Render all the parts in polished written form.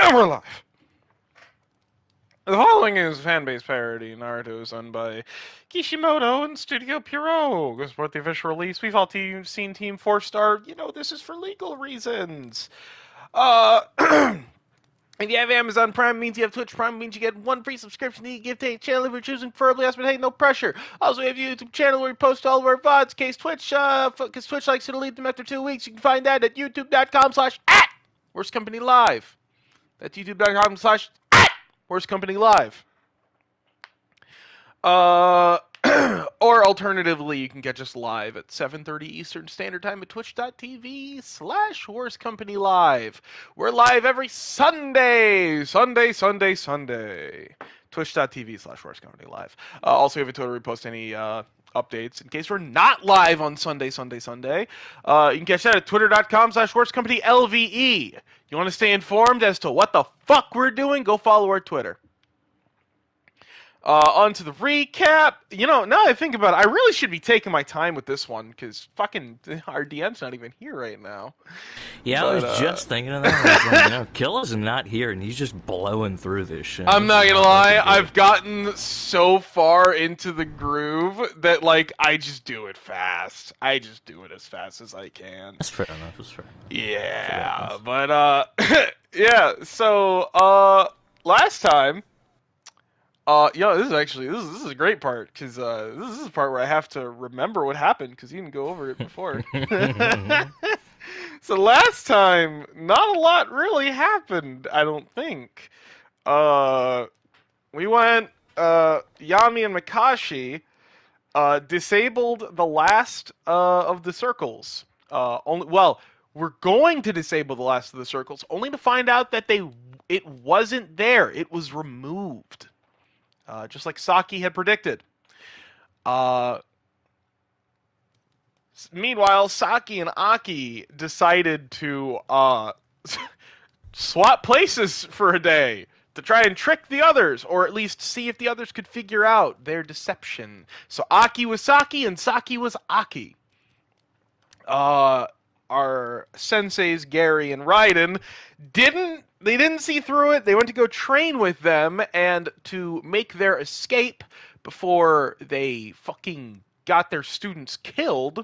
And we're live. The following is a fan-based parody. Naruto is done by Kishimoto and Studio Pierrot. Go support the official release. We've all seen Team 4-Star. You know, this is for legal reasons. If you have Amazon Prime, it means you have Twitch Prime, it means you get one free subscription to the gift to a channel if you're choosing preferably us, but hey, no pressure. Also, we have a YouTube channel where we post all of our VODs, because Twitch likes to delete them after 2 weeks. You can find that at youtube.com/@worstcompanylive. That's youtube.com/@worstcompanylive. Or alternatively, you can catch us live at 7:30 Eastern Standard Time at twitch.tv/worstcompanylive. We're live every Sunday. Twitch.tv/worstcompanylive. Also, we have a Twitter where we post any updates in case we're not live on Sunday. You can catch that at twitter.com/worstcompanyLVE. You want to stay informed as to what the fuck we're doing? Go follow our Twitter. On to the recap. You know, now that I think about it, I really should be taking my time with this one, because fucking our DM's not even here right now. Yeah, but, I was just thinking of that. Killa's not here, and he's just blowing through this shit. I'm not gonna lie, I've gotten so far into the groove that, like, I just do it fast. I just do it as fast as I can. That's fair enough, Yeah, but, yeah, so, last time, this is a great part, because this is the part where I have to remember what happened, because you didn't go over it before. So last time, not a lot really happened, I don't think. We went, Yami and Makashi disabled the last of the circles. We're going to disable the last of the circles, only to find out that it wasn't there. It was removed. Just like Saki had predicted. Meanwhile, Saki and Aki decided to swap places for a day to try and trick the others, or at least see if the others could figure out their deception. So Aki was Saki and Saki was Aki. Our senseis, Gary and Raiden, didn't see through it. They went to go train with them, and to make their escape before they fucking got their students killed,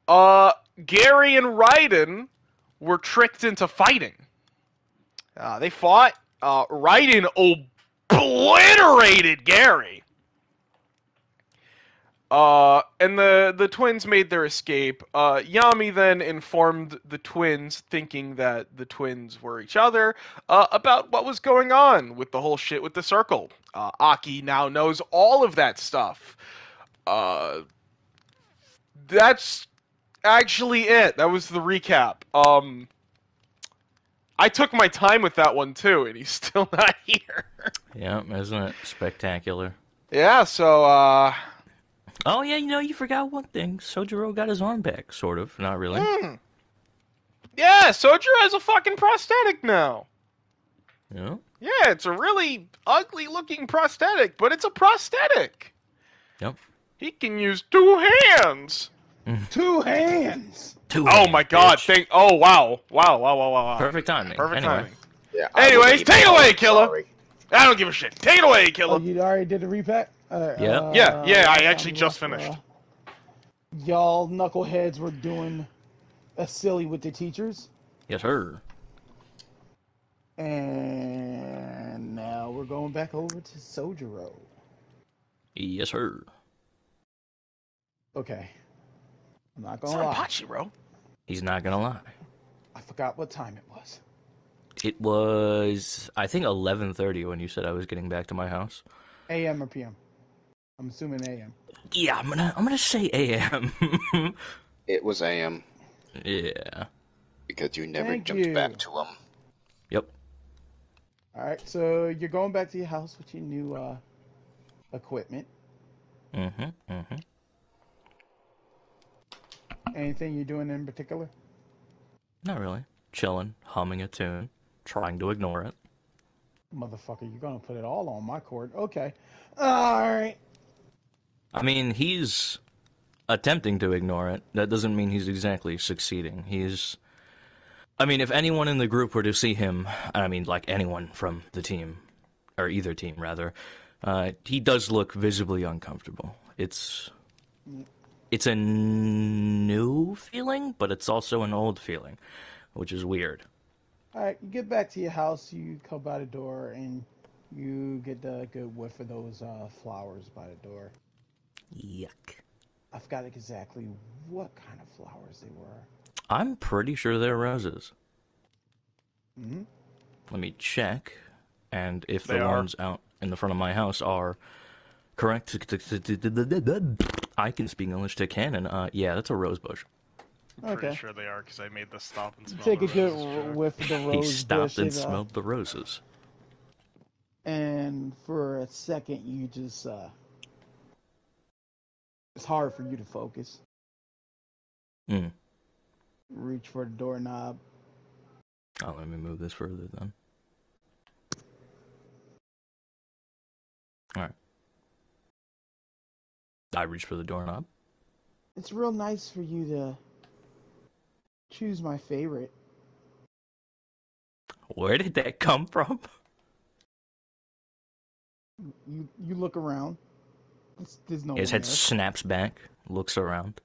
Gary and Raiden were tricked into fighting. They fought. Raiden obliterated Gary. And the twins made their escape. Yami then informed the twins, thinking that the twins were each other, about what was going on with the whole shit with the circle. Aki now knows all of that stuff. That's actually it. That was the recap. I took my time with that one too, and he's still not here. Yeah, isn't it spectacular? Yeah, so, Oh, yeah, you forgot one thing. Sojiro got his arm back, sort of. Not really. Yeah, Sojiro has a fucking prosthetic now. Yeah? Yeah, it's a really ugly-looking prosthetic, but it's a prosthetic. Yep. He can use 2 hands. 2 hands! Oh my god, oh, wow. Wow. Perfect timing. Timing. Yeah, anyways, take it away, Killa. Sorry. I don't give a shit. Take it away, Killa. Oh, you already did the repack? Yeah, I actually just finished. Y'all knuckleheads were doing a silly with the teachers. Yes, sir. And now we're going back over to Sojiro. Yes, sir. Okay. I'm not gonna lie. Pachiro. He's not gonna lie. I forgot what time it was. It was, I think, 11:30 when you said I was getting back to my house. AM or PM? I'm assuming AM. Yeah, I'm gonna say AM. It was AM. Yeah. Because you never jumped back to him. Yep. Alright, so you're going back to your house with your new equipment. Anything you're doing in particular? Not really. Chilling, humming a tune, trying to ignore it. Motherfucker, you're gonna put it all on my court. Okay. Alright. I mean, he's attempting to ignore it. That doesn't mean he's exactly succeeding. He's I mean, if anyone in the group were to see him, I mean, like anyone from the team, or either team rather, he does look visibly uncomfortable. It's a new feeling, but it's also an old feeling, which is weird. All right, you get back to your house. You come by the door, and you get the good whiff of those flowers by the door. Yuck. I forgot exactly what kind of flowers they were. I'm pretty sure they're roses. Mm-hmm. Let me check, and if the ones out in the front of my house are correct, I can speak English to canon. Yeah, that's a rose bush. I'm pretty sure they are, because I made the stop and smell Take the a good roses whiff of the rose bush. He stopped and smelled the roses. And for a second, you just it's hard for you to focus. Reach for the doorknob. Oh, let me move this further then. Alright. I reach for the doorknob. It's real nice for you to choose my favorite. Where did that come from? You look around. There's no one His head there. snaps back, looks around.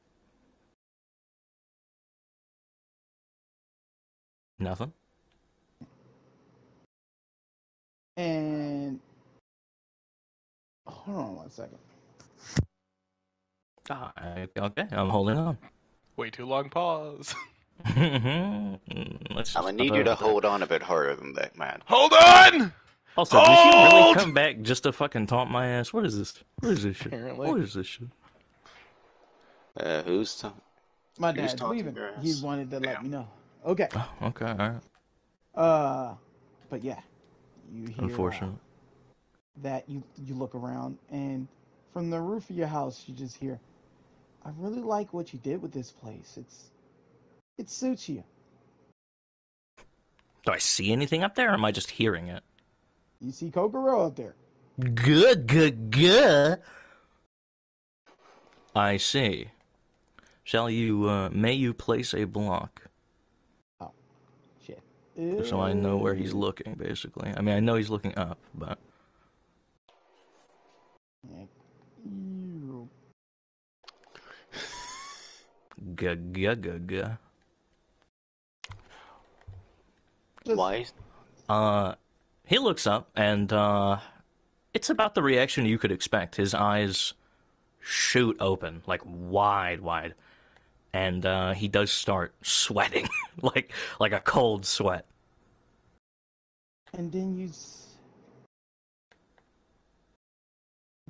Nothing. And hold on 1 second. Okay, I'm holding on. Way too long pause. I'm gonna need you to hold on a bit harder than that, man. Hold on! Also, did she really come back just to fucking taunt my ass? What is this? What is this shit? Apparently. What is this shit? Who's talking? My dad's leaving. He wanted to let me know. Okay. Oh, okay, alright. But yeah, you hear Unfortunate. that you look around, and from the roof of your house, you just hear, "I really like what you did with this place. It suits you." Do I see anything up there, or am I just hearing it? You see Kokoro up there. Good. I see. May you place a block? Oh, shit. So I know where he's looking, basically. I mean, I know he's looking up, but... G. Why? He looks up, and, it's about the reaction you could expect. His eyes shoot open, like, wide. And, he does start sweating, like a cold sweat. And then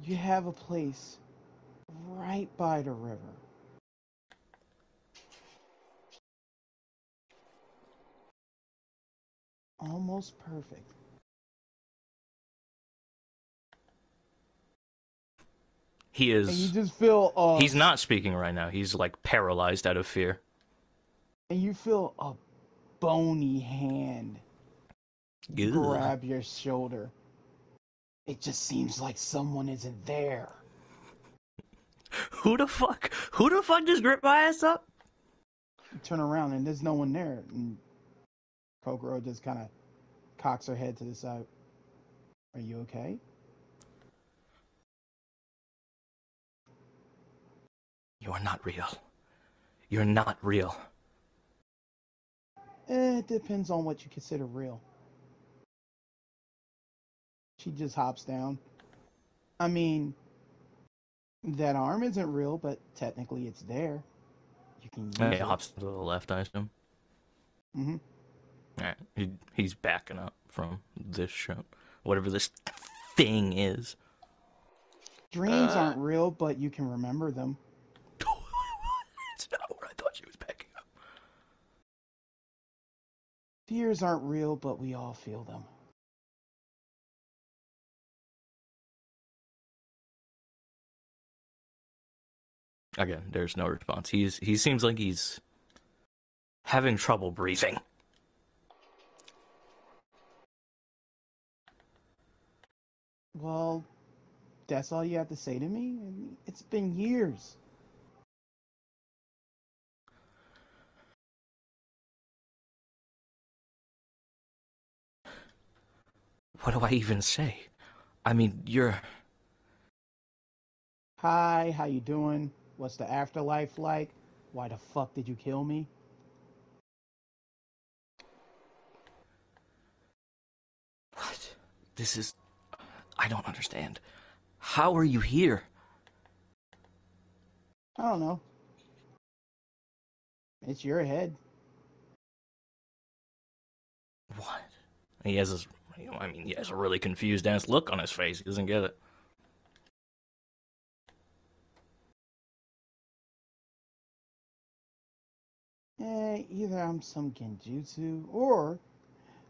you have a place right by the river. Almost perfect. He is... And you just feel... he's not speaking right now. He's, like, paralyzed out of fear. And you feel a bony hand grab your shoulder. It just seems like someone isn't there. Who the fuck just gripped my ass up? You turn around and there's no one there. And Kokoro just kind of cocks her head to the side. Are you okay? You are not real. You're not real. It depends on what you consider real. She just hops down. I mean, that arm isn't real, but technically it's there. You can use it. Hops to the left, I assume. Mm-hmm. Alright, he's backing up from this shit. Whatever this thing is. Dreams aren't real, but you can remember them. It's not where I thought she was backing up. Fears aren't real, but we all feel them. Again, there's no response. He seems like he's having trouble breathing. Well, that's all you have to say to me? It's been years. What do I even say? I mean, you're... Hi, how you doing? What's the afterlife like? Why the fuck did you kill me? What? This is... I don't understand. How are you here? I don't know. It's your head. What? He has this... he has a really confused-ass look on his face. He doesn't get it. Either I'm some genjutsu, or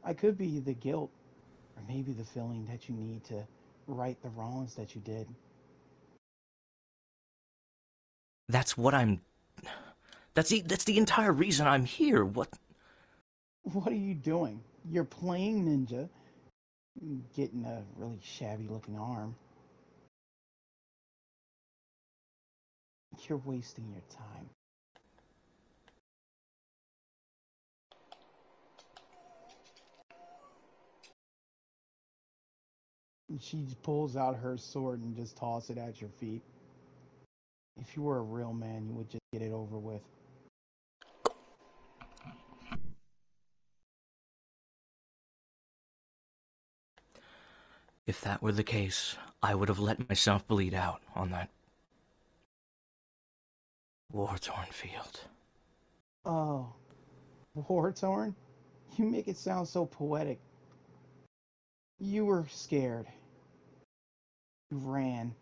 I could be the guilt, or maybe the feeling that you need to right the wrongs that you did. That's what I'm... That's the entire reason I'm here. What? What are you doing? You're playing ninja, getting a really shabby-looking arm. You're wasting your time. And she pulls out her sword and just tosses it at your feet. If you were a real man, you would just get it over with. If that were the case, I would have let myself bleed out on that war-torn field. Oh, war-torn? You make it sound so poetic. You were scared. You ran.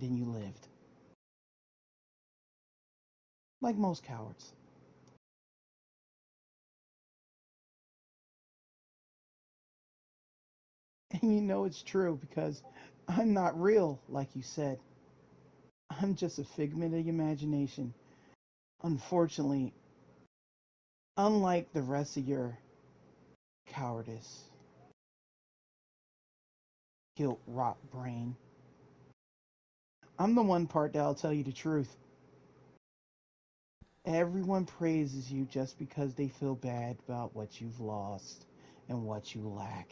Then you lived. Like most cowards. And you know it's true because I'm not real, like you said. I'm just a figment of your imagination. Unfortunately, unlike the rest of your cowardice, guilt rot brain, I'm the one part that'll tell you the truth. Everyone praises you just because they feel bad about what you've lost and what you lack.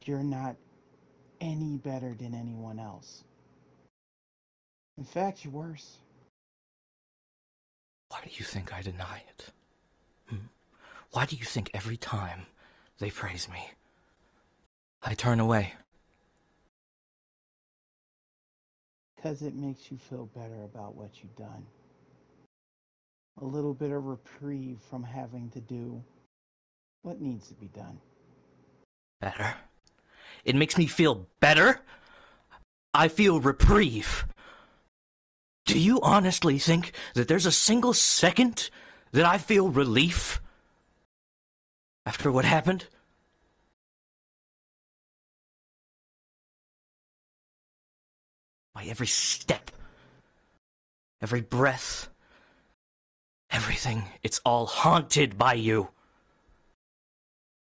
You're not any better than anyone else. In fact, you're worse. Why do you think I deny it? Why do you think every time they praise me, I turn away? Because it makes you feel better about what you've done. A little bit of reprieve from having to do what needs to be done. Better? It makes me feel better? I feel reprieve. Do you honestly think that there's a single second that I feel relief after what happened? By every step, every breath, everything, it's all haunted by you.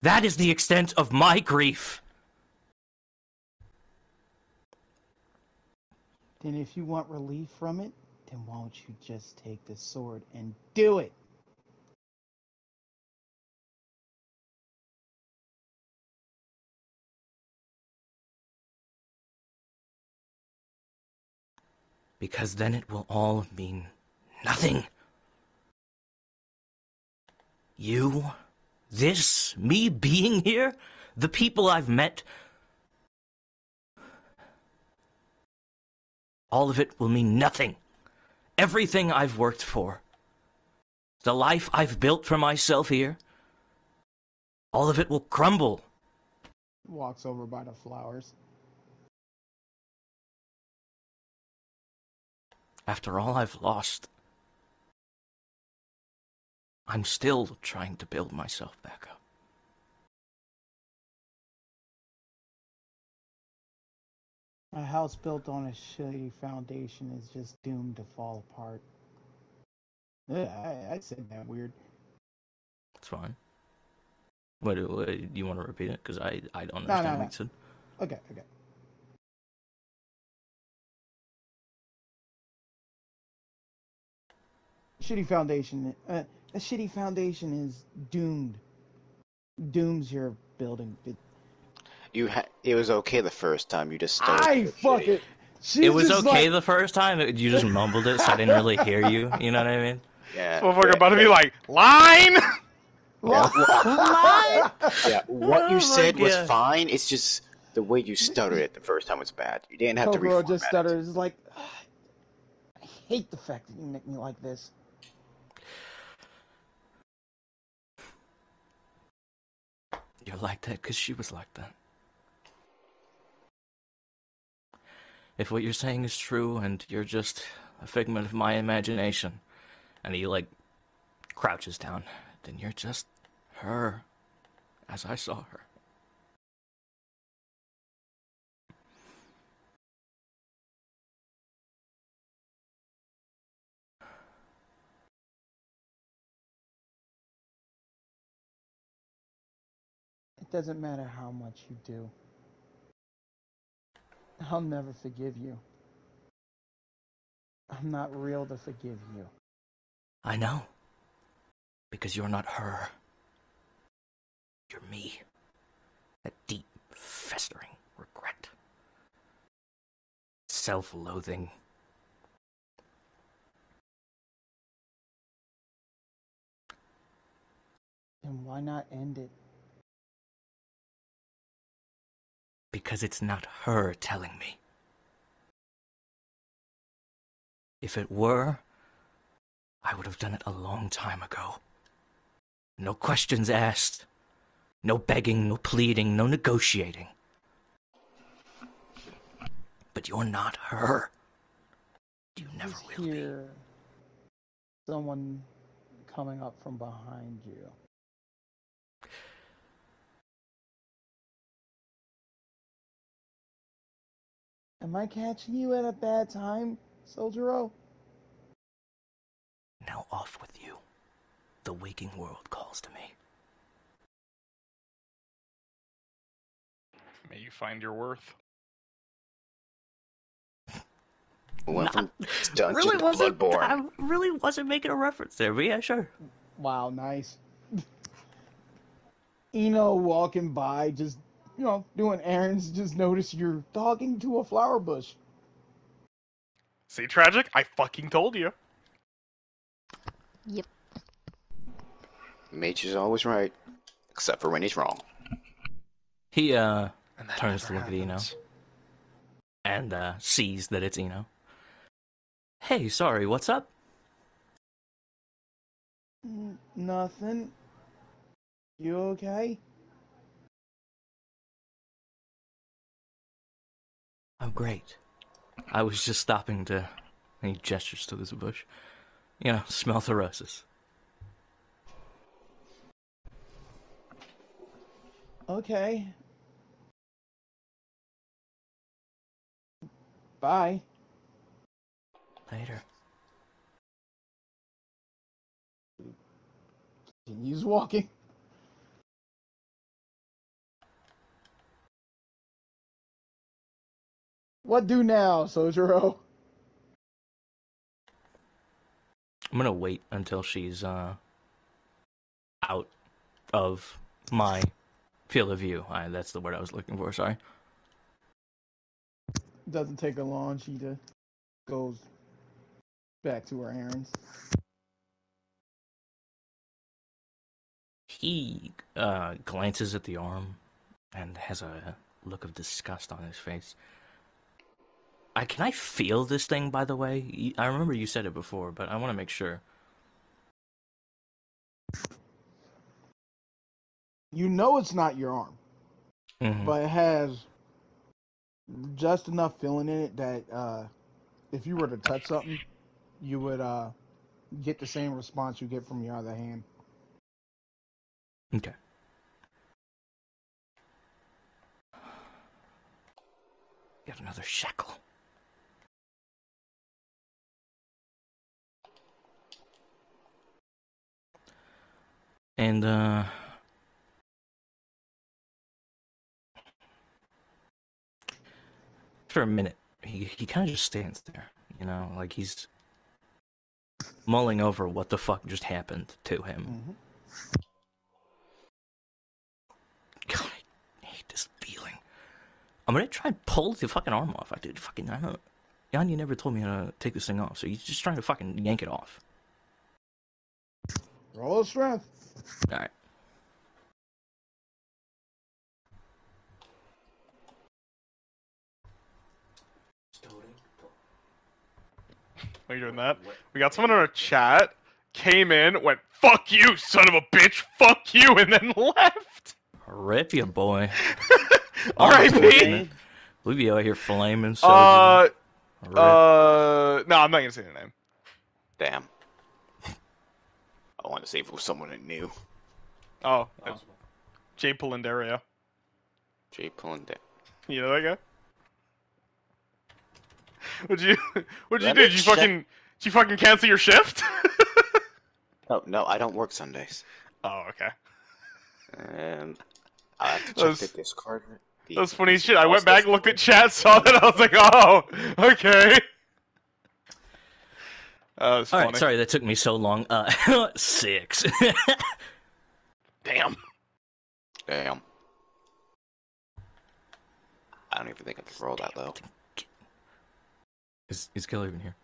That is the extent of my grief. Then if you want relief from it, then won't you just take the sword and do it? Because then it will all mean nothing. You, this, me being here, the people I've met, all of it will mean nothing. Everything I've worked for, the life I've built for myself here, all of it will crumble. Walks over by the flowers. After all I've lost, I'm still trying to build myself back up. A house built on a shitty foundation is just doomed to fall apart. I said that weird. It's fine. What do you want to repeat it? Because I don't No, understand what you said. Okay. Shitty foundation. A shitty foundation is doomed. Dooms your building. It was okay the first time. You just stuttered. I fucking. It was okay like, the first time. You just mumbled it, so I didn't really hear you. You know what I mean? Yeah. This motherfucker about to be like, line! Yeah, what you said was God. fine. It's just the way you stuttered it the first time was bad. You didn't have to Kokoro reformat just it. stutters. It's like, I hate the fact that you make me like this. You're like that because she was like that. If what you're saying is true and you're just a figment of my imagination, and he, like, crouches down, then you're just her, as I saw her. It doesn't matter how much you do. I'll never forgive you. I'm not real to forgive you. I know. Because you're not her. You're me. That deep, festering regret. Self-loathing. Then why not end it? Because it's not her telling me. If it were, I would have done it a long time ago. No questions asked. No begging, no pleading, no negotiating. But you're not her. You never Just will be. hear someone coming up from behind you. Am I catching you at a bad time, Soldiero? Now off with you. The waking world calls to me. May you find your worth. We went from dungeon to Bloodborne. I really wasn't making a reference there, but yeah, sure. Wow, nice. Eno walking by, just, doing errands, just notice you're talking to a flower bush. See, Tragic? I fucking told you. Yep. Mage is always right, except for when he's wrong. He, And that turns never to look at Eno. happens. And, sees that it's Eno. Hey, sorry, what's up? Nothing. You okay? I'm great. I was just stopping to... He gestures to this bush. Smell the roses. Okay. Bye. Later. Continues walking. What do now, Sojiro? I'm gonna wait until she's, out of my field of view. That's the word I was looking for, sorry. Doesn't take her long. She just goes back to her errands. He, glances at the arm and has a look of disgust on his face. Can I feel this thing, by the way? I remember you said it before, but I want to make sure. You know it's not your arm, but it has just enough feeling in it that if you were to touch something, you would get the same response you get from your other hand. Okay. Got another shackle. And, for a minute, he kind of just stands there, like he's mulling over what the fuck just happened to him. Mm-hmm. God, I hate this feeling. I'm gonna try and pull the fucking arm off. I don't. Jan, you never told me how to take this thing off, so he's just trying to fucking yank it off. Roll strength. Alright. Are you doing that? We got someone in our chat, came in, went, "Fuck you, son of a bitch, fuck you," and then left. Rip you, boy. R.I.P. We'd be out here flaming. No, I'm not gonna say their name. Damn. I want to see if it was someone I knew. Oh, Jay Polindario. Jay Polindario. You know that guy? What'd you do? Did you fucking cancel your shift? Oh, no, I don't work Sundays. Oh, okay. I have to check the Discord. That's funny shit. I went back, looked at chat, saw that, I was like, oh, okay. That was funny. Alright, sorry that took me so long. 6. Damn. Damn. I don't even think I can roll that low. Is Killer even here?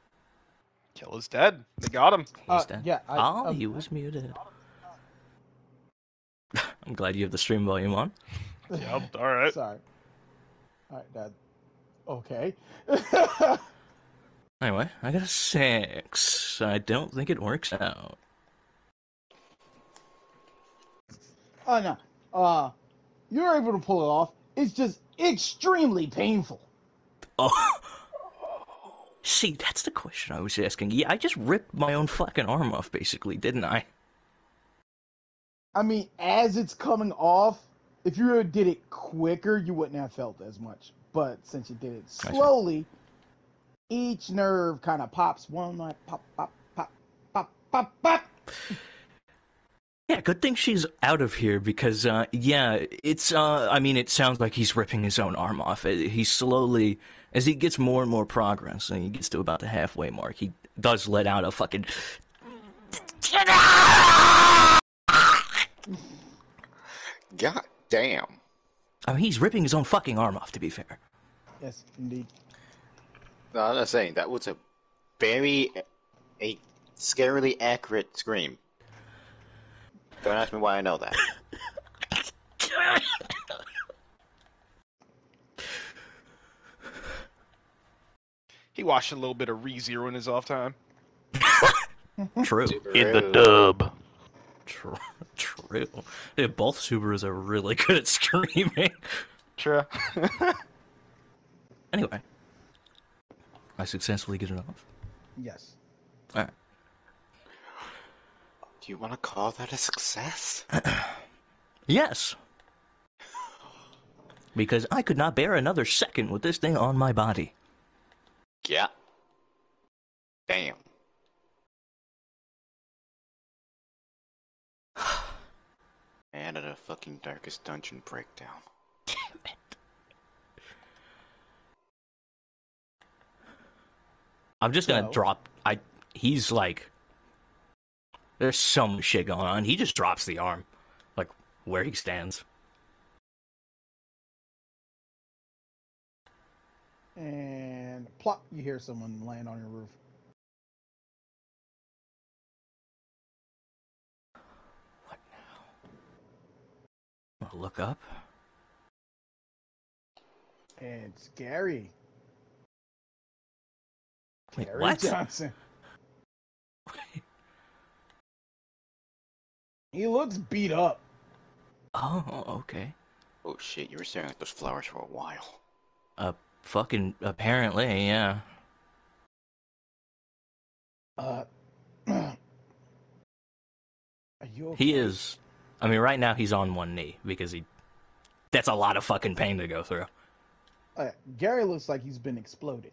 Killer's dead. They got him. He's dead. Yeah. He was muted. I'm glad you have the stream volume on. Yep, alright. Sorry. Alright, Dad. Okay. Anyway, I got a 6. I don't think it works out. Oh, no. You're able to pull it off. It's just extremely painful. Oh. See, that's the question I was asking. Yeah, I just ripped my own fucking arm off, basically, didn't I? I mean, as it's coming off, if you did it quicker, you wouldn't have felt as much. But since you did it slowly, each nerve kind of pops one, like pop, pop, pop, pop, pop, pop. Yeah, good thing she's out of here because, yeah, it's, I mean, it sounds like he's ripping his own arm off. He's slowly, as he gets more and more progress, and he gets to about the halfway mark, he does let out a fucking... God damn. I mean, he's ripping his own fucking arm off, to be fair. Yes, indeed. No, I'm not saying that was a scarily accurate scream. Don't ask me why I know that. He watched a little bit of ReZero in his off time. True. In the dub. True. Yeah, both Subarus are really good at screaming. True. Anyway. I successfully get it off. Yes. Alright. Do you want to call that a success? Yes. Because I could not bear another second with this thing on my body. Yeah. Damn. And at a fucking Darkest Dungeon breakdown. Damn it. I'm just gonna drop... He's like... There's some shit going on. He just drops the arm. Like, where he stands. And plop, you hear someone land on your roof. What now? I'll look up. It's Gary. Wait, Gary what? Johnson. He looks beat up. Oh, okay. Oh shit, you were staring at those flowers for a while. Fucking, apparently, yeah. Are you okay? He is... I mean, right now he's on one knee, because that's a lot of fucking pain to go through. Gary looks like he's been exploded.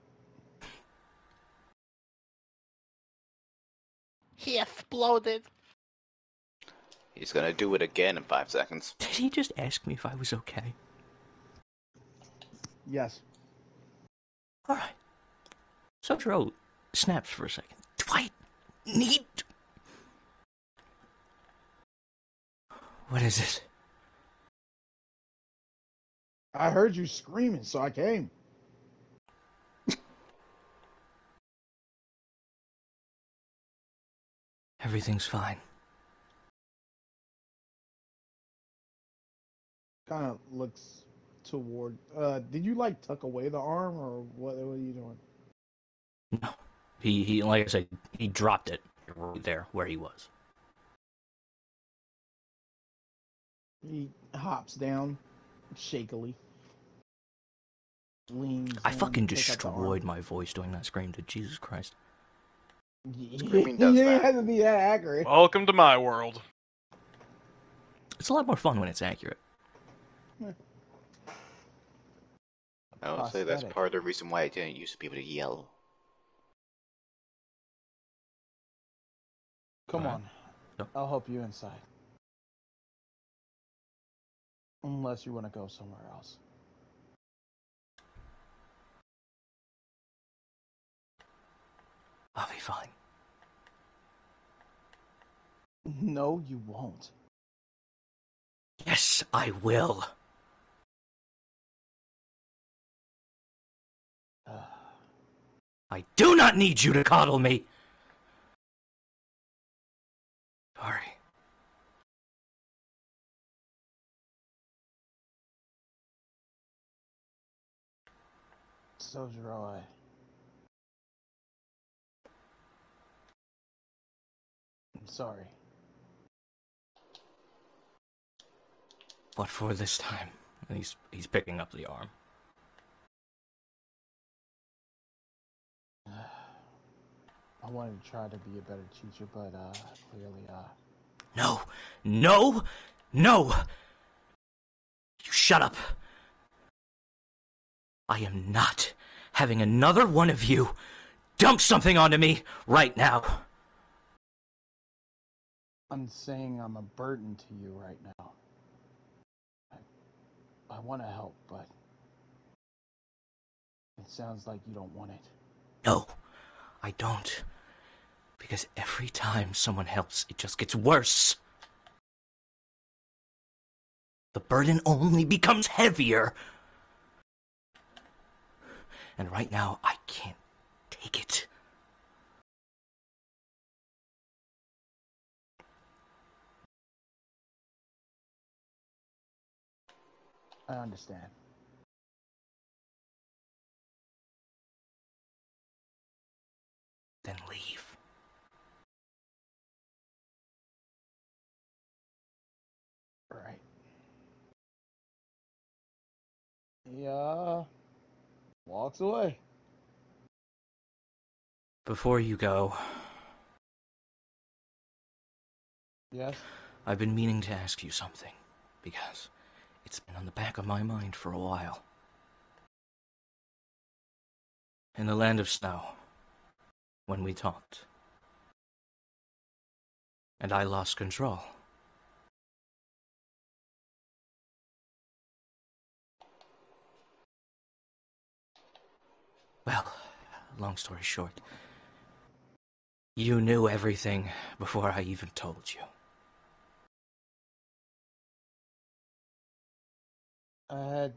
He exploded. He's gonna do it again in 5 seconds. Did he just ask me if I was okay? Yes. Alright. Sotaro snaps for a second. Do I need... What is it? I heard you screaming, so I came. Everything's fine. Kind of looks toward. Did you like tuck away the arm, or what? What are you doing? No. He like I said, he dropped it right there where he was. He hops down, shakily. Leans I in fucking to pick up the arm. destroyed my voice doing that scream. Did Jesus Christ? Screaming does You that. have to be that accurate. Welcome to my world. It's a lot more fun when it's accurate. I would say that's Prosthetic. part of the reason why I didn't used to be able to yell. Come Alright. on. Yep. I'll help you inside. Unless you want to go somewhere else. I'll be fine. No, you won't. Yes, I will. I do not need you to coddle me. Sorry. So do I. I'm sorry. But for this time, and he's picking up the arm. I wanted to try to be a better teacher, but clearly, No, no, no. You shut up. I am not having another one of you dump something onto me right now. I'm saying I'm a burden to you right now. I want to help, but it sounds like you don't want it. No, I don't. Because every time someone helps, it just gets worse. The burden only becomes heavier. And right now, I can't take it. I understand. Then leave. Right. Yeah. Walks away. Before you go, Yes? I've been meaning to ask you something, because it's been on the back of my mind for a while. In the land of snow, when we talked, and I lost control. Well, long story short, you knew everything before I even told you. I had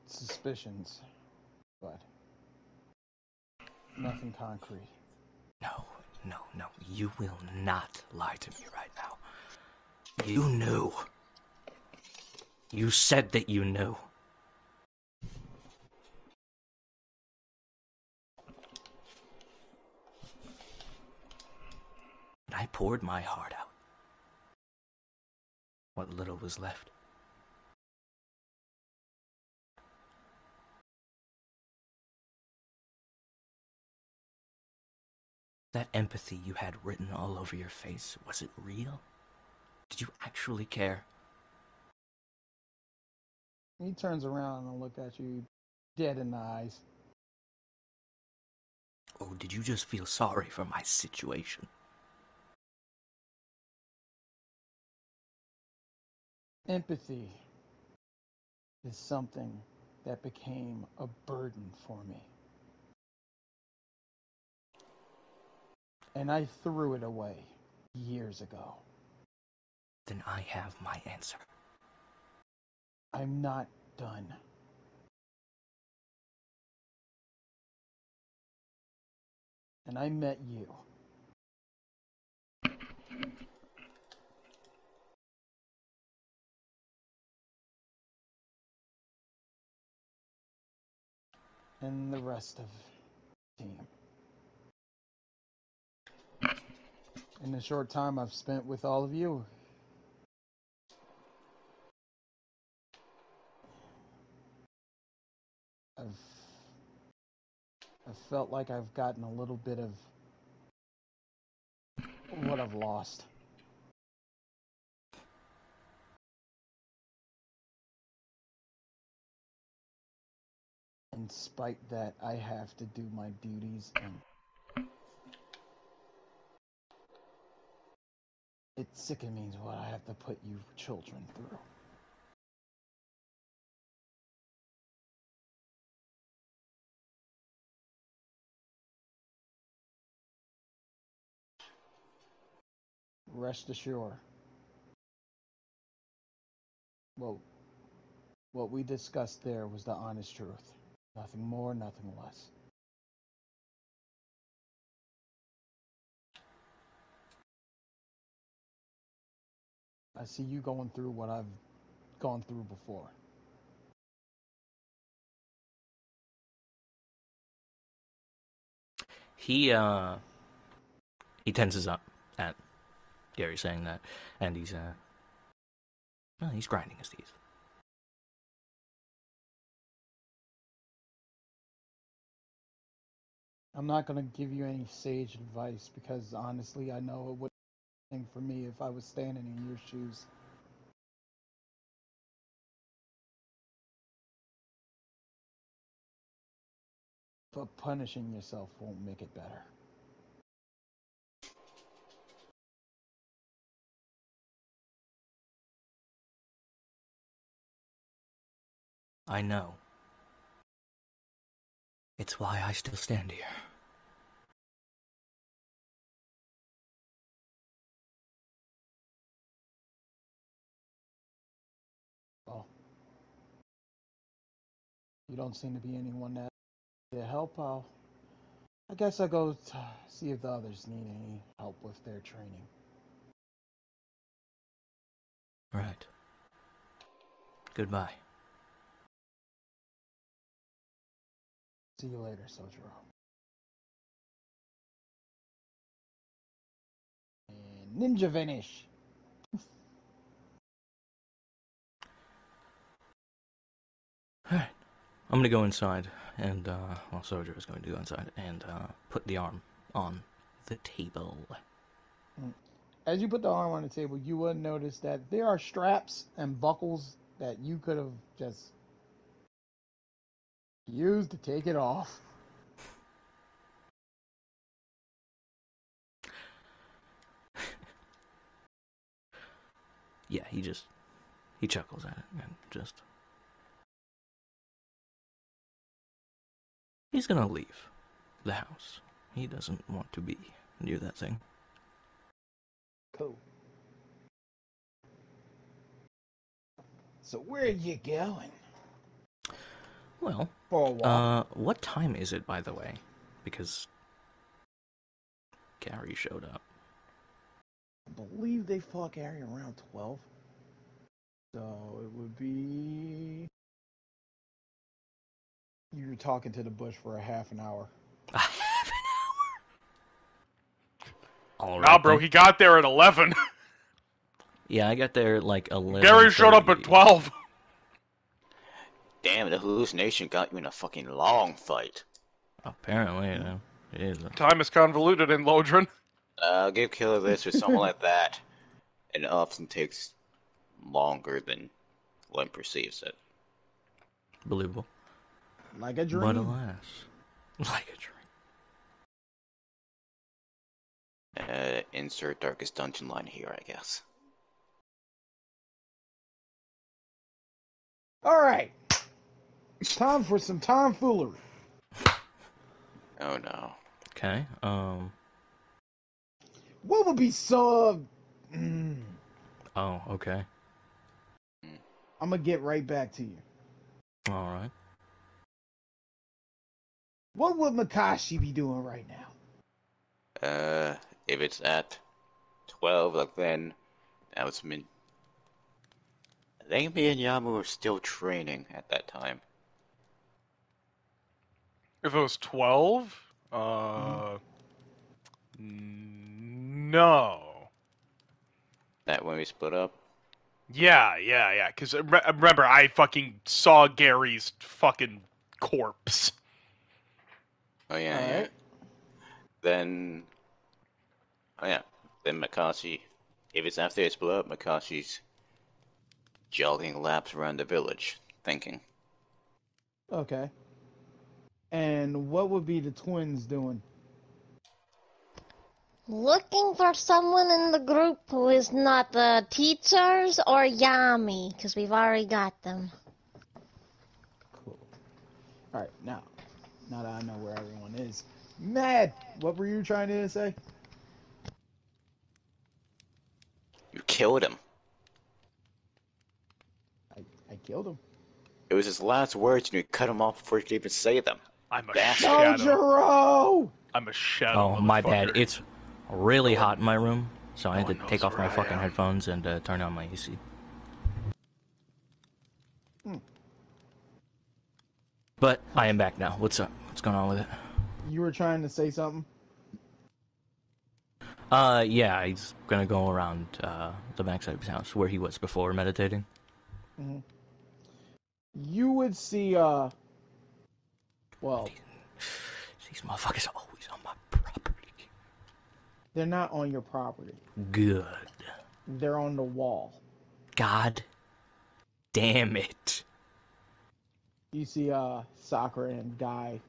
suspicions, but nothing concrete. No, no, no. You will not lie to me right now. You knew. You said that you knew. And I poured my heart out. What little was left. That empathy you had written all over your face, was it real? Did you actually care? He turns around and looks at you dead in the eyes. Or did you just feel sorry for my situation? Empathy is something that became a burden for me. And I threw it away years ago. Then I have my answer. I'm not done. and I met you. And the rest of the team. In the short time I've spent with all of you, I've felt like I've gotten a little bit of what I've lost. In spite that, I have to do my duties, and it sickens me what I have to put you children through. Rest assured. Well, what we discussed there was the honest truth. Nothing more, nothing less. I see you going through what I've gone through before. He tenses up at Gary saying that, and he's grinding his teeth. I'm not going to give you any sage advice because honestly, I know it would be for me if I was standing in your shoes. But punishing yourself won't make it better. I know. It's why I still stand here. Well, you don't seem to be anyone that to help. I guess I'll go see if the others need any help with their training. Right. Goodbye. See you later, Sojiro. And ninja finish. Alright. I'm gonna go inside, and, Soldier is going to go inside and, put the arm on the table. As you put the arm on the table, you will notice that there are straps and buckles that you could have just used to take it off. Yeah, he chuckles at it and just... He's gonna leave the house. He doesn't want to be near that thing. Cool. So where are you going? Well, For a walk? what time is it, by the way? Because Gary showed up. I believe they fought Gary around 12. So it would be... You were talking to the bush for a half an hour. A half an hour? All right, Nah, bro, then. he got there at 11. Yeah, I got there at like 11. Gary showed up at 12. Damn, the hallucination got you in a fucking long fight. Apparently, you know, it is. Time is convoluted in Lodron. I'll give Killer this with someone like that. It often takes longer than one perceives it. Believable. Like a dream. But alas, like a dream. Insert Darkest Dungeon line here, I guess. Alright. Time for some tomfoolery. Oh no. Okay, What would be so... Oh, okay. I'm gonna get right back to you. Alright. What would Makashi be doing right now? If it's at 12, like then, that was mid. I think me and Yamu were still training at that time. If it was 12, no. That when we split up. Yeah. Because remember, I fucking saw Gary's fucking corpse. Oh yeah, All yeah. right. Then, oh yeah. Then Makashi. If it's after they split up, Makashi's jogging laps around the village, thinking. Okay. And what would be the twins doing? Looking for someone in the group who is not the teachers or Yami, because we've already got them. Cool. All right. Now that I know where everyone is, Mad. What were you trying to say? You killed him. I killed him. It was his last words, and you cut him off before he could even say them. I'm a Bastard. shadow. Sojiro! I'm a shadow. Oh, my bad. motherfucker. It's really hot in my room, so I had to one take knows off my where I fucking am. headphones and turn on my AC. But I am back now. What's up? What's going on with it? You were trying to say something? Yeah, he's gonna go around the backside of his house where he was before meditating. Mm-hmm. You would see, well, These motherfuckers are always on my property. they're not on your property. Good. They're on the wall. God damn it. You see, Sakura and Guy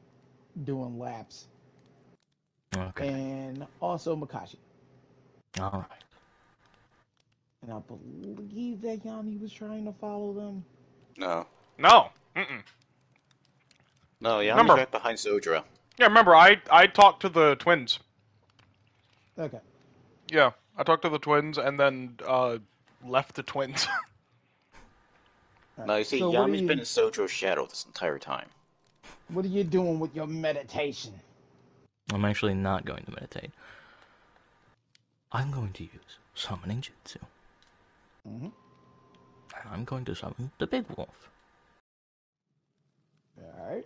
doing laps. Okay. And also Makashi. Alright. And I believe that Yami was trying to follow them. No. No. Mm-mm. No, Yami's Remember- right behind Sojiro. Yeah, remember, I talked to the twins. Okay. Yeah, I talked to the twins and then left the twins. All No, right. you see, So Yami's been in Sojiro's shadow this entire time. what are you doing with your meditation? I'm actually not going to meditate. I'm going to use summoning jutsu. Mm-hmm. And I'm going to summon the big wolf. All right.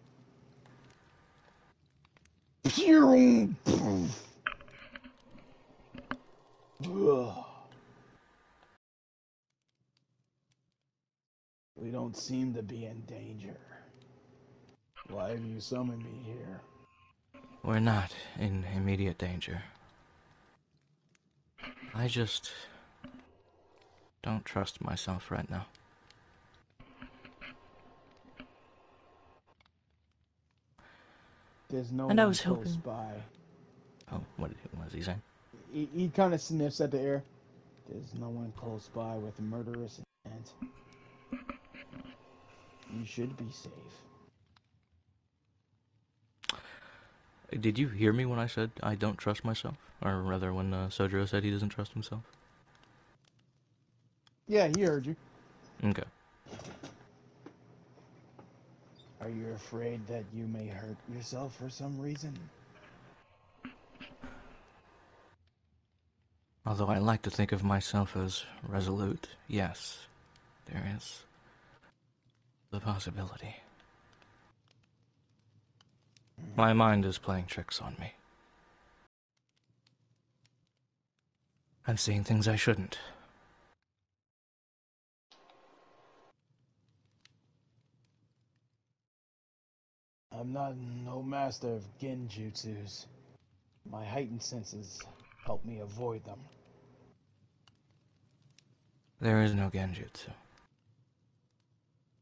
We don't seem to be in danger. Why have you summoned me here? We're not in immediate danger. I just don't trust myself right now. There's no And I one was close hoping- by. Oh, what was he saying? He kind of sniffs at the air. There's no one close by with murderous intent. You should be safe. Did you hear me when I said I don't trust myself? Or rather, when Sojiro said he doesn't trust himself? Yeah, he heard you. Okay. Are you afraid that you may hurt yourself for some reason? Although I like to think of myself as resolute, yes, there is the possibility. My mind is playing tricks on me. I'm seeing things I shouldn't. I'm not no master of genjutsus. My heightened senses help me avoid them. There is no genjutsu.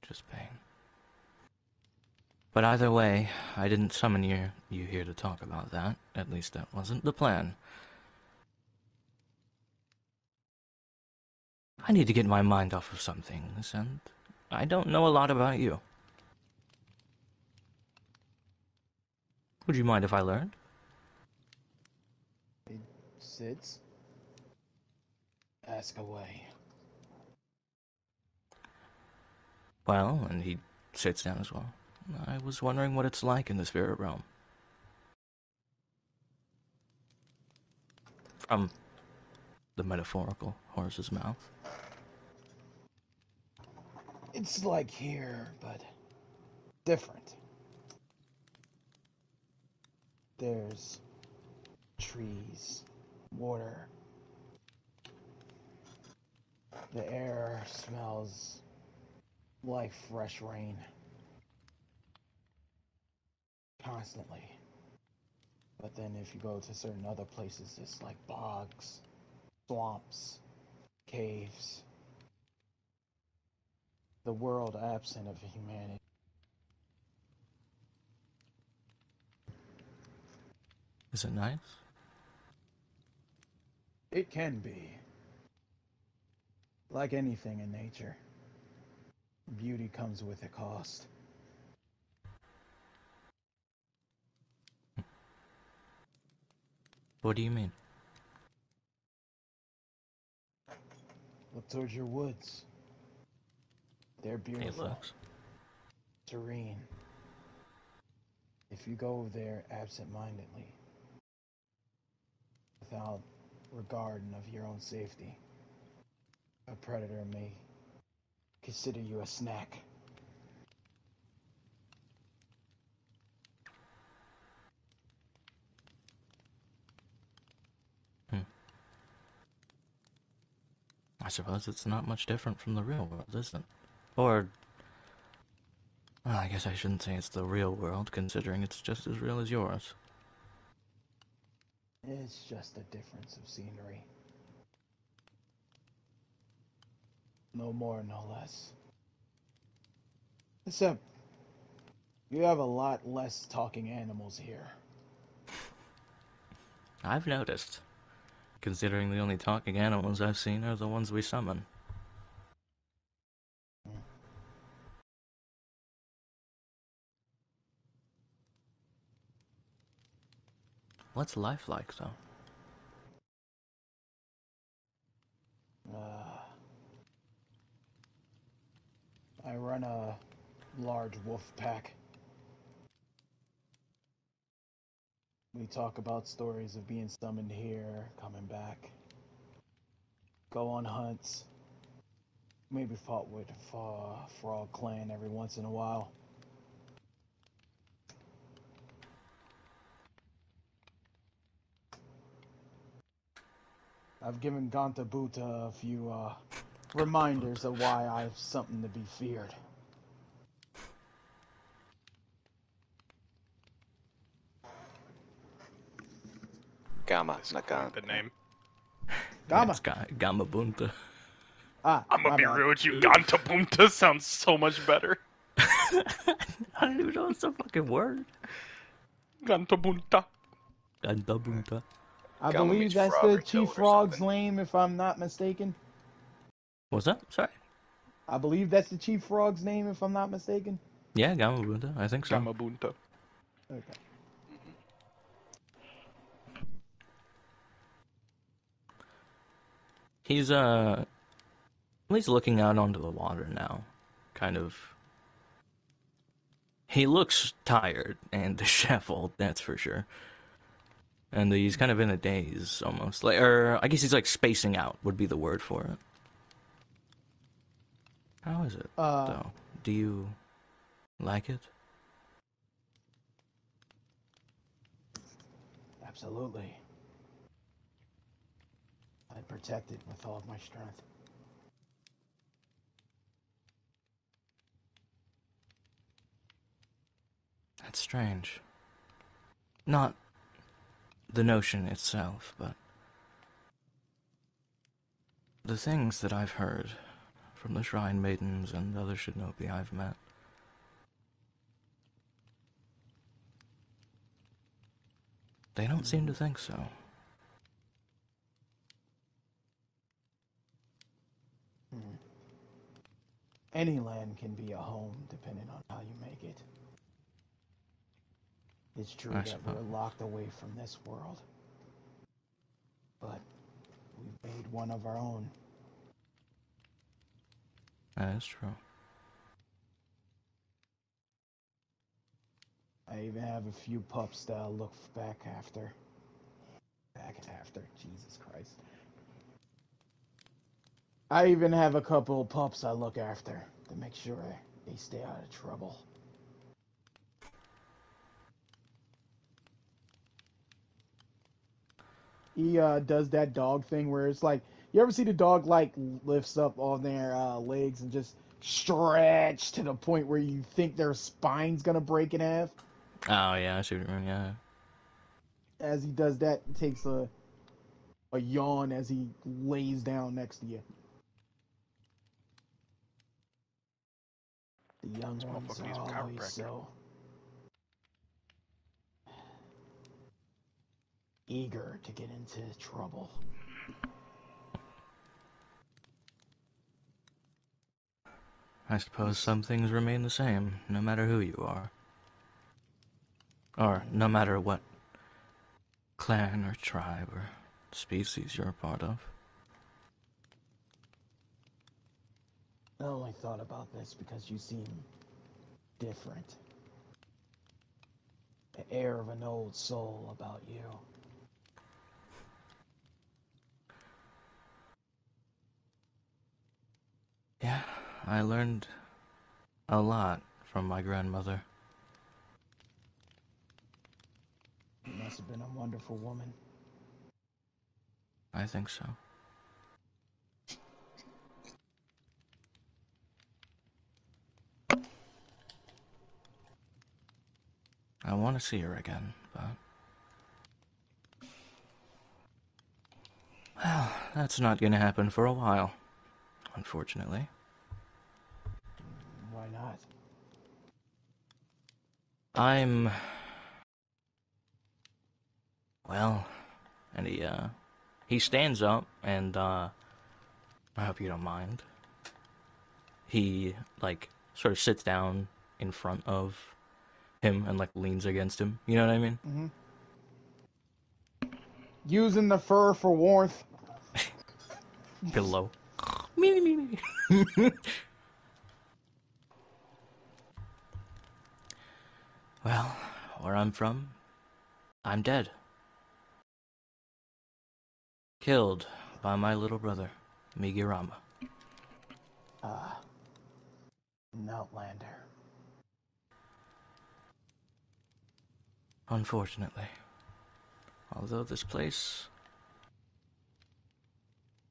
Just pain. But either way, I didn't summon you here to talk about that. At least that wasn't the plan. I need to get my mind off of some things, and I don't know a lot about you. Would you mind if I learned? He sits. Ask away. Well, and he sits down as well. I was wondering what it's like in the spirit realm. From the metaphorical horse's mouth. It's like here, but different. There's trees, water. The air smells like fresh rain. Constantly. But then if you go to certain other places, it's like bogs, swamps, caves. The world absent of humanity. Is it nice? It can be. Like anything in nature. Beauty comes with a cost. What do you mean? Look towards your woods. They're He beautiful, looks. serene. If you go over there absent-mindedly, without regard of your own safety, a predator may consider you a snack. I suppose it's not much different from the real world, is it? Or, well, I guess I shouldn't say it's the real world, considering it's just as real as yours. It's just a difference of scenery. No more, no less. Except, you have a lot less talking animals here. I've noticed, considering the only talking animals I've seen are the ones we summon. What's life like, though? I run a large wolf pack. We talk about stories of being summoned here, coming back, go on hunts, maybe fought with Frog Clan every once in a while. I've given Ganta Buta a few reminders of why I've something to be feared. Gamma, That's not quite the Ganta. name. Gamma! Gamabunta. Ah, I'm gonna my be bad. real with you. Ganta Bunta sounds so much better. I don't even know it's a fucking word. Ganta Bunta. Gandabunta. I Gamma believe means that's frog the or Chief toad or Frog's something. name, if I'm not mistaken. What's that? Sorry. I believe that's the Chief Frog's name, if I'm not mistaken. Yeah, Gamabunta. I think so. Gamma Bunta. Okay. He's looking out onto the water now. Kind of. He looks tired and disheveled, that's for sure. And he's kind of in a daze, almost. Like, or I guess he's like spacing out would be the word for it. How is it, though? Do you like it? Absolutely. I protect it with all of my strength. That's strange. Not the notion itself, but the things that I've heard from the Shrine Maidens and other shinobi I've met. They don't seem to think so. Any land can be a home, depending on how you make it. It's true I that suppose. we're locked away from this world. But we've made one of our own. That is true. I even have a few pups that I'll look back after. back after. Jesus Christ. I even have a couple of pups I look after to make sure they stay out of trouble. He does that dog thing where it's like, you ever see the dog like lifts up all their legs and just stretch to the point where you think their spine's gonna break in half? Oh, yeah, I see what you mean, yeah. As he does that, he takes a yawn as he lays down next to you. The young This ones motherfucker needs a are always chiropractor. so eager to get into trouble. I suppose some things remain the same, no matter who you are. Or no matter what clan or tribe or species you're a part of. I only thought about this because you seem different. The air of an old soul about you. Yeah, I learned a lot from my grandmother. You must have been a wonderful woman. I think so. I want to see her again, but... well, that's not gonna happen for a while, unfortunately. Why not? I'm... well, and he stands up, and, I hope you don't mind. He, like, sort of sits down in front of him and, like, leans against him. You know what I mean? Mm-hmm. Using the fur for warmth. Pillow. Well, where I'm from, I'm dead. Killed by my little brother, Migirama. An outlander. Unfortunately. Although this place...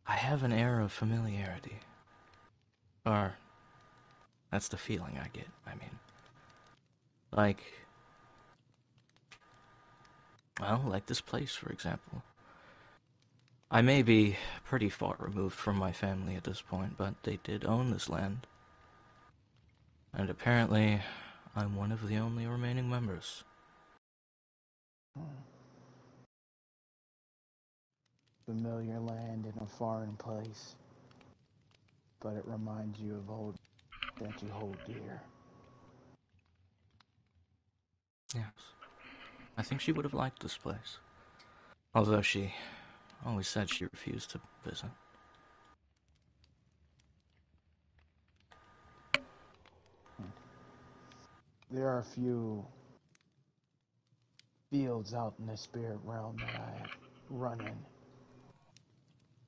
I have an air of familiarity. Or, that's the feeling I get, I mean. Like... well, like this place, for example. I may be pretty far removed from my family at this point, but they did own this land. And apparently, I'm one of the only remaining members. Familiar land in a foreign place. But it reminds you of old that you hold dear. Yes. I think she would have liked this place. Although she always said she refused to visit. There are a few fields out in the spirit realm that I run in.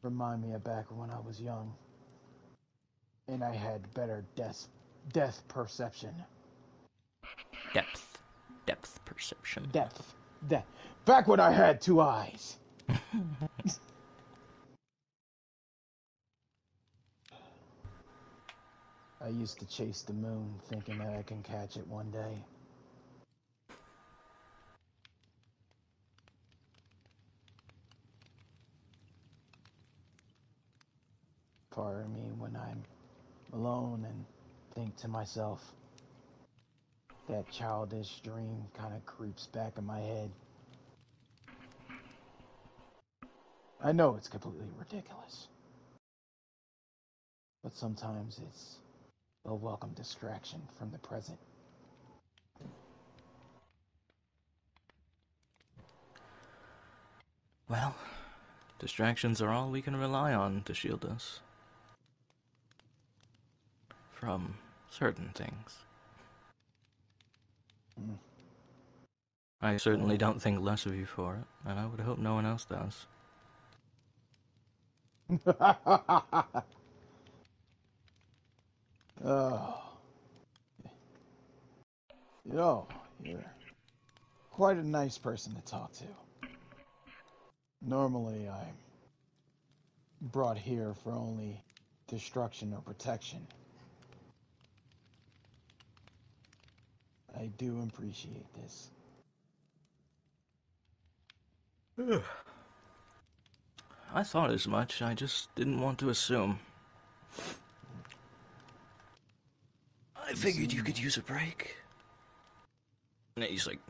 Remind me of back when I was young. And I had better death perception. Depth perception. Depth. Back when I had 2 eyes. I used to chase the moon thinking that I can catch it one day. Part of me when I'm alone and think to myself, that childish dream kind of creeps back in my head. I know it's completely ridiculous. But sometimes it's a welcome distraction from the present. Well, distractions are all we can rely on to shield us from certain things. I certainly don't think less of you for it, and I would hope no one else does. Oh. Yo, you're quite a nice person to talk to. Normally, I'm brought here for only destruction or protection. I do appreciate this. I thought as much, I just didn't want to assume. I figured you could use a break. And he's like,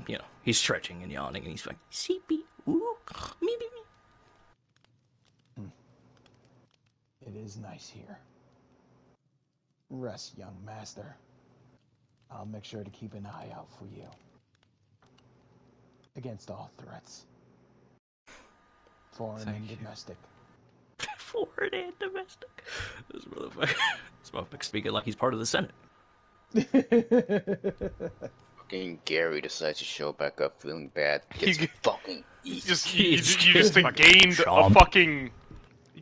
he's stretching and yawning, and he's like, sleepy, ooh, me. It is nice here. Rest, young master. I'll make sure to keep an eye out for you. Against all threats. Foreign and domestic. Foreign and domestic. This motherfucker speaking like he's part of the Senate. Fucking Gary decides to show back up feeling bad. Gets fucking you just gained a fucking...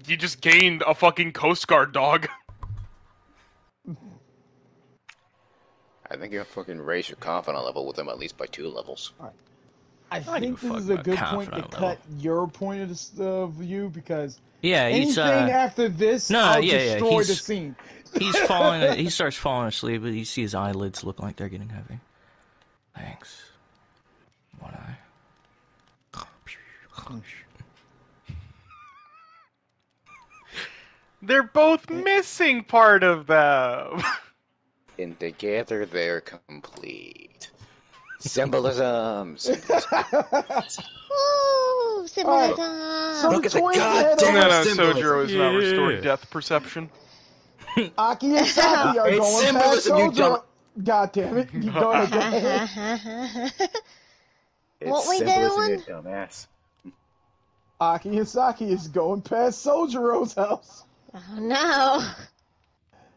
You just gained a fucking Coast Guard dog. I think you fucking raise your confidence level with him at least by 2 levels. Alright. I think this is a good point to cut your point of view, because anything after this, I'll destroy the scene. He's falling. He starts falling asleep, but you see his eyelids look like they're getting heavy. Thanks. One eye. They're both missing part of them. And together they're complete. Symbolism. Ooh, symbolism. Look at the goddamn symbolism. Sojiro is not restoring depth perception. Aki and Saki are going past Sojiro. God damn it. You going to What we doing? Dumbass. Aki and Saki is going past Sojiro's house. Oh no.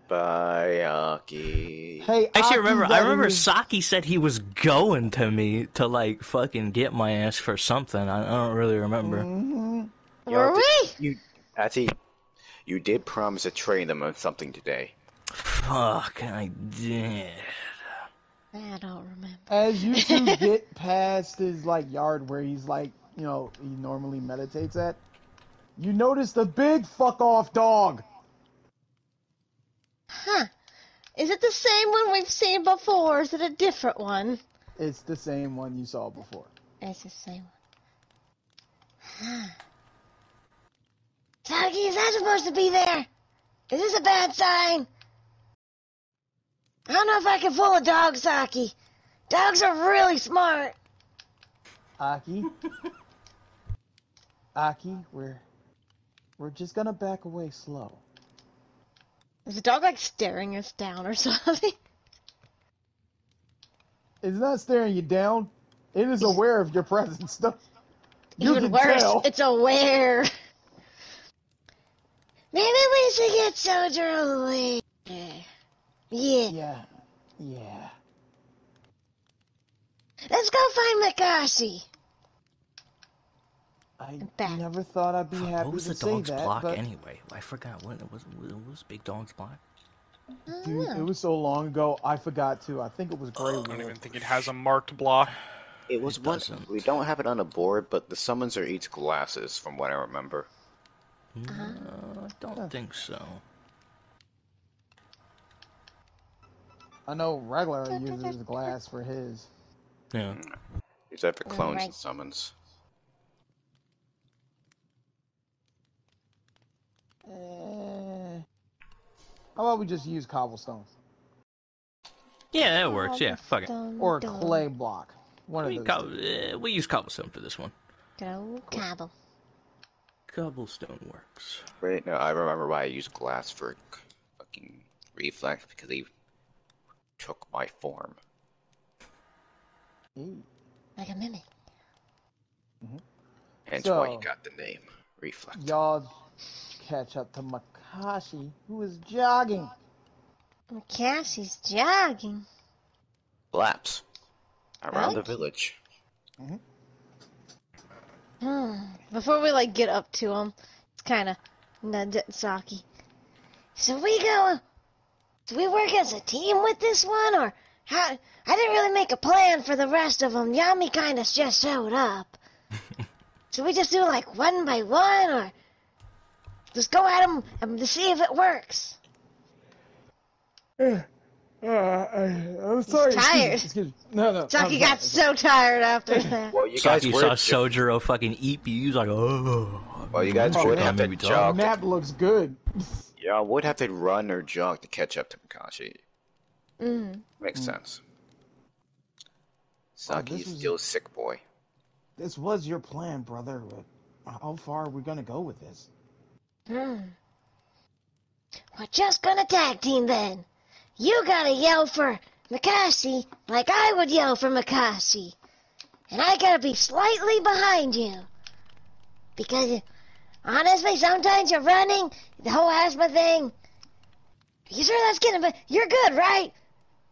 Bye, Aki. Hey, actually, I remember Saki said he was going to me to, like, fucking get my ass for something. I don't really remember. Mm-hmm. Were we? You did promise to train them on something today. Fuck, I did. I don't remember. As you two get past his, like, yard where he's, like, he normally meditates at, you notice the big fuck-off dog. Huh. Is it the same one we've seen before, or is it a different one? It's the same one you saw before. It's the same one. Huh. Saki, is that supposed to be there? Is this a bad sign? I don't know if I can fool a dog, Saki. Dogs are really smart. Aki, we're just gonna back away slow. Is the dog, like, staring us down or something? It's not staring you down. It is aware of your presence. You Even can worse, tell. it's aware. Maybe we should get Sojiro later. Yeah. Yeah. Let's go find Makashi. I never thought I'd be happy to say that. What was the dog's block but... anyway? I forgot what it was. Was Big Dog's block? Dude, it was so long ago, I forgot too. I think it was Grey Wolf. I don't even think it has a marked block. It was one. We don't have it on the board, but the summons are each glasses, from what I remember. No, I don't think so. I know Regular uses glass for his. Yeah. These are for clones and summons. How about we just use cobblestone? Yeah, that works. Yeah, fuck it. Or clay block. One of those. We use cobblestone for this one. Go cobble. Cobblestone works. Right, no, I remember why I used glass for fucking reflex, because he took my form. Like a mimic. Hence why you got the name, Reflect. Y'all catch up to Makashi, who is jogging. Makashi's jogging. Laps around the village. Before we like get up to him, it's kind of nudge at Saki. So do we work as a team with this one, or how? I didn't really make a plan for the rest of them. Yami kind of just showed up. Should we just do like one by one, or just go at them and to see if it works? I'm sorry. He's tired. Excuse me. No. Saki got so tired after that. Well, you guys Saki saw Sojiro fucking eat you. He was like, oh. Well, you guys would have to jog. Nap looks good. Yeah, would have to run or jog to catch up to Makashi. Makes sense. Saki is still a sick boy. This was your plan, brother. How far are we gonna go with this? We're just gonna tag team then. You gotta yell for Makashi like I would yell for Makashi. And I gotta be slightly behind you. Because, honestly, sometimes you're running, the whole asthma thing. You sure that's getting... You're good, right?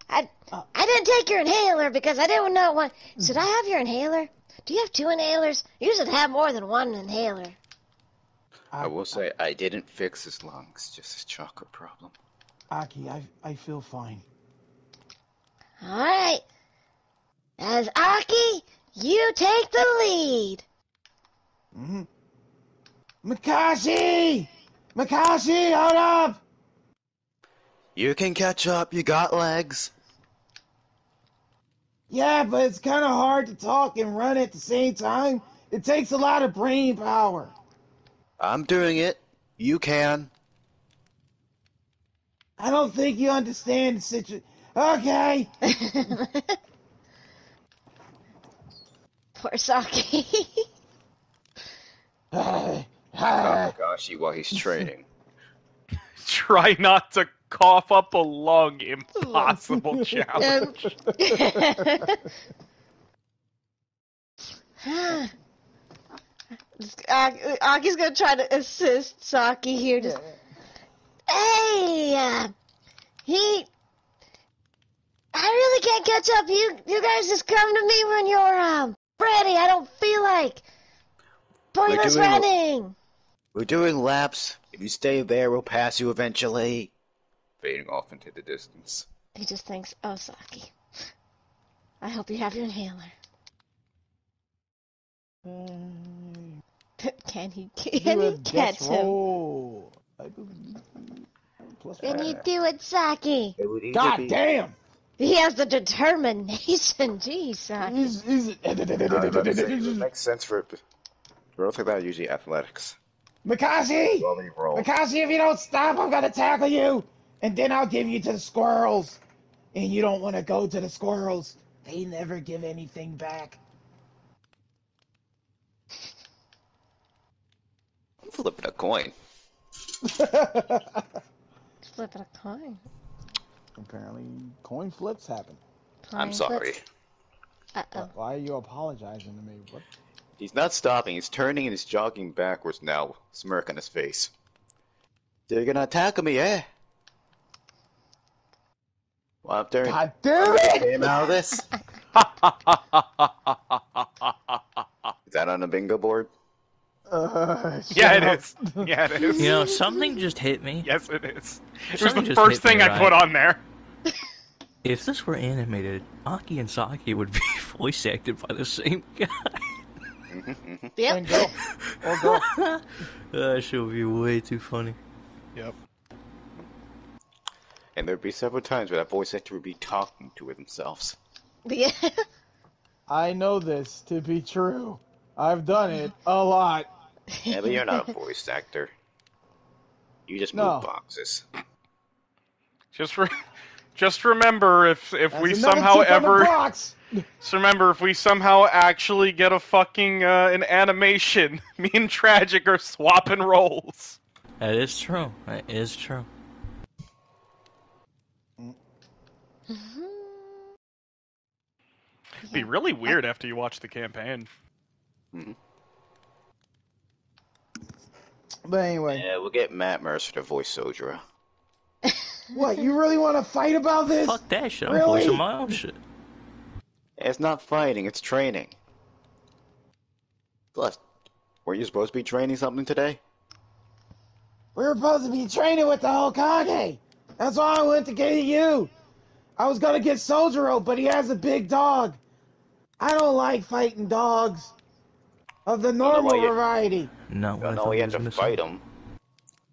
I didn't take your inhaler because I didn't know what... Should I have your inhaler? Do you have 2 inhalers? You should have more than 1 inhaler. I will say, I didn't fix his lungs, just his chakra problem. Aki, I feel fine. Alright. As Aki, you take the lead. Makashi! Makashi, hold up! You can catch up, you got legs. Yeah, but it's kind of hard to talk and run at the same time. It takes a lot of brain power. I'm doing it. You can. I don't think you understand the situation. Okay. Poor Saki. Takashi while he's training. Try not to cough up a lung. Impossible challenge. Aki's gonna try to assist Saki here. Just, hey, I really can't catch up. You guys just come to me when you're ready. I don't feel like pointless running. We're doing laps. If you stay there, we'll pass you eventually. Fading off into the distance. He just thinks, oh, Saki, I hope you have your inhaler. Can he catch him? Can you do it, Saki? God damn! He has the determination. Jeez, Saki. It makes sense for growth like that, usually athletics. Makashi! Makashi, if you don't stop, I'm gonna tackle you! And then I'll give you to the squirrels. And you don't want to go to the squirrels. They never give anything back. I'm flipping a coin. Flipping a coin. Apparently, coin flips happen. I'm sorry. Uh-oh. Why are you apologizing to me? What? He's not stopping. He's turning and he's jogging backwards now, smirk on his face. They're gonna attack me, eh? Well, I'm turning. God damn it! Get him out of this. Is that on a bingo board? Yeah, it is. Yeah, it is. You know, something just hit me. Yes, it is. It was Something the just first hit me, thing I put right? on there. If this were animated, Aki and Saki would be voice acted by the same guy. Yep. And go. Or go. That shit would be way too funny. Yep. And there'd be several times where that voice actor would be talking to themselves. Yeah. I know this to be true. I've done it a lot. Yeah, but you're not a voice actor. You just move boxes. Just remember if That's we another somehow tip on the ever box. just remember if we somehow actually get a fucking an animation, me and Tragic are swapping roles. That is true. That is true. It'd be really weird after you watch the campaign. But anyway. Yeah, we'll get Matt Mercer to voice Sojiro. What, you really want to fight about this? Fuck that shit. I'm Really? voicing my own shit. It's not fighting, it's training. Plus, weren't you supposed to be training something today? We were supposed to be training with the hokage. That's why I went to get you. I was gonna get Soldier, but he has a big dog. I don't like fighting dogs of the normal variety. Not what I No, thought we he had was to gonna fight say. him.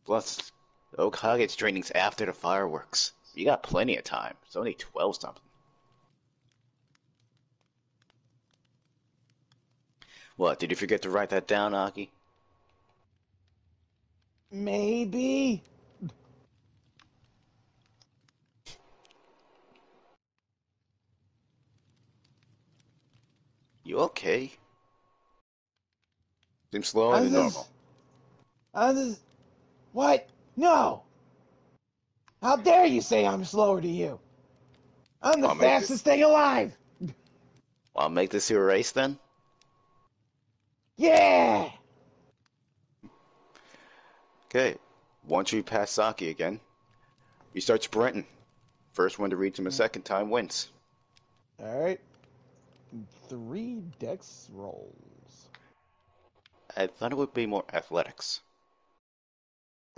Plus, the Hokage's training's after the fireworks. You got plenty of time. It's only 12 something. What, did you forget to write that down, Aki? Maybe. You okay? Seems slower than normal. What? No. How dare you say I'm slower to you? I'm the fastest thing alive. I'll make this your race then? Yeah. Okay. Once you pass Saki again, you start sprinting. First one to reach him a second time wins. All right. 3 dex rolls. I thought it would be more athletics.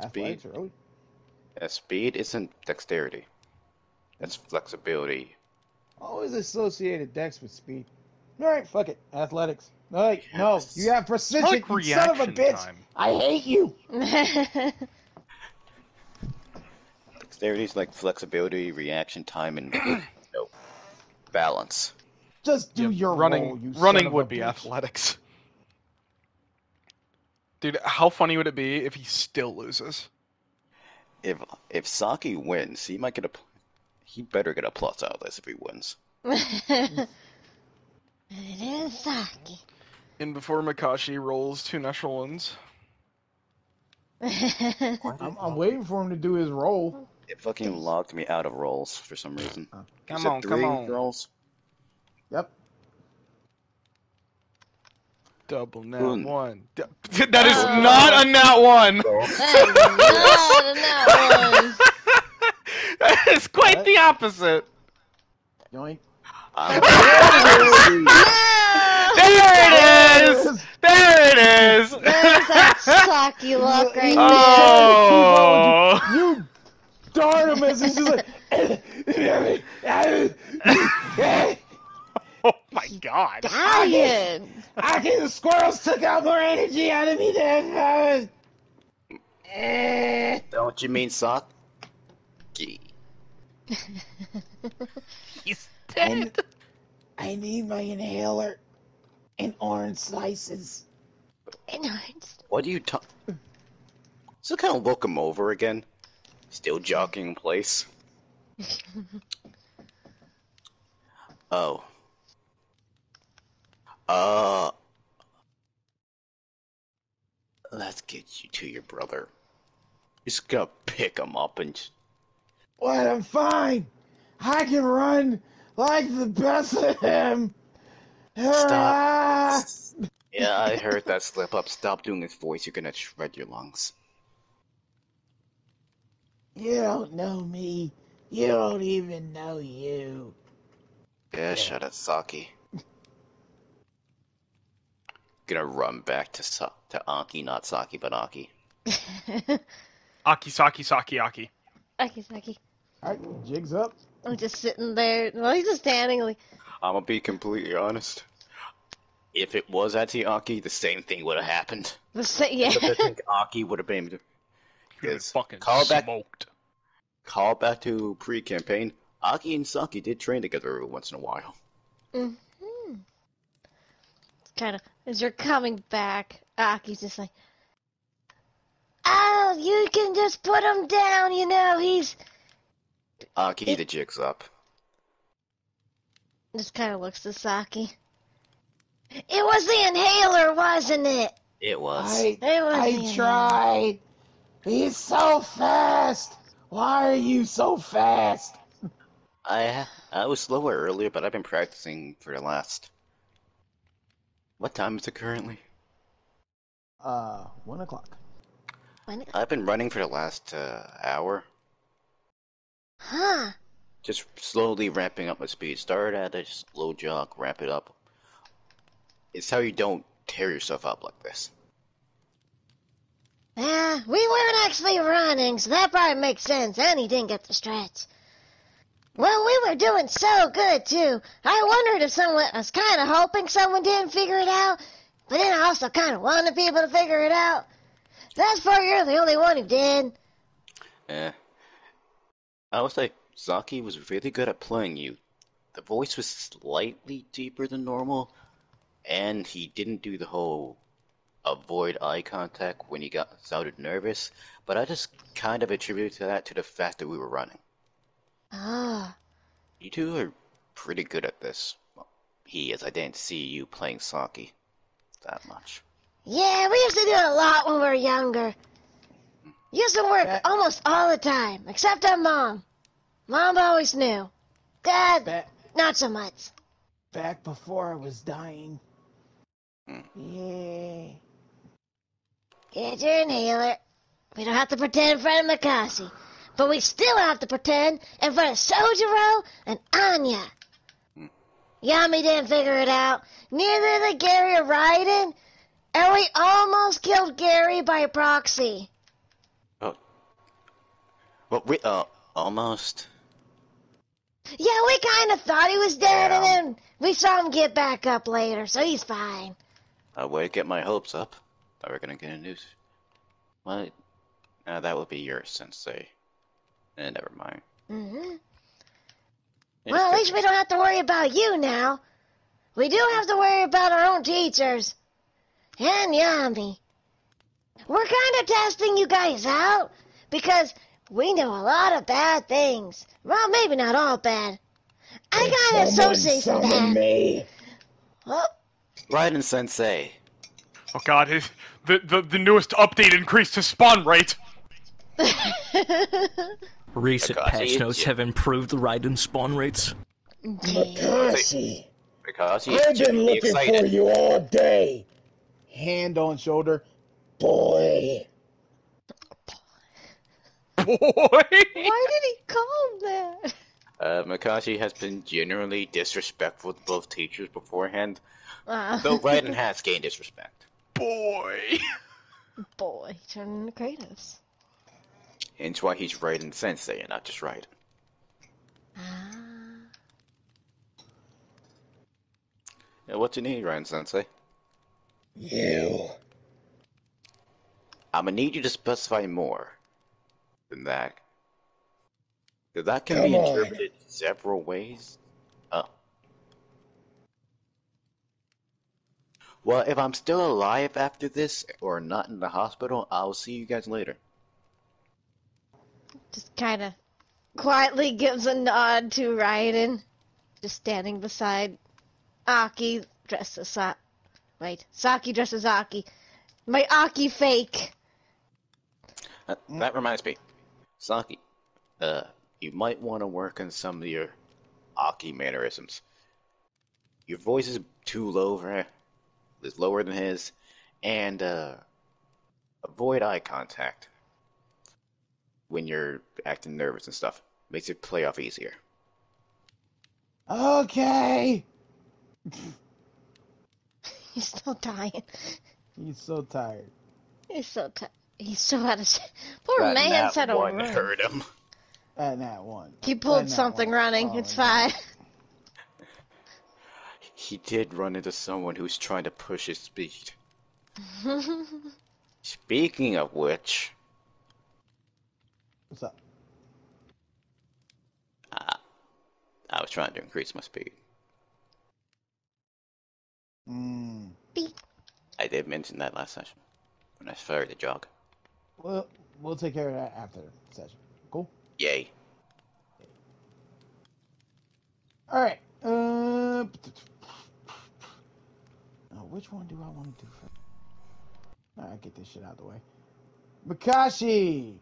Athletics, really? Speed isn't dexterity. That's flexibility. Always associated dex with speed. All right, fuck it. Athletics. All right, no, you have precision, like you son of a reaction bitch. time. I hate you. Dexterity is like flexibility, reaction time, and balance. Just do your role, you running son of would a be bitch. athletics. Dude, how funny would it be if he still loses? If Saki wins, he might get he better get a plus out of this if he wins. It is Saki. And before Makashi rolls 2 natural ones. I'm waiting for him to do his roll. It fucking logged me out of rolls for some reason. Come on, come on. Rolls? Yep. Double nat Boom. 1. That is not a nat 1! That That is quite the opposite. Yoink. There it is! There it is! There's that Saki look right Oh! You darn him as he's just like. Oh my god. there. Okay, the squirrels took out more energy out of me than. Don't you mean Saki? He's dead. I need my inhaler and orange slices. What do you talk? So kind of look him over again. Still jogging in place. Oh. Let's get you to your brother. Just gonna pick him up and. What? I'm fine. I can run like the best of them. Stop. Yeah, I heard that slip up. Stop doing his voice. You're gonna shred your lungs. You don't know me. You don't even know you. Yeah, shut up, Saki. Gonna run back to Aki, not Saki, but Aki. Aki, Saki, Saki, Aki. Saki. Alright, jig's up. I'm just sitting there. Well, he's just standing like. I'm gonna be completely honest. If it was Aki, the same thing would have happened. Yeah. I think Aki would have been. Fucking Call smoked. back to pre-campaign. Aki and Saki did train together every once in a while. Mm-hmm. It's kind of as you're coming back, Aki's just like, "Oh, you can just put him down. You know he's." Aki, the jig's up. Just kind of looks to Saki. It was the inhaler, wasn't it? It was. I tried. He's so fast. Why are you so fast? I was slower earlier, but I've been practicing for the last. What time is it currently? 1 o'clock. I've been running for the last hour. Huh. Just slowly ramping up my speed. Start at a slow jog, ramp it up. It's how you don't tear yourself up like this. Yeah, we weren't actually running, so that probably makes sense, and he didn't get the stretch. Well, we were doing so good, too. I wondered if someone... I was kind of hoping someone didn't figure it out, but then I also kind of wanted people to figure it out. That's far you're the only one who did. I would say Zaki was really good at playing you. The voice was slightly deeper than normal, and he didn't do the whole avoid eye contact when he sounded nervous, but I just kind of attributed that to the fact that we were running. Ah. You two are pretty good at this. Well, as I didn't see you playing Saki that much. Yeah, we used to do it a lot when we were younger. Used to work almost all the time, except on Mom. Mom always knew. Dad, not so much. Back before I was dying. Yeah. Get your inhaler. We don't have to pretend in front of Mikasi, but we still have to pretend in front of Sojiro and Anya. Yami didn't figure it out. Neither did Gary or Raiden. And we almost killed Gary by proxy. Oh. Well, we, almost. Yeah, we kind of thought he was dead, and then we saw him get back up later, so he's fine. Way to get my hopes up. Thought we were gonna get a news. What? That would be your sensei. Never mind. Mm-hmm. Well, at least we don't have to worry about you now. We do have to worry about our own teachers. And Yami. We're kind of testing you guys out, because we know a lot of bad things. Well, maybe not all bad. I kind of associate with that. Me. Oh. Raiden Sensei. Oh god, the newest update increased his spawn rate. Recent patch notes have improved the Raiden spawn rates. Makashi, Makashi, I've been looking for you all day. Hand on shoulder. Boy. Boy! Why did he call him that? Makashi has been generally disrespectful to both teachers beforehand, though Raiden has gained disrespect. Boy! Boy, turning into Kratos. Hence why he's Raiden Sensei and not just Raiden. Yeah, what you need, Raiden Sensei? You. I'm gonna need you to specify more than that. That can Come be on. interpreted several ways. Oh. Well, if I'm still alive after this, or not in the hospital, I'll see you guys later. Just kind of quietly gives a nod to Raiden, just standing beside Aki dressed as Saki dressed as Aki. My Aki fake. That reminds me, Saki, you might want to work on some of your Aki mannerisms. Your voice is too low for him. It's lower than his, and avoid eye contact when you're acting nervous and stuff. Makes it play off easier. Okay. He's still dying. He's so tired. He's so tired. He's so out of shape. Poor That man's had a one run. hurt him. At that one. He pulled That something one. running. Oh, It's no. fine. He did run into someone who's trying to push his speed. Speaking of which, What's up? I was trying to increase my speed. Beep. I did mention that last session when I started to jog. Well, we'll take care of that after the session. Cool? Yay. Alright. Which one do I want to do first? Alright, get this shit out of the way. Makashi!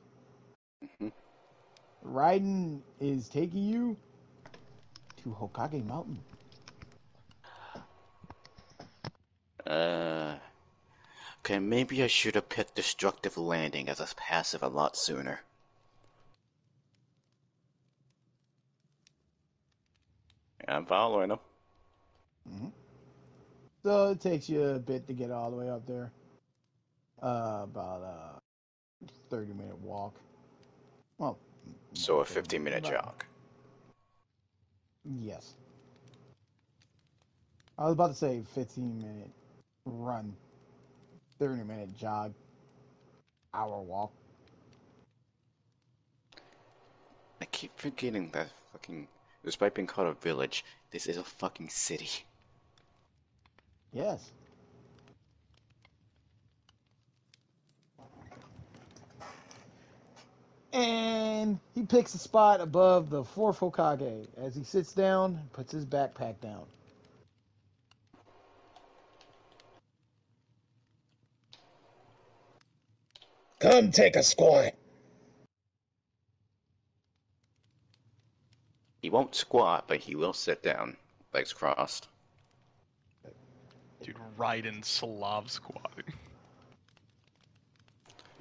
Raiden is taking you to Hokage Mountain. Okay, maybe I should have picked Destructive Landing as a passive a lot sooner. I'm following him. So it takes you a bit to get all the way up there. About a 30-minute walk. Well, So a 30 15-minute about- jog. Yes. I was about to say 15-minute run, 30-minute jog, hour walk. I keep forgetting that fucking. Despite being called a village, this is a fucking city. Yes. And he picks a spot above the fourth hokage as he sits down and puts his backpack down. Come take a squat. He won't squat, but he will sit down, legs crossed. Dude, Raiden Slav squatting.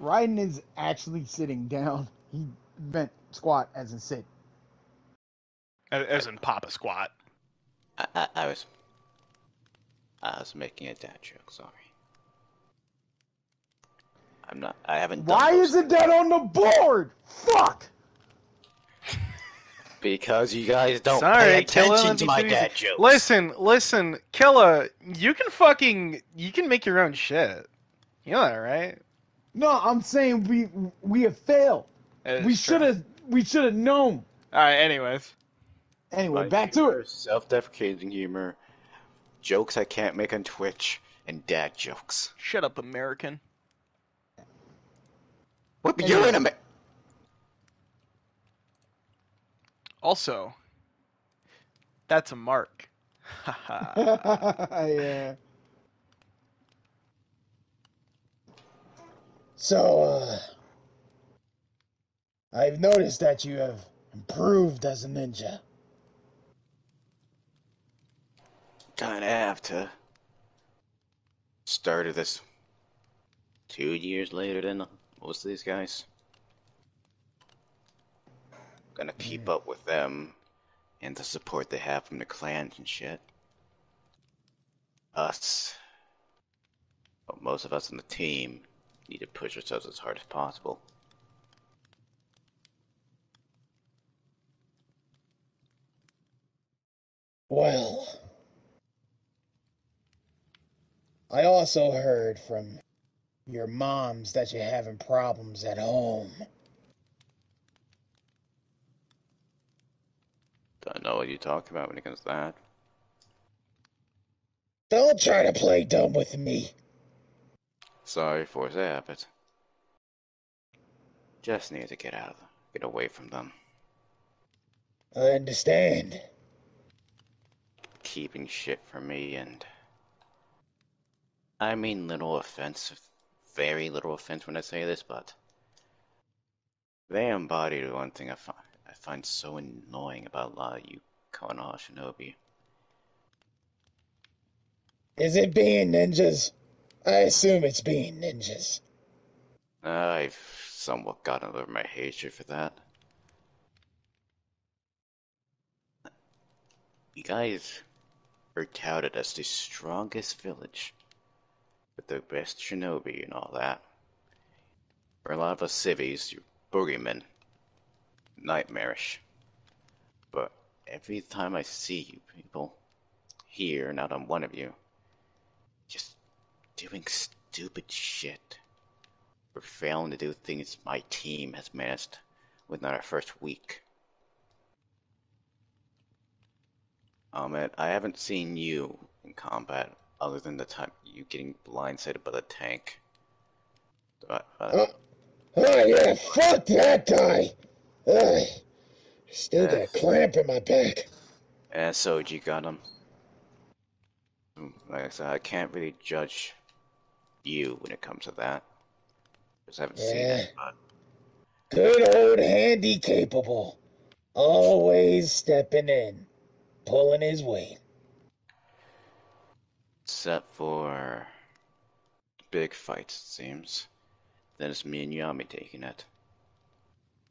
Raiden is actually sitting down. He meant squat as in sit. As in Papa squat. I was making a dad joke. Sorry. I'm not. I haven't. Why isn't that on the board? Fuck! Because you guys don't Sorry, pay attention Killa, to my too dad easy. jokes. Listen, Killa, you can make your own shit. You know that, right? No, I'm saying we have failed. We should have known. Alright, anyways. Anyway, My back to humor it. is self-deprecating humor, jokes I can't make on Twitch, and dad jokes. Shut up, American. What? Anyway. You're in a. Also, that's a mark. Haha. Yeah. So, I've noticed that you have improved as a ninja. Kinda have to. Started this 2 years later than most of these guys. Gonna keep up with them and the support they have from the clans and shit. Most of us on the team need to push ourselves as hard as possible. Well, I also heard from your moms that you're having problems at home. Don't know what you talk about when it comes to that. Don't try to play dumb with me. Sorry for his habit. Just need to get away from them. I understand. Keeping shit from me, and I mean little offense, very little offense when I say this, but they embody the one thing I find so annoying about a lot of you Konoha shinobi. Is it being ninjas? I assume it's being ninjas. I've somewhat gotten over my hatred for that. You guys are touted as the strongest village, with the best shinobi and all that. For a lot of us civvies, you're boogeymen. Nightmarish. But every time I see you people, here, not on one of you, just doing stupid shit. We're failing to do things my team has managed within our first week. Man, I haven't seen you in combat other than the time you getting blindsided by the tank. Oh yeah, fuck that guy! Ugh, still got a clamp in my back. And Soji got him. Like I said, I can't really judge you when it comes to that. Because I haven't seen it, but Good old Handy capable. Always stepping in, pulling his weight. except for big fights, it seems. Then it's me and Yami taking it.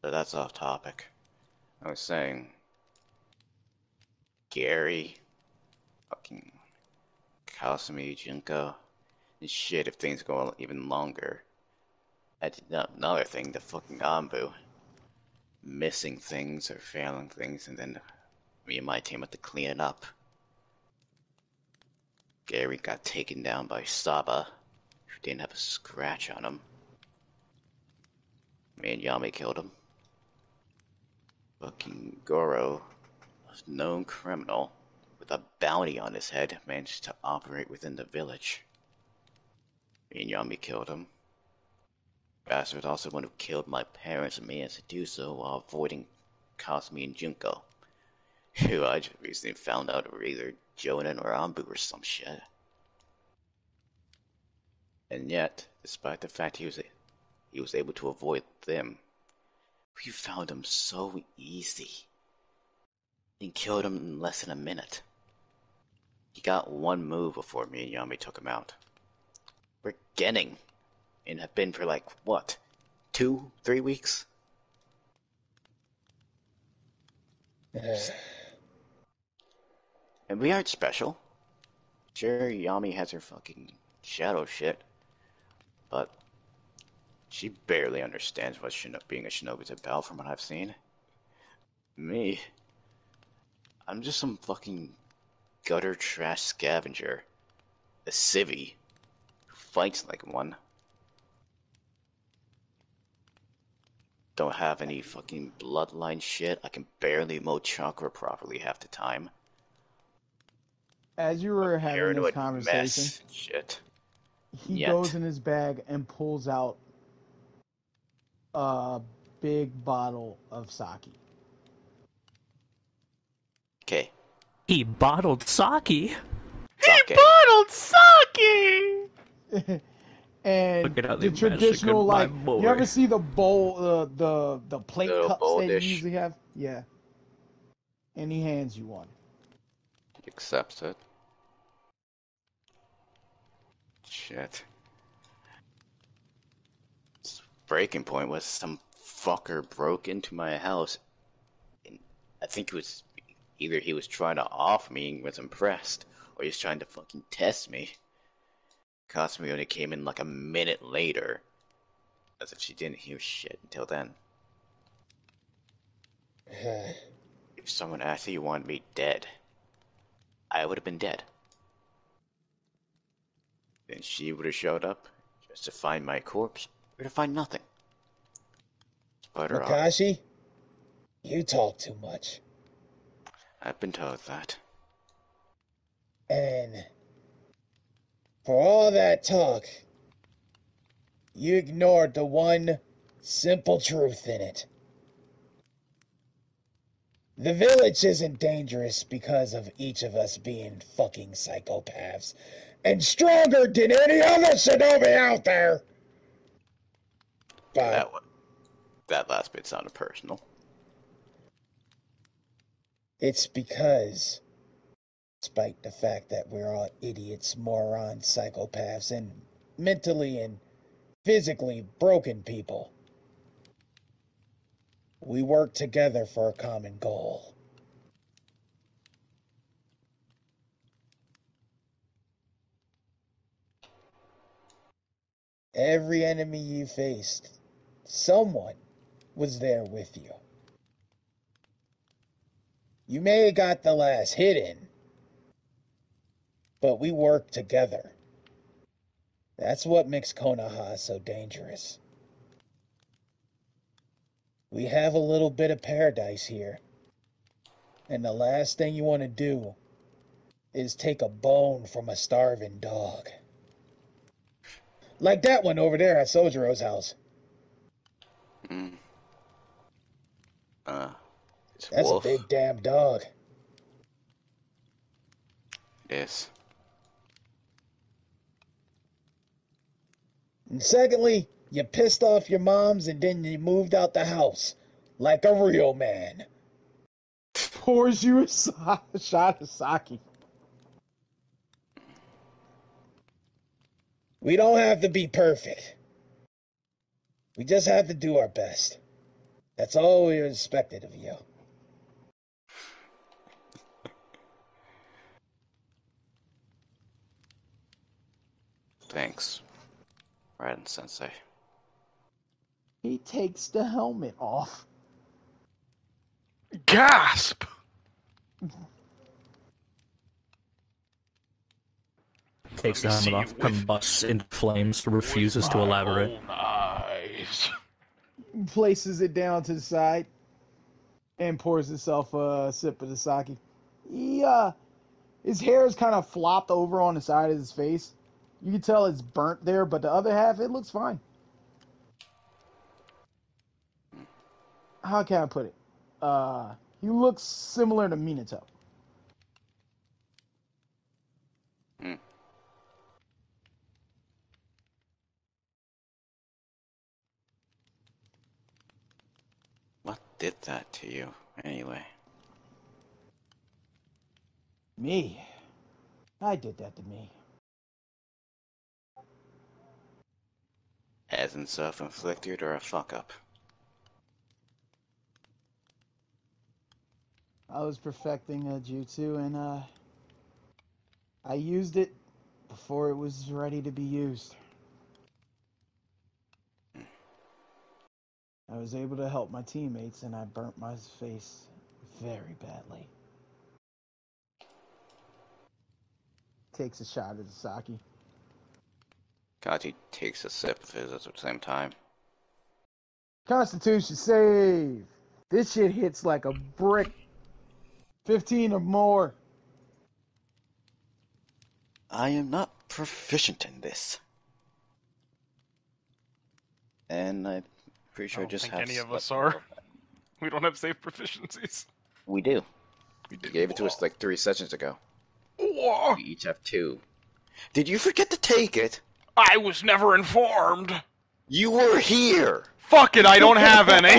But that's off topic. I was saying, Gary, fucking Kasumi, Junko, and shit if things go on even longer. Another thing, the fucking Anbu. Missing things or failing things, and then me and my team had to clean it up. Gary got taken down by Saba, who didn't have a scratch on him. Me and Yami killed him. Fucking Goro, a known criminal with a bounty on his head, managed to operate within the village. Me and Yami killed him. Bastard also the one who killed my parents and managed to do so while avoiding Kasumi and Junko, who I just recently found out were either Jonin or Anbu or some shit. And yet, despite the fact he was able to avoid them, we found him so easy and killed him in less than a minute. He got one move before me and Yami took him out. We're getting, and have been for like, what, 2-3 weeks? And we aren't special. Sure, Yami has her fucking shadow shit, but she barely understands what being a shinobi's about from what I've seen. Me, I'm just some fucking gutter trash scavenger. A civvy who fights like one. Don't have any fucking bloodline shit. I can barely mow chakra properly half the time. As you were having this Paranoid conversation, mess shit. he goes in his bag and pulls out a big bottle of sake. Okay. He bottled sake. He bottled sake! And Look at how the they traditional, massacred like, my boy. you ever see the bowl, the plate Little cups bowl that dish. you usually have? Yeah. And he hands you one. He accepts it. Shit. This breaking point was some fucker broke into my house. And I think it was either he was trying to off me and was impressed, or he was trying to fucking test me. Kasumi only came in like a minute later, as if she didn't hear shit until then. If someone actually wanted me dead, I would have been dead. Then she would have showed up just to find my corpse, or to find nothing. But her Makashi, you talk too much. I've been told that. And for all that talk, you ignored the one simple truth in it. The village isn't dangerous because of each of us being fucking psychopaths and stronger than any other shinobi out there. But That last bit sounded personal. it's because, despite the fact that we're all idiots, morons, psychopaths, and mentally and physically broken people, we work together for a common goal. Every enemy you faced, someone was there with you. You may have got the last hit in, but we worked together. That's what makes Konoha so dangerous. We have a little bit of paradise here, and the last thing you want to do is take a bone from a starving dog. Like that one over there at Sojiro's house. That's Wolf. a big damn dog. Yes. And secondly, you pissed off your moms and then you moved out the house. Like a real man. Pours you a shot of sake. We don't have to be perfect. We just have to do our best. That's all we expected of you. Thanks, Raiden Sensei. He takes the helmet off. Gasp! Takes the Let me see helmet off, with combusts into flames, refuses to my elaborate. own eyes. Places it down to the side and pours himself a sip of the sake. His hair is kind of flopped over on the side of his face. You can tell it's burnt there, but the other half, it looks fine. How can I put it? He looks similar to Minato. Hmm. What did that to you, anyway? Me? I did that to me. As in self-inflicted or a fuck-up? I was perfecting a jutsu, and I used it before it was ready to be used. I was able to help my teammates, and I burnt my face very badly. Takes a shot at the sake. Kaji takes a sip of his at the same time. Constitution save! This shit hits like a brick. 15 or more. I am not proficient in this. And I'm pretty I sure I don't just think have... any of us are. We don't have save proficiencies. We do. We You gave it to us like 3 sessions ago. Whoa. We each have 2. Did you forget to take it? I was never informed. You were here! Fuck it, I don't have any.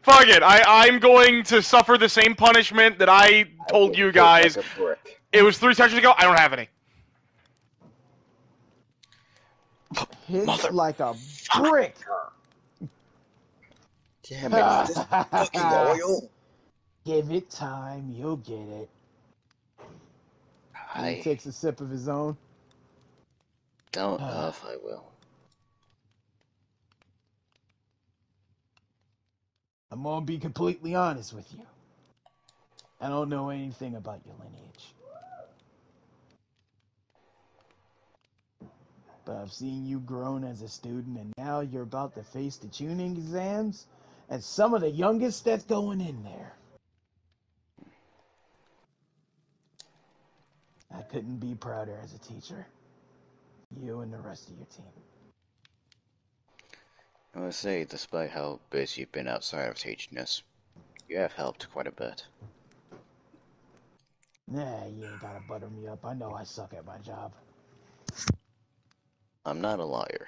Fuck it, I'm going to suffer the same punishment that I told you guys. Like a brick. It was 3 sessions ago, I don't have any. Hits like a brick. Damn it, is this fucking oil? Give it time, you'll get it. And he takes a sip of his own. Don't know if I will. I'm gonna be completely honest with you. I don't know anything about your lineage. But I've seen you grown as a student, and now you're about to face the tuning exams as some of the youngest that's going in there. I couldn't be prouder as a teacher. You and the rest of your team. I would say, despite how busy you've been outside of teaching us, you have helped quite a bit. Nah, you ain't gotta butter me up. I know I suck at my job. I'm not a liar,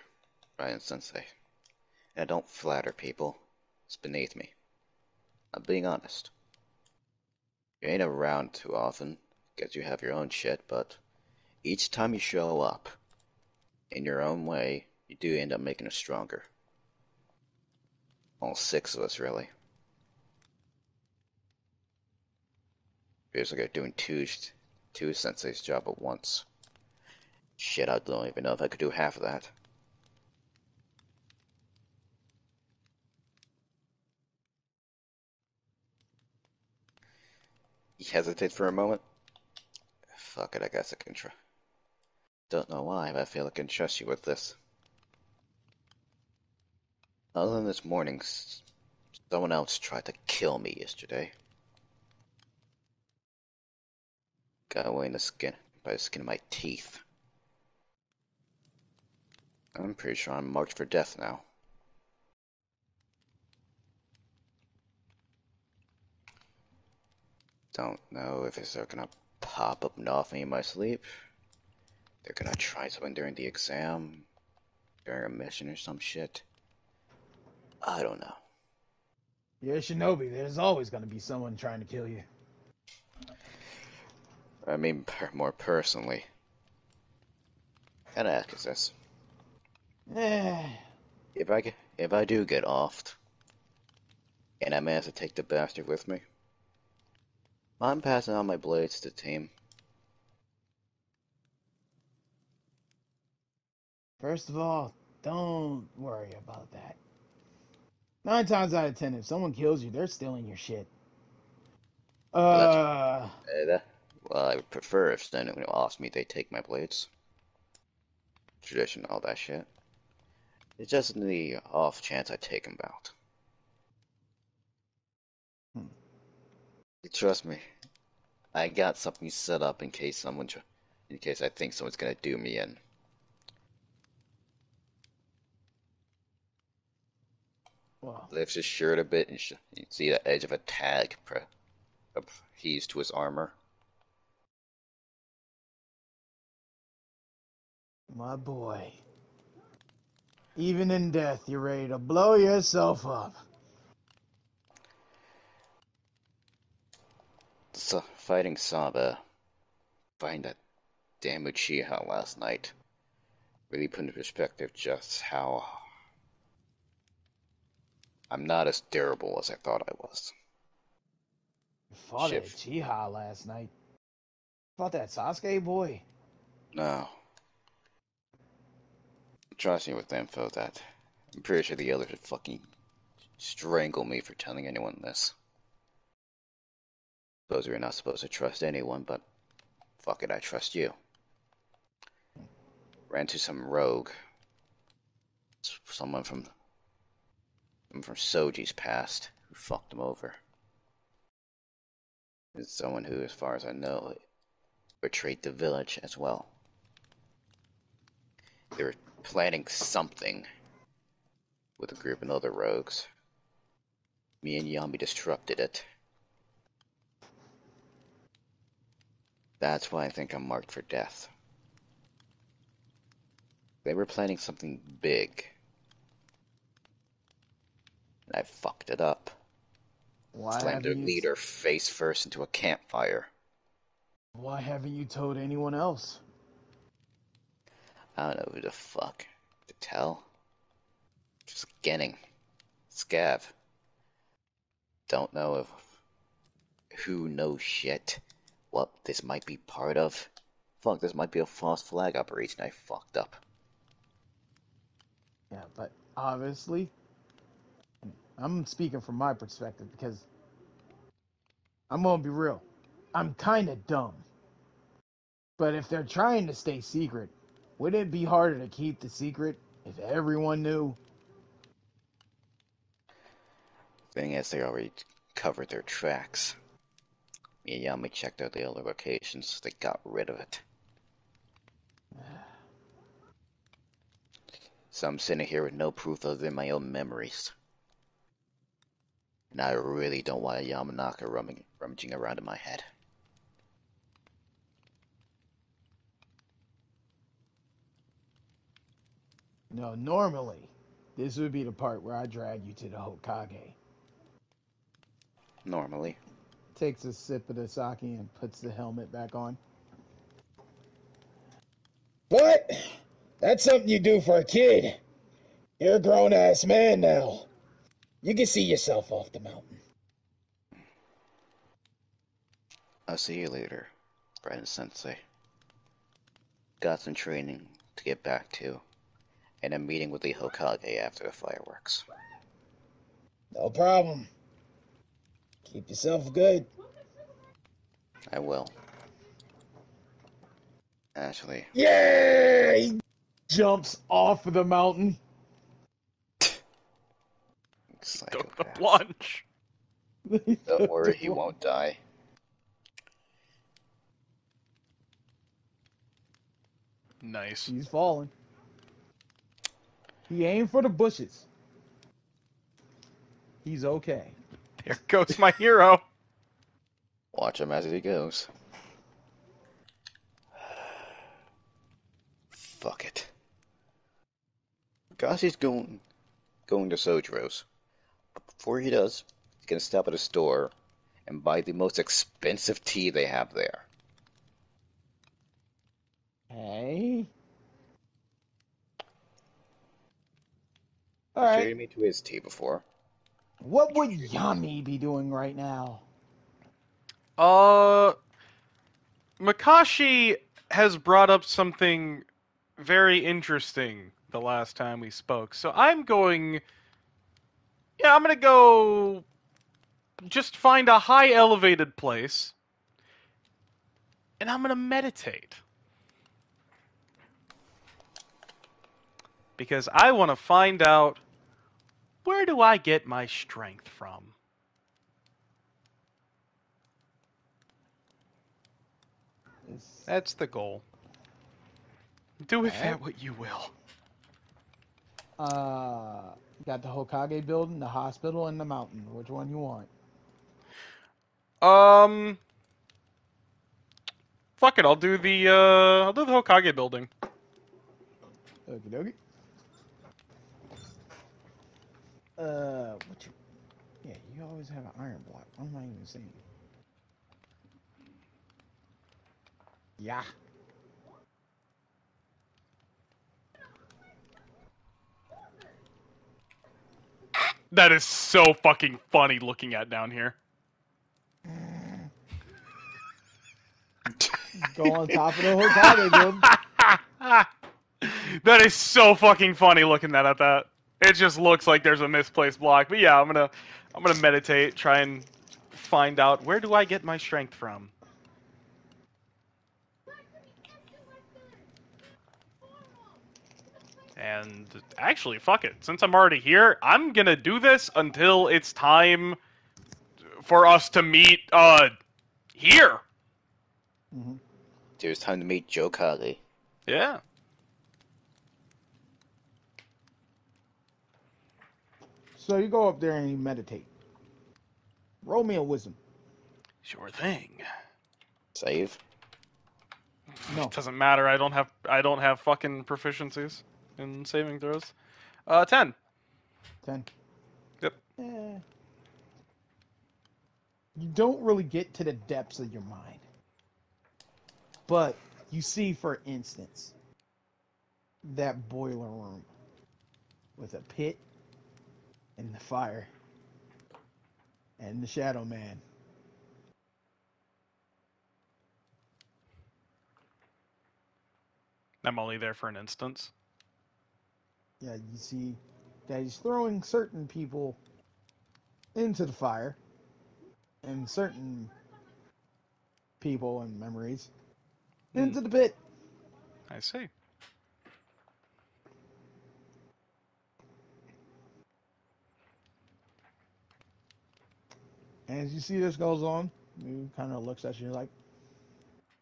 Ryan Sensei. And I don't flatter people. It's beneath me. I'm being honest. You ain't around too often, because you have your own shit, but each time you show up, in your own way, you do end up making us stronger. All 6 of us, really. Feels like I'm doing two Sensei's job at once. Shit, I don't even know if I could do half of that. You hesitate for a moment? Fuck it, I guess I can try. Don't know why, but I feel I can trust you with this. Other than this morning, someone else tried to kill me yesterday. Got away by the skin of my teeth. I'm pretty sure I'm marked for death now. Don't know if they're gonna pop up and off me in my sleep. They're gonna try something during the exam, during a mission or some shit. I don't know. You're a shinobi. There's always gonna be someone trying to kill you. I mean, more personally. Gotta ask is this. If I do get offed, and I manage to take the bastard with me, I'm passing on my blades to the team. First of all, don't worry about that. 9 times out of 10, if someone kills you, they're stealing your shit. Well, that's Uh, well, I would prefer if someone asked me they take my blades. Tradition, all that shit. It's just in the off chance I take them out. Trust me, I got something set up in case in case I think someone's gonna do me in. well, Lifts his shirt a bit, and you see the edge of a tag adhesed to his armor. my boy. Even in death, you're ready to blow yourself up. So, fighting Saba, fighting that damn Uchiha last night, really put into perspective just how I'm not as durable as I thought I was. You fought at Shift. Uchiha last night. Fought that Sasuke boy. No. Trust me with the info that I'm pretty sure the others would fucking strangle me for telling anyone this. Suppose we're not supposed to trust anyone, but fuck it, I trust you. Ran to some rogue. Someone from Soji's past who fucked him over. It's someone who, as far as I know, betrayed the village as well. They were planning something with a group of other rogues. Me and Yami disrupted it. That's why I think I'm marked for death. They were planning something big. And I fucked it up. Why Slammed their haven't you? leader face first into a campfire. Why haven't you told anyone else? I don't know who the fuck to tell. Just getting Scav. Don't know if who knows shit. What this might be part of. Fuck, this might be a false flag operation I fucked up. Yeah, but obviously, I'm speaking from my perspective because I'm gonna be real. I'm kind of dumb. But if they're trying to stay secret, wouldn't it be harder to keep the secret if everyone knew? Thing is, they already covered their tracks. Me and Yami checked out the other locations. They got rid of it. So I'm sitting here with no proof other than my own memories. And I really don't want a Yamanaka rummaging around in my head. No, normally, this would be the part where I drag you to the Hokage. Normally. Takes a sip of the sake and puts the helmet back on. But that's something you do for a kid. You're a grown-ass man now. You can see yourself off the mountain. I'll see you later, Brandon Sensei. Got some training to get back to, and a meeting with the Hokage after the fireworks. No problem. Keep yourself good. I will. Actually, Yeah! He jumps off of the mountain. Took the psychopath. plunge. Don't worry, he won't die. Nice. He's falling. He aimed for the bushes. He's okay. There goes my hero. Watch him as he goes. Fuck it. Kassi's going to Sojiro's. But before he does, he's gonna stop at a store and buy the most expensive tea they have there. Hey. He Alright. treated me to his tea before. What would Yami be doing right now? Makashi has brought up something very interesting the last time we spoke. So I'm going to go just find a high elevated place and I'm going to meditate. Because I want to find out, where do I get my strength from? That's the goal. Do with that what you will. Got the Hokage building, the hospital, and the mountain. Which one you want? Fuck it, I'll do the Hokage building. Okie dokie. What you? Yeah, you always have an iron block. What am I even saying? Yeah. That is so fucking funny looking at down here. Go on top of the Hokage building. That is so fucking funny looking at that. It just looks like there's a misplaced block. But yeah, I'm gonna meditate, try and find out, where do I get my strength from? And actually, fuck it. Since I'm already here, I'm gonna do this until it's time for us to meet here. Mm-hmm. It's time to meet Joe Kage. Yeah. So you go up there and you meditate. Roll me a wisdom. Sure thing. Save. No. It doesn't matter. I don't have fucking proficiencies in saving throws. 10. 10. Yep. You don't really get to the depths of your mind. But you see, for instance, that boiler room with a pit and the fire and the Shadow Man. I'm only there for an instance. Yeah, you see that he's throwing certain people into the fire and certain people and memories into the pit. I see. And as you see this goes on, he kind of looks at you like,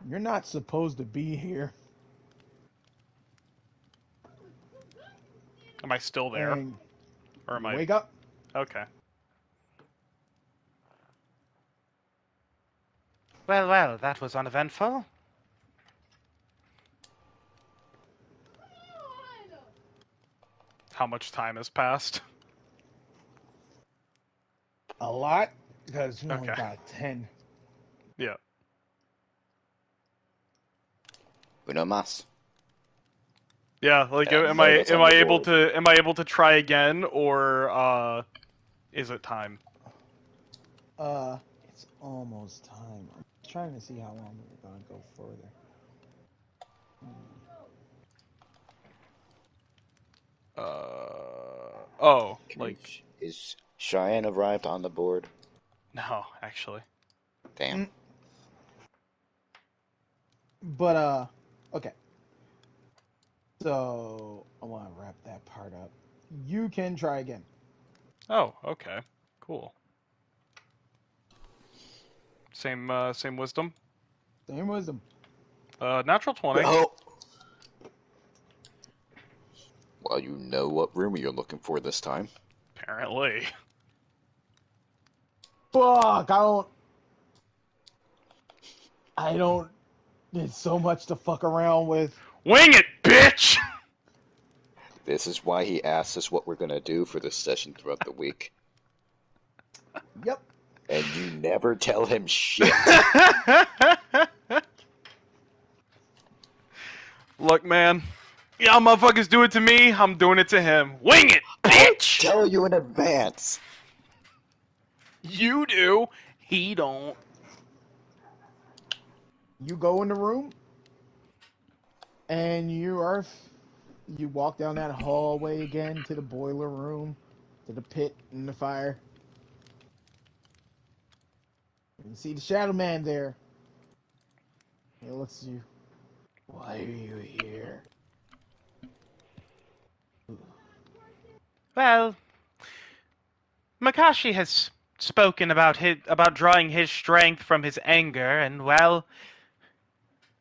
you're not supposed to be here. Am I still there? And Or am I... wake up. Okay. Well, that was uneventful. How much time has passed? A lot, because you only Okay. got 10. Yeah. Uno mas. Yeah, like Yeah, am I that's on the able board. to try again, or is it time? It's almost time. I'm trying to see how long we're gonna go further. Oh, like Is Cheyenne arrived on the board? no, actually. Damn. But okay. So I want to wrap that part up. You can try again. Oh, okay. Cool. Same wisdom. Same wisdom. Natural 20. Oh. Well, you know what room you're looking for this time. Apparently. Fuck! I don't. There's so much to fuck around with. Wing it, bitch! This is why he asks us what we're gonna do for this session throughout the week. Yep. And you never tell him shit. Look, man. Y'all motherfuckers do it to me, I'm doing it to him. Wing it, bitch! Tell you in advance. You do. He don't. You go in the room, And you walk down that hallway again to the boiler room, to the pit and the fire. You see the Shadow Man there. He looks at you. Why are you here? Well, Makashi has spoken about drawing his strength from his anger, and well,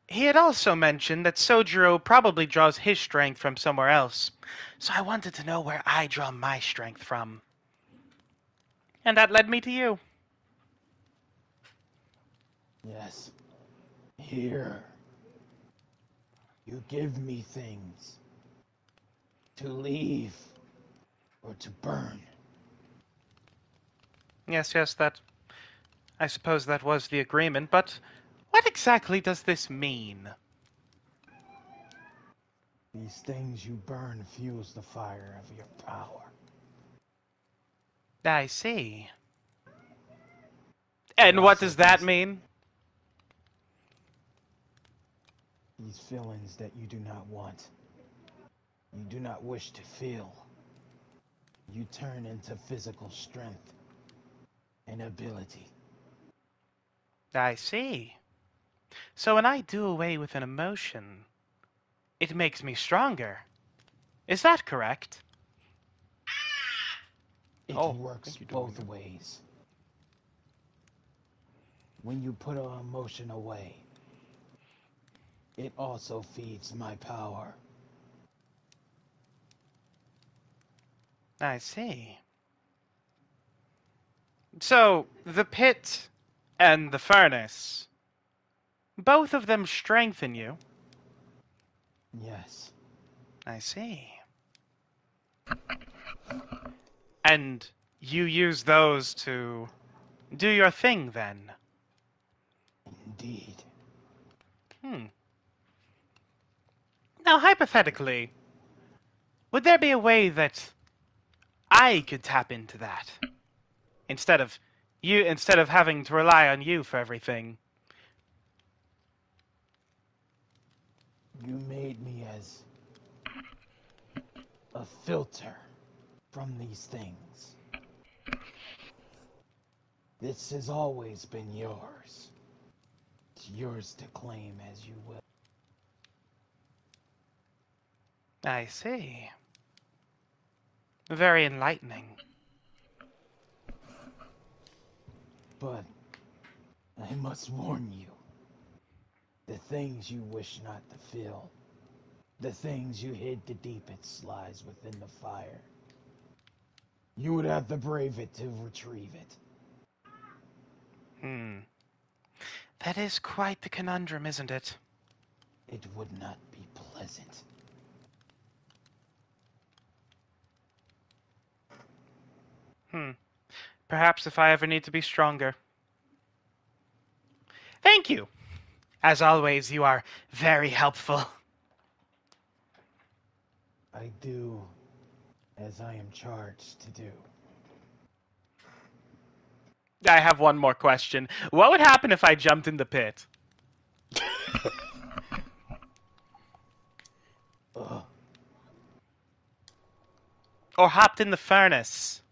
he had also mentioned that Sojiro probably draws his strength from somewhere else. So I wanted to know where I draw my strength from. And that led me to you. Yes. Here. You give me things to leave or to burn. Yes, I suppose that was the agreement, but what exactly does this mean? These things you burn fuels the fire of your power. I see. It And what also does that gives mean? these feelings that you do not want, you do not wish to feel. You turn into physical strength and ability. I see. So when I do away with an emotion, it makes me stronger. Is that correct? It Oh, works thank you, Domingo. both ways. When you put an emotion away, it also feeds my power. I see. So, the pit and the furnace, both of them strengthen you. Yes, I see. And you use those to do your thing, then? indeed. Now, hypothetically, would there be a way that I could tap into that? Instead of having to rely on you for everything. You made me as a filter from these things. This has always been yours. It's yours to claim as you will. I see. Very enlightening. But I must warn you. The things you wish not to feel, the things you hid the deepest lies within the fire. You would have to brave it to retrieve it. That is quite the conundrum, isn't it? It would not be pleasant. Perhaps if I ever need to be stronger. Thank you. As always, you are very helpful. I do as I am charged to do. I have one more question. What would happen if I jumped in the pit? Ugh. Or hopped in the furnace?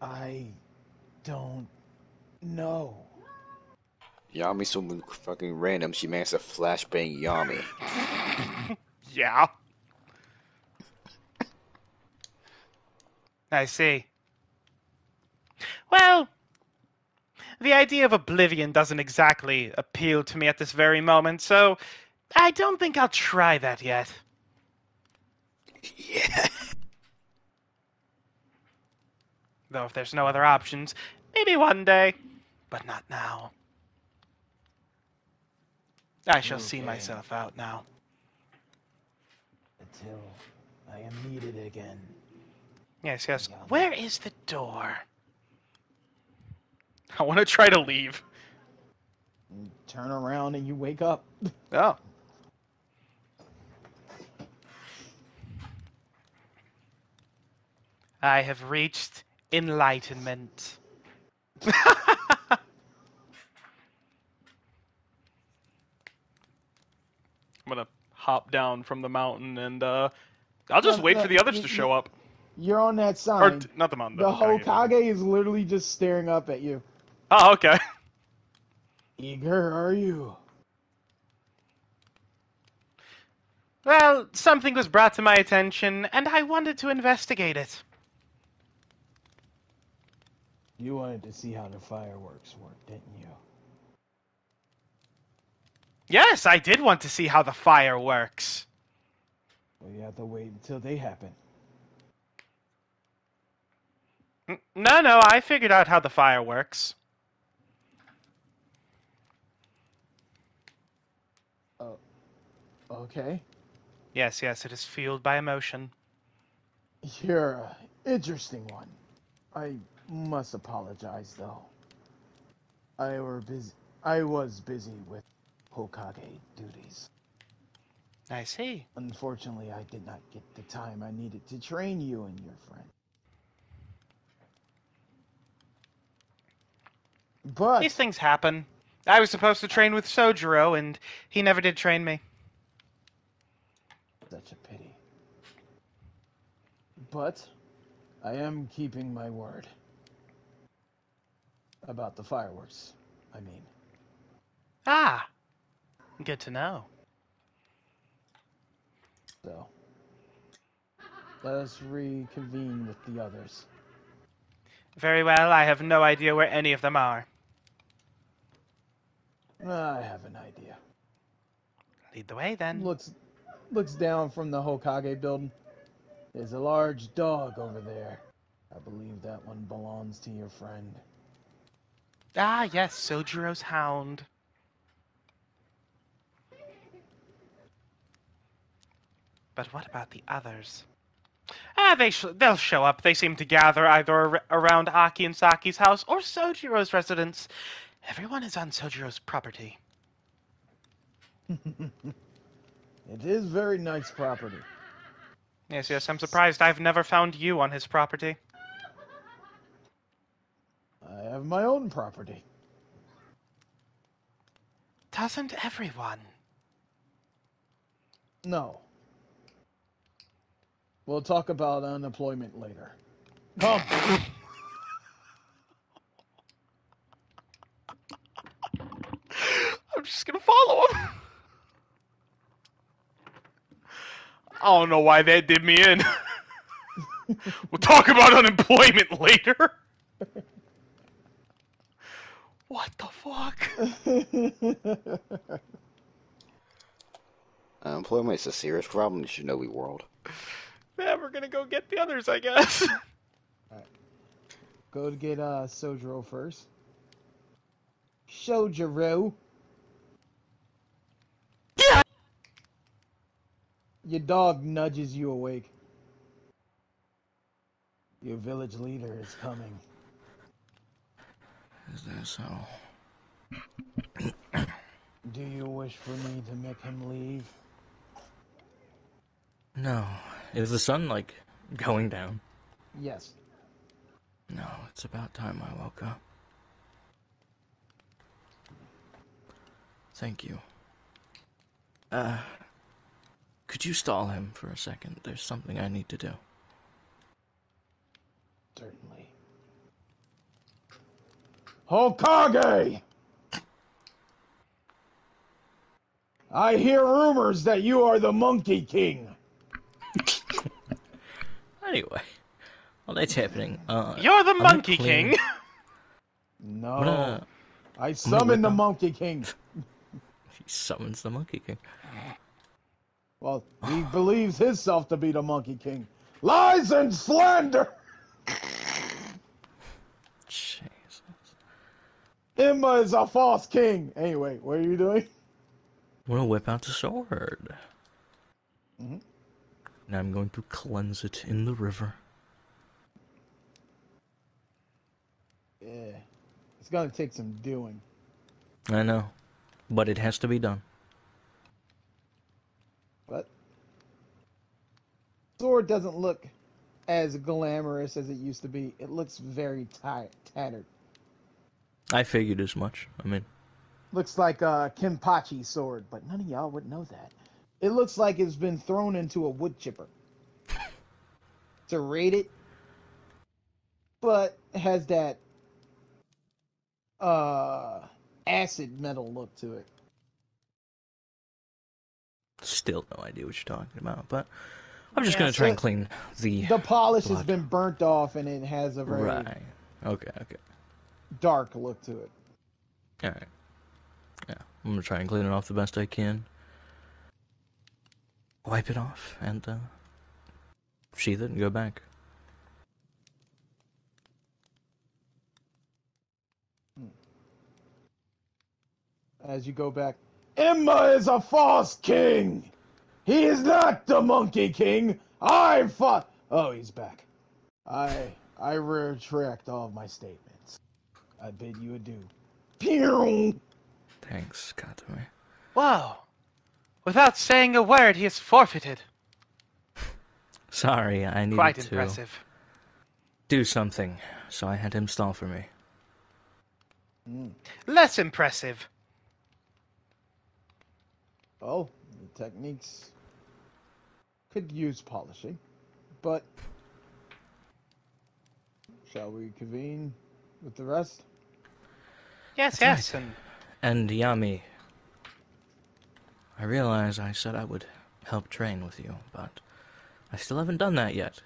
I don't know. Yami's so fucking random, she managed to flashbang Yami. Yeah. I see. Well, the idea of oblivion doesn't exactly appeal to me at this very moment, so I don't think I'll try that yet. Yeah. Though if there's no other options, maybe one day, but not now. I shall see Okay. myself out now. Until I am needed again. Yes, yes. Yeah. Where is the door? I want to try to leave. You turn around and you wake up. Oh. I have reached enlightenment. I'm gonna hop down from the mountain and I'll just wait for the others to show up. You're on that Or sign. not the mountain. The Hokage. Hokage is literally just staring up at you. Oh, okay. Eager, are you? Well, something was brought to my attention, and I wanted to investigate it. You wanted to see how the fireworks work, didn't you? Yes, I did want to see how the fire works. Well, you have to wait until they happen. No, I figured out how the fire works. Oh, okay. Yes, it is fueled by emotion. You're an interesting one. I must apologize, though. I was busy with Hokage duties. I see. Unfortunately, I did not get the time I needed to train you and your friend. But These things happen. I was supposed to train with Sojiro, and he never did train me. such a pity. But I am keeping my word. About the fireworks, I mean. Ah, good to know. So, let us reconvene with the others. Very well, I have no idea where any of them are. I have an idea. Lead the way, then. Looks down from the Hokage building. There's a large dog over there. I believe that one belongs to your friend. Ah, yes, Sojiro's hound. But what about the others? Ah, they'll show up. They seem to gather either around Aki and Saki's house or Sojiro's residence. Everyone is on Sojiro's property. It is very nice property. Yes, I'm surprised I've never found you on his property. I have my own property. Doesn't everyone? No. We'll talk about unemployment later. Come. I'm just gonna follow him. I don't know why that did me in. We'll talk about unemployment later. What the fuck? Unemployment is a serious problem in the Shinobi world. Yeah, we're gonna go get the others, I guess. Alright. Go to get Sojiro first. Sojiro. Your dog nudges you awake. Your village leader is coming. Is that so? Do you wish for me to make him leave? No. Is the sun, like, going down? Yes. No, it's about time I woke up. Thank you. Could you stall him for a second? There's something I need to do. Certainly. Hokage! I hear rumors that you are the Monkey King. Anyway, while that's happening, You're the I'm Monkey clean. King. No. I summon the Monkey King. He summons the Monkey King. Well, he believes himself to be the Monkey King. Lies and slander! Jesus. Emma is a false king. Anyway, what are you doing? I'm gonna whip out the sword. Mm-hmm. And I'm going to cleanse it in the river. Yeah. It's gonna take some doing. I know. But it has to be done. But sword doesn't look as glamorous as it used to be. It looks very tattered. I figured as much. I mean, Looks like a Kenpachi sword, but none of y'all would know that It looks like it's been thrown into a wood chipper to rate it, but has that acid metal look to it. Still no idea what you're talking about, but I'm just Yeah, gonna try so and clean the polish has blood. been burnt off, and it has a very Right. Okay. dark look to it. All right. Yeah, I'm gonna try and clean it off the best I can. Wipe it off and sheath it and go back. As you go back, Emma is a false king. He is not the Monkey King. I fought. Oh, he's back. I retract all of my statements. I bid you adieu. Pew! Thanks, Katame. Whoa. Without saying a word, he is forfeited. Sorry, I needed Quite to impressive. do something, so I had him stall for me. Less impressive. Oh, the techniques could use polishing, but shall we convene with the rest? Yes, That's yes, right. and And Yami, I realize I said I would help train with you, but I still haven't done that yet.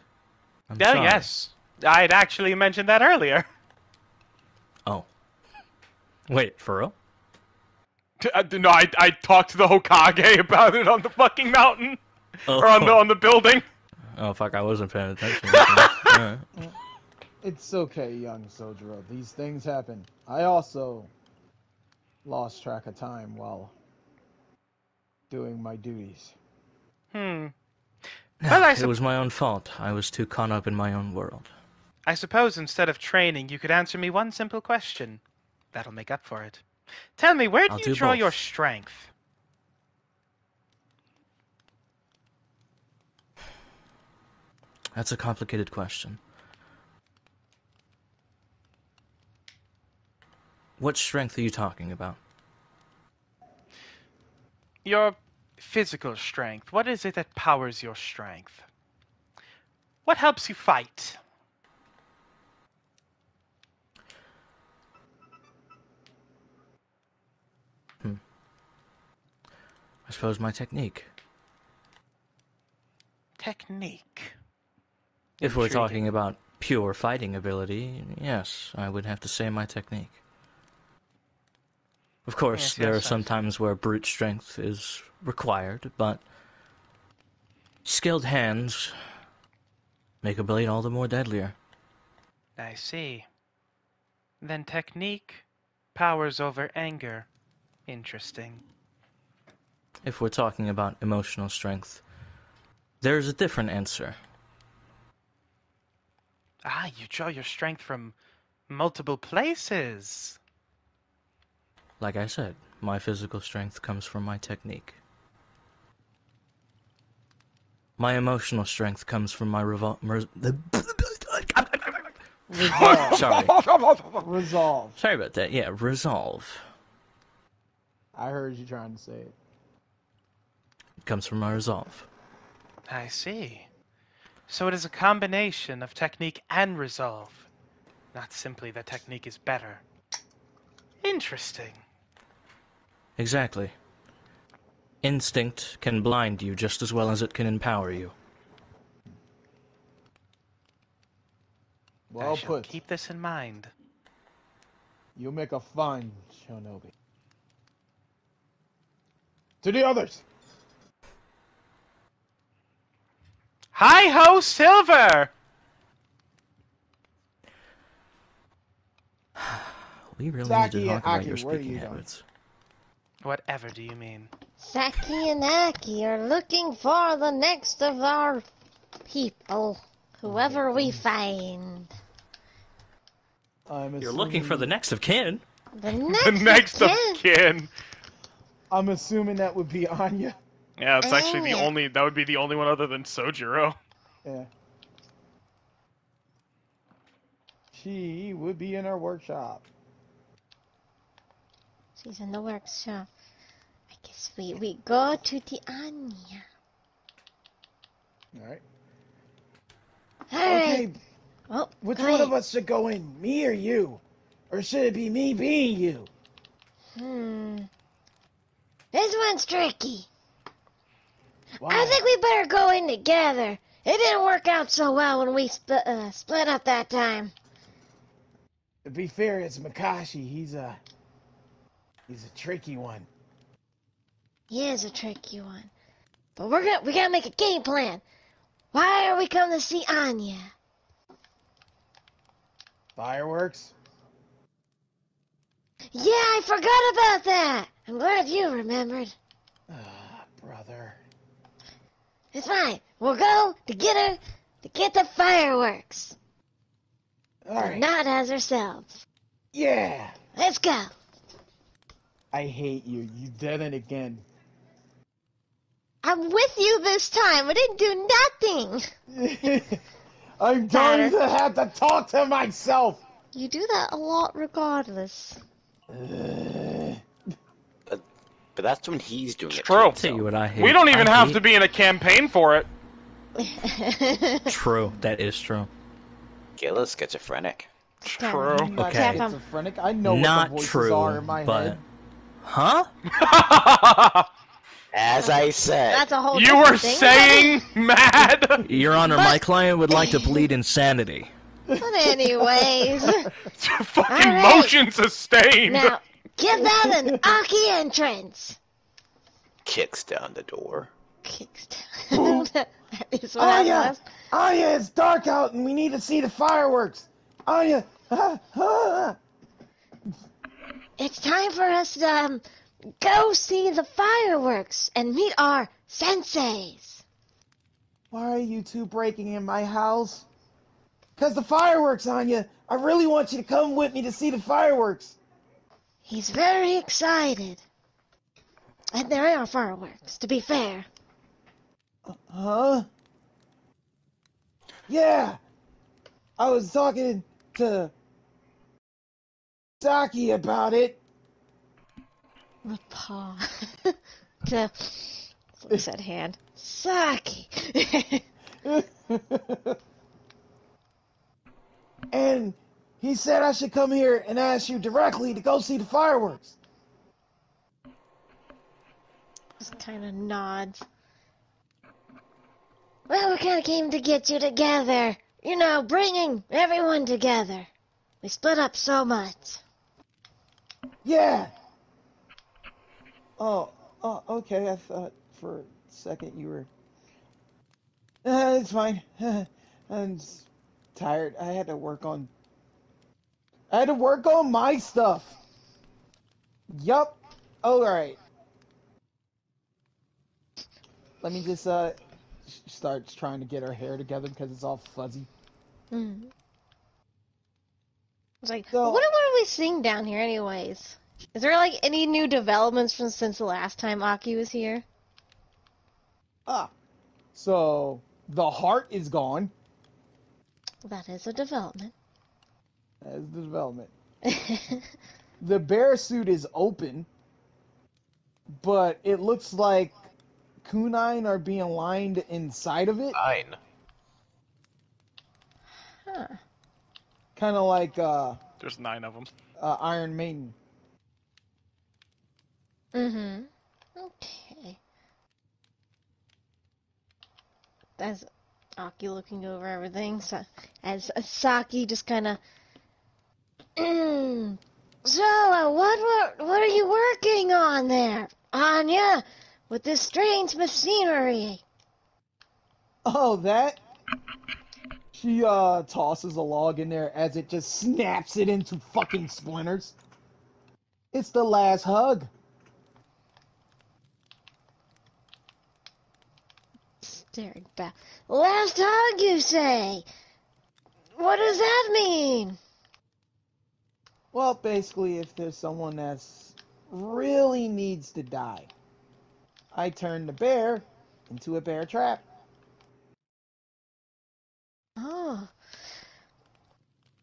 I'm oh sorry. yes, I'd actually mentioned that earlier. Oh. Wait, for real? No, I talked to the Hokage about it on the fucking mountain, or on the building. Oh, fuck, I wasn't paying attention. Alright. It's okay, young Sojiro. These things happen. I also lost track of time while doing my duties. Well, It was my own fault. I was too caught up in my own world. I suppose instead of training, you could answer me one simple question. That'll make up for it. Tell me, where do I'll you do draw both. your strength? That's a complicated question. What strength are you talking about? Your physical strength. What is it that powers your strength? What helps you fight? I suppose my technique. Technique. If we're Intriguing. talking about pure fighting ability, yes, I would have to say my technique. Of course, Yes, there yes, are some yes. times where brute strength is required, but skilled hands make a blade all the more deadlier. I see. Then technique powers over anger. Interesting. If we're talking about emotional strength, there's a different answer. Ah, you draw your strength from multiple places. Like I said, my physical strength comes from my technique. My emotional strength comes from my Sorry. Resolve. Sorry about that. Yeah, resolve. I heard you trying to say it. It comes from my resolve. I see. So it is a combination of technique and resolve. Not simply that technique is better. Interesting. Exactly. Instinct can blind you just as well as it can empower you. Well I shall put. keep this in mind. You'll make a fine shinobi. To the others! Hi-ho, Silver! We really Saki need to and talk about Aki, your what are speaking you doing? habits. Whatever do you mean? Saki and Aki are looking for the next of our people, whoever we find. I'm You're looking for the assuming- next of kin. The The next, next of of kin. kin. I'm assuming that would be Anya. Yeah, it's actually the Anya. only. That would be the only one other than Sojiro. Yeah. She would be in our workshop. She's in the workshop. I Guess we go to the Anya. All right. Alright. Okay, Oh, which go one ahead. of us should go in, me or you? Or should it be me being you? This one's tricky. Why? I think we better go in together. It didn't work out so well when we split up that time. To be fair, it's Makashi. He's a tricky one. He is a tricky one. But we gotta make a game plan. Why are we coming to see Anya? Fireworks? Yeah, I forgot about that. I'm glad you remembered. Ah, brother. It's fine. We'll go together to get the fireworks. All right. Not as ourselves. Yeah. Let's go. I hate you. You did it again. I'm with you this time. I didn't do nothing. I'm going to have to talk to myself. You do that a lot regardless. But that's when he's doing it. True. to Tell himself. you what I hate. We don't even I have hate- to be in a campaign for it. True, that is true. Gillis schizophrenic. True. I'm not Okay. schizophrenic. I know Not what the voices true, are in my but head. huh? As I said, That's a whole You different were thing, saying, Mad? Your Honor, my client would like to plead insanity. But anyways, Fucking Alright. motion sustained. now give that an Aki entrance. kicks down the door. Kicks down. That is what Anya! that was. Anya, it's dark out and we need to see the fireworks. Anya! It's time for us to go see the fireworks and meet our senseis. Why are you two breaking in my house? Because the fireworks, Anya. I really want you to come with me to see the fireworks. He's very excited. And there are fireworks, to be fair. Huh? Yeah. I was talking to Saki about it. The paw. To said hand. Saki. And he said I should come here and ask you directly to go see the fireworks. Just kind of nods. Well, we kind of came to get you together. You know, bringing everyone together. We split up so much. Yeah. Oh, okay. I thought for a second you were... it's fine. I'm just tired. I had to work on my stuff. Yup. Alright. Let me just, start trying to get her hair together because it's all fuzzy. Hmm. It's like, So- what are we seeing down here anyways? Is there like any new developments from since the last time Aki was here? So, the heart is gone. That is a development. That is the development. The bear suit is open, but it looks like kunai are being lined inside of it. Fine. Huh. Kind of like There's 9 of them. Iron Maiden. Mm-hmm. Okay. As Aki looking over everything, so, as Saki just kind of... So, what are you working on there, Anya, with this strange machinery? Oh, that? She tosses a log in there as it just snaps it into fucking splinters. It's the last hug. Staring back. Last hug, you say? What does that mean? Well, basically, if there's someone that's really needs to die, I turn the bear into a bear trap. Oh.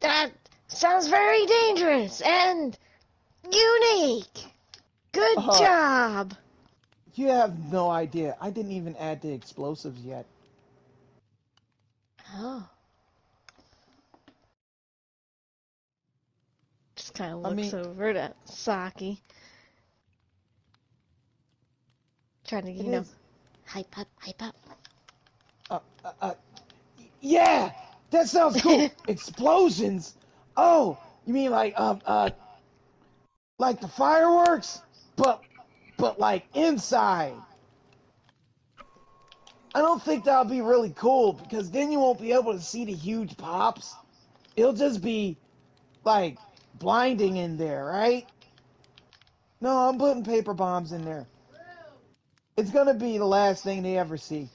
That sounds very dangerous and unique. Good job. You have no idea. I didn't even add the explosives yet. Oh. Just kind of I looks mean- over at Saki. Trying to, It you know, is- hype up, hype up. Yeah, that sounds cool. Explosions. Oh, you mean like the fireworks, but like inside. I don't think that'll be really cool because then you won't be able to see the huge pops. It'll just be like blinding in there, right? No, I'm putting paper bombs in there. It's gonna be the last thing they ever see.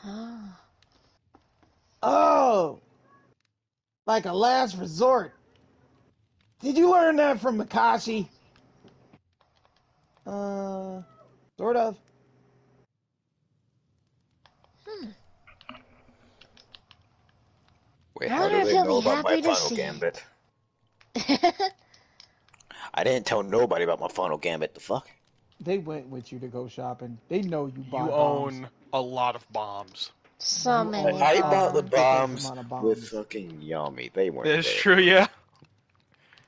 Oh. Oh, like a last resort. Did you learn that from Makashi? Sort of. Wait, I how wonder do if they he'll know be about my happy to final see gambit? I didn't tell nobody about my final gambit. The fuck? They went with you to go shopping. They know you buy You bombs. own a lot of bombs. So You many own I bought the bombs. ridiculous bombs amount of with bombs. fucking Yami. They weren't It's there. true, yeah.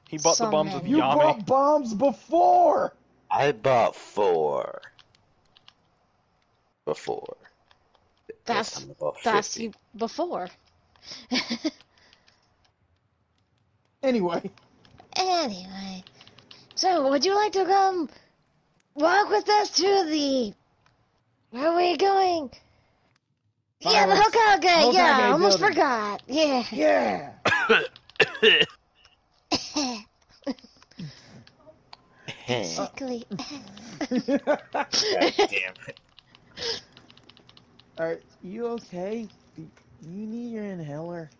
He bought the So bombs with many. You Yami. bought bombs before. I bought 4 before. This That's time I bought that's 50. you before. Anyway, Anyway, so would you like to come walk with us to the? Where are we going? Yeah, the Fireworks. Hokage. Yeah, I Hokage almost building. forgot. Yeah. yeah. Basically. God damn it. Are you okay? You need your inhaler.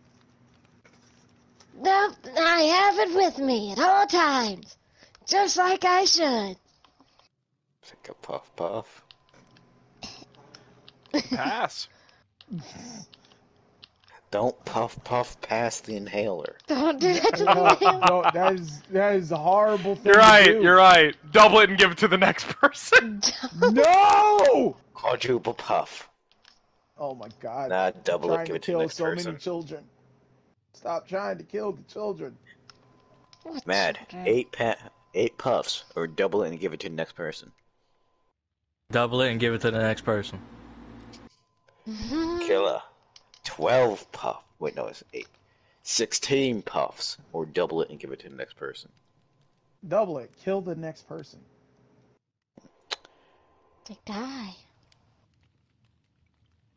Nope, I have it with me at all times, just like I should. Take a puff puff. Pass. Don't puff puff past the inhaler. Don't do that to No, me. no, that is a horrible thing You're to right, do. you're right. Double it and give it to the next person. No! Quadruple puff. Oh my God! Not double it, Trying give to it to the kill next so person. many children. Stop trying to kill the children. What Mad. children? 8 puffs, or double it and give it to the next person. Double it and give it to the next person. Killer. 12 puff. Wait, no, it's 8. 16 puffs, or double it and give it to the next person. Double it. Kill the next person. They die.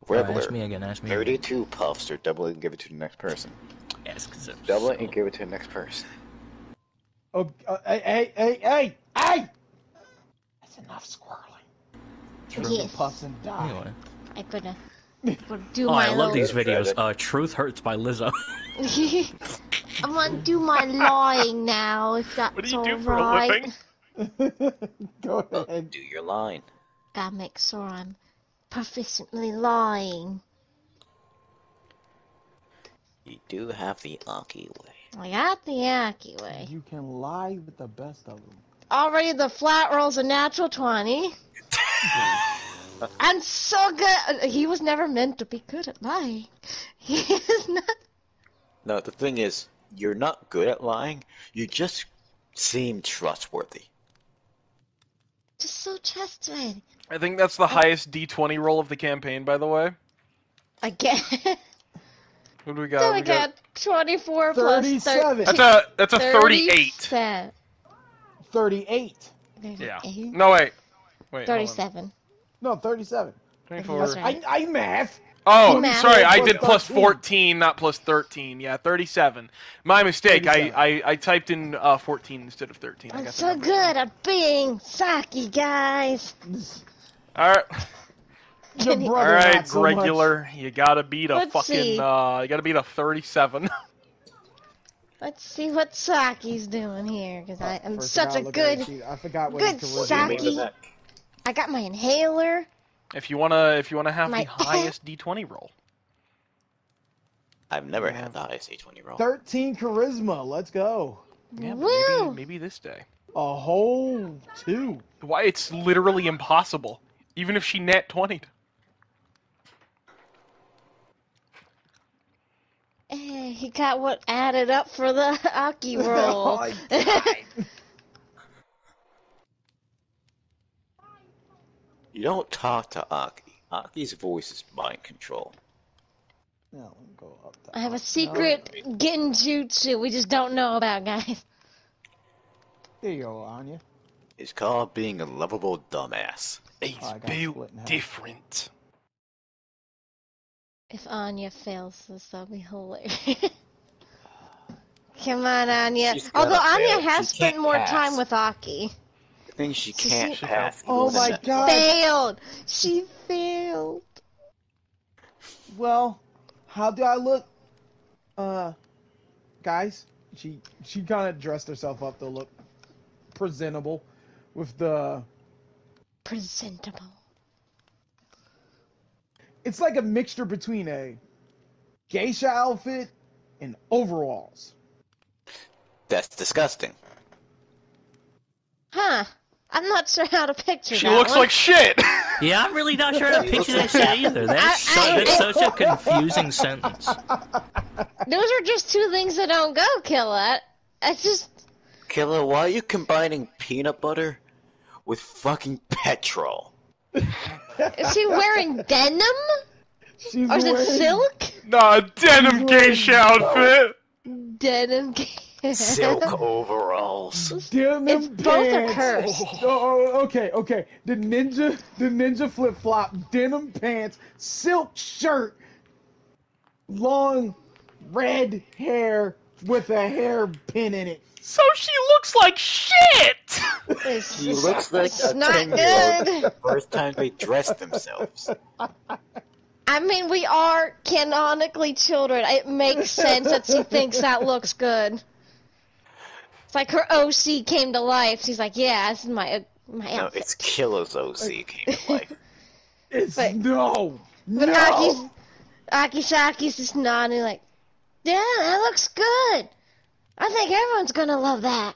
Regular. Ask me again, ask me 32 puffs, or double it and give it to the next person. again. Ask them. Double it and give it to the next person. Oh, hey! That's enough squirreling. Kill Yes. the puffs and die. Anyway. I could do Oh, my I love these little... videos. Truth Hurts by Lizzo. I'm gonna do my lying now, if that's What do you do for a alright. living? Go Well, ahead. do your line. Gotta make sure I'm proficiently lying. You do have the Aki way. I got the Aki way. You can lie with the best of them. Already the flat roll's a natural 20. I'm so good. He was never meant to be good at lying. He is not. No, the thing is, you're not good at lying. You just seem trustworthy. Just so trustworthy. I think that's the highest D20 roll of the campaign, by the way. Again. What do we got? So we got 24 plus 37. 13. That's a 38. 38. Yeah. 38. No, wait. Wait. hold on. 37. No, 37. 24. That's right. I math. Oh, Math. sorry, I Plus did plus 13. 14, not plus 13. Yeah, 37. My mistake. 37. I typed in 14 instead of 13. I I'm got the so numbers good wrong. at being Saki, guys. All right. Your Can you- brother All right, not so much. regular. You gotta beat a Let's fucking. see. You gotta beat a 37. Let's see what Saki's doing here, because I'm First such I a gotta look at good... the sheet. I forgot what good his charisma Saki. was. I got my inhaler. if you wanna have My- the highest D20 roll. I've never Yeah. had the highest A20 roll. 13 charisma. Let's go. Yeah, Woo! maybe this day. A whole 2. Why, it's literally impossible. Even if she net 20'd. He got what added up for the Aki roll. Oh my God. You don't talk to Aki. Aki's voice is mind control. No, go up I have a secret genjutsu we just don't know about, guys. There you go, Anya. It's called being a lovable dumbass. He's I got built split in half. different. If Anya fails this, that'll be hilarious. Come on, Anya. She's gotta Although Anya fail. has She spent can't more pass. time with Aki. The thing she She can't see- pass. Oh even my in God. Failed. She failed. Well, how do I look? Guys, she kind of dressed herself up to look presentable with the. Presentable. It's like a mixture between a geisha outfit and overalls. That's disgusting. Huh. I'm not sure how to picture She that looks one. like shit! Yeah, I'm really not sure how to picture that shit either. That's such a confusing sentence. Those are just two things that don't go, Killa. I just... Killer, why are you combining peanut butter with fucking petrol? Is he wearing denim? She's Or is it wearing silk? Nah, denim geisha outfit! Denim. Silk overalls. denim It's pants. both are cursed. Oh, okay. The ninja flip flop, denim pants, silk shirt, long red hair with a hairpin in it. So she looks like shit! It's, She looks like it's a not 10-year-old good. the first time they dressed themselves. I mean, we are canonically children. It makes sense that she thinks that looks good. It's like her OC came to life. She's like, yeah, this is my No, outfit. it's Killer's OC came to life. It's But- no. But Akisaki's just nodding like, yeah, that looks good. I think everyone's gonna love that.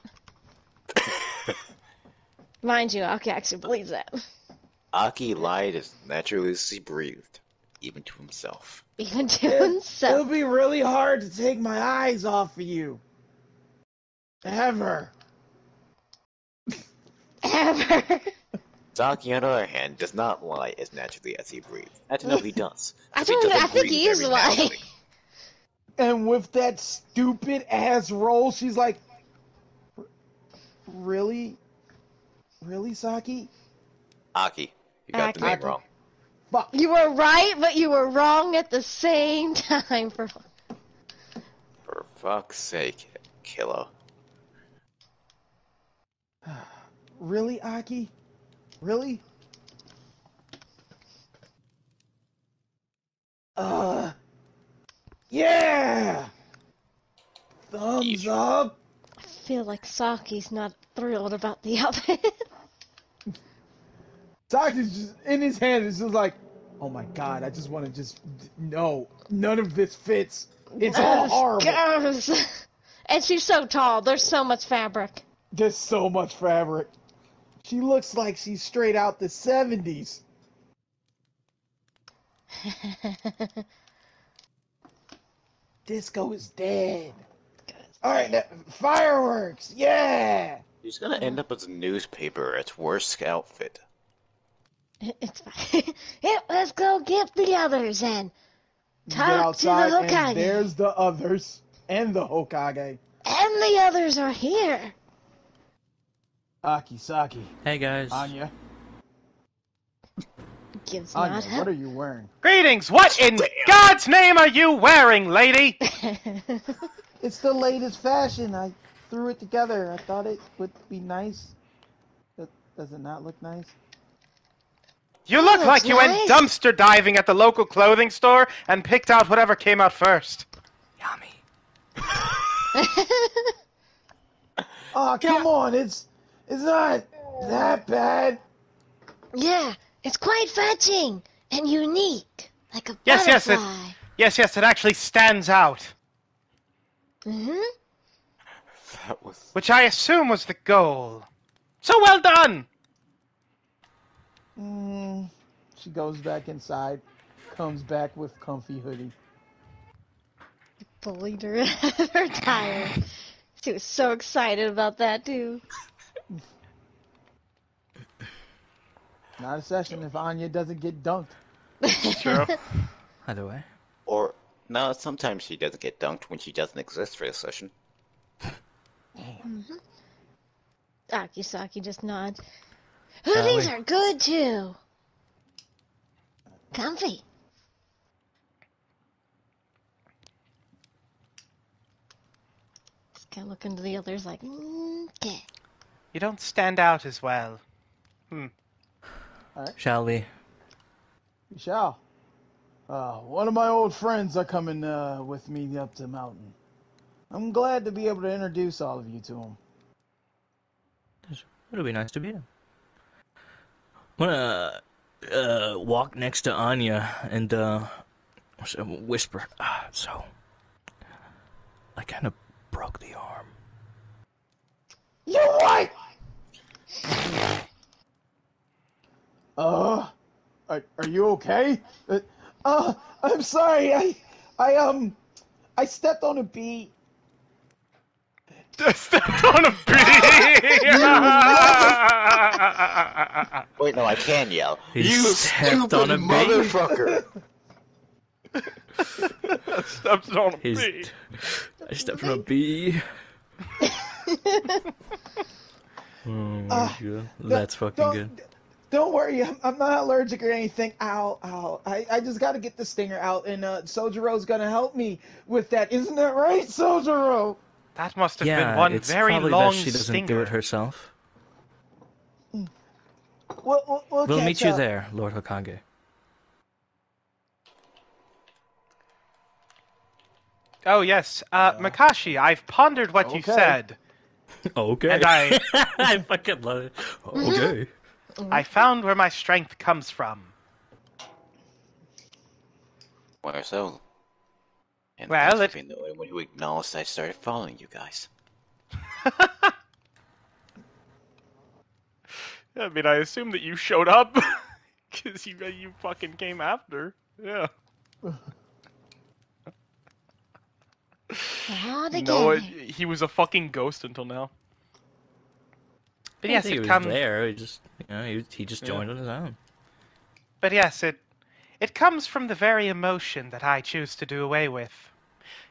Mind you, Aki actually believes that. Aki lied as naturally as he breathed, even to himself. Even to It'll himself. be really hard to take my eyes off of you. Ever. Ever. Saki, on the other hand, does not lie as naturally as he breathes. Actually, no, he does. I 'cause he don't know, doesn't I think breathe he is very lying. naturally. And with that stupid ass roll, she's like, really? Really, Saki? Aki, you got the name Aki. wrong. Fuck. You were right, but you were wrong at the same time. For fuck's sake, Killer. Really, Aki? Really? Yeah! Thumbs up! I feel like Saki's not thrilled about the outfit. Saki's just, in his hand, is just like, oh my god, I just want to just, no, none of this fits. It's all horrible. Gross. And she's so tall. There's so much fabric. There's so much fabric. She looks like she's straight out the 70s. Disco is dead. Alright, fireworks, yeah! He's gonna end up as a newspaper at worst outfit. It's fine. Yeah, let's go get the others and Get talk to the outside, Hokage. and there's the others, and the Hokage. And the others are here. Aki, Saki, Hey guys. Anya. Gives Anya, not what are you wearing? Greetings, what in God's name are you wearing, lady? It's the latest fashion. I threw it together. I thought it would be nice. Does it not look nice? You look looks like you went nice. dumpster diving at the local clothing store and picked out whatever came out first. Yummy. Oh, come on. It's not that bad. Yeah, it's quite fetching and unique. Like a Yes, butterfly. yes, it actually stands out. Mm-hmm. That was... which I assume was the goal. So well done! She goes back inside, comes back with comfy hoodie. Bullied her her tire. She was so excited about that too. Not a session if Anya doesn't get dunked. True. Either way. Or, no, sometimes she doesn't get dunked when she doesn't exist for a session. Akisaki just nods. Hoodies are good too. Comfy. Just kind of looking to the others like, okay. You don't stand out as well. Shall we? We shall. One of my old friends are coming with me up the mountain. I'm glad to be able to introduce all of you to him. It'll be nice to meet him. I'm gonna walk next to Anya and whisper. So, I kind of broke the arm. You what? Are you okay? I'm sorry. I stepped on a bee. Stepped on a bee! Wait, no, I can yell. He You stepped stupid on a bee. motherfucker! Stepped on a He's- bee. I stepped on a bee. Oh my god. That's fucking good. Don't worry, I'm not allergic or anything. Ow. I just gotta get the stinger out, and Sojiro's gonna help me with that. Isn't that right, Sojiro? That must have Yeah, been one it's very probably long best she doesn't stinger. do it herself. We'll We'll catch meet you up. there, Lord Hokage. Oh yes, Makashi, I've pondered what you Okay. said. Okay. And I I fucking love it. Okay. I found where my strength comes from. Where so? And Well, thanks for being the only one who acknowledged I started following you guys. I mean, I assume that you showed up because you fucking came after. Yeah. All together. No, he was a fucking ghost until now. But I yes, think he it was comes. there. He just, he just joined on his own. But yes, it comes from the very emotion that I choose to do away with.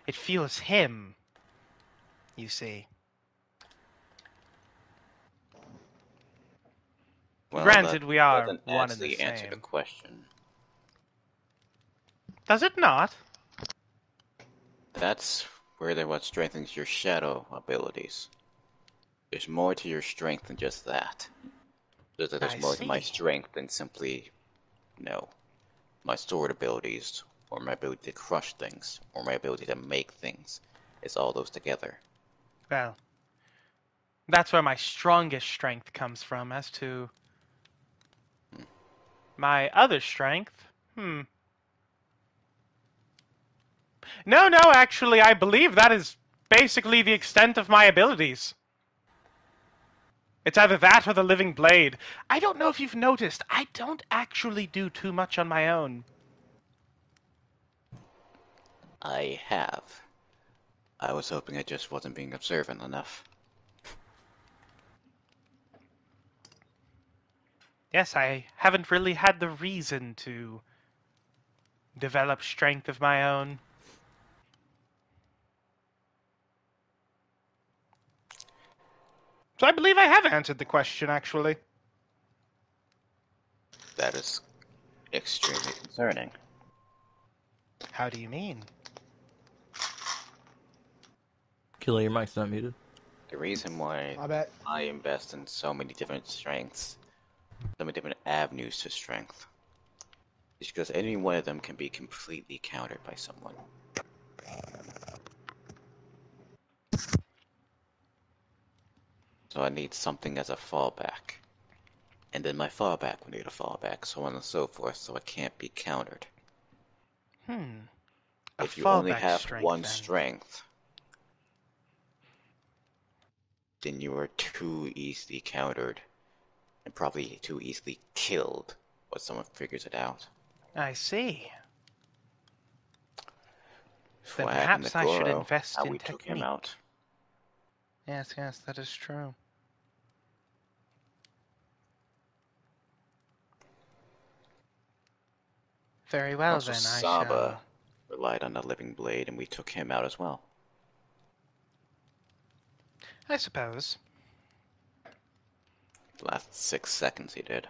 It fuels him. You see. Well, Granted, that we are doesn't one and the actually answer the same. question. Does it not? That's where what strengthens your shadow abilities. There's more to your strength than just that. There's I more to my see. strength than simply, my sword abilities, or my ability to crush things, or my ability to make things. It's all those together. Well, that's where my strongest strength comes from. As to my other strength, No, actually, I believe that is basically the extent of my abilities. It's either that or the living blade. I don't know if you've noticed, I don't actually do too much on my own. I have. I was hoping I just wasn't being observant enough. Yes, I haven't really had the reason to develop strength of my own. So I believe I have answered the question, actually. That is extremely concerning. How do you mean? Killer, your mic's not muted. The reason why My bad. I invest in so many different strengths, so many different avenues to strength, is because any one of them can be completely countered by someone. So I need something as a fallback. And then my fallback will need a fallback, so on and so forth, so it can't be countered. A If you only fallback have strength, one then. strength, then you are too easily countered and probably too easily killed once someone figures it out. I see. That's Then what happened to perhaps I should Goro, invest how in we took him technique. out. Yes, that is true. Very well, Also, then I Saba shall... relied on the living blade, and we took him out as well. I suppose. The last 6 seconds he did.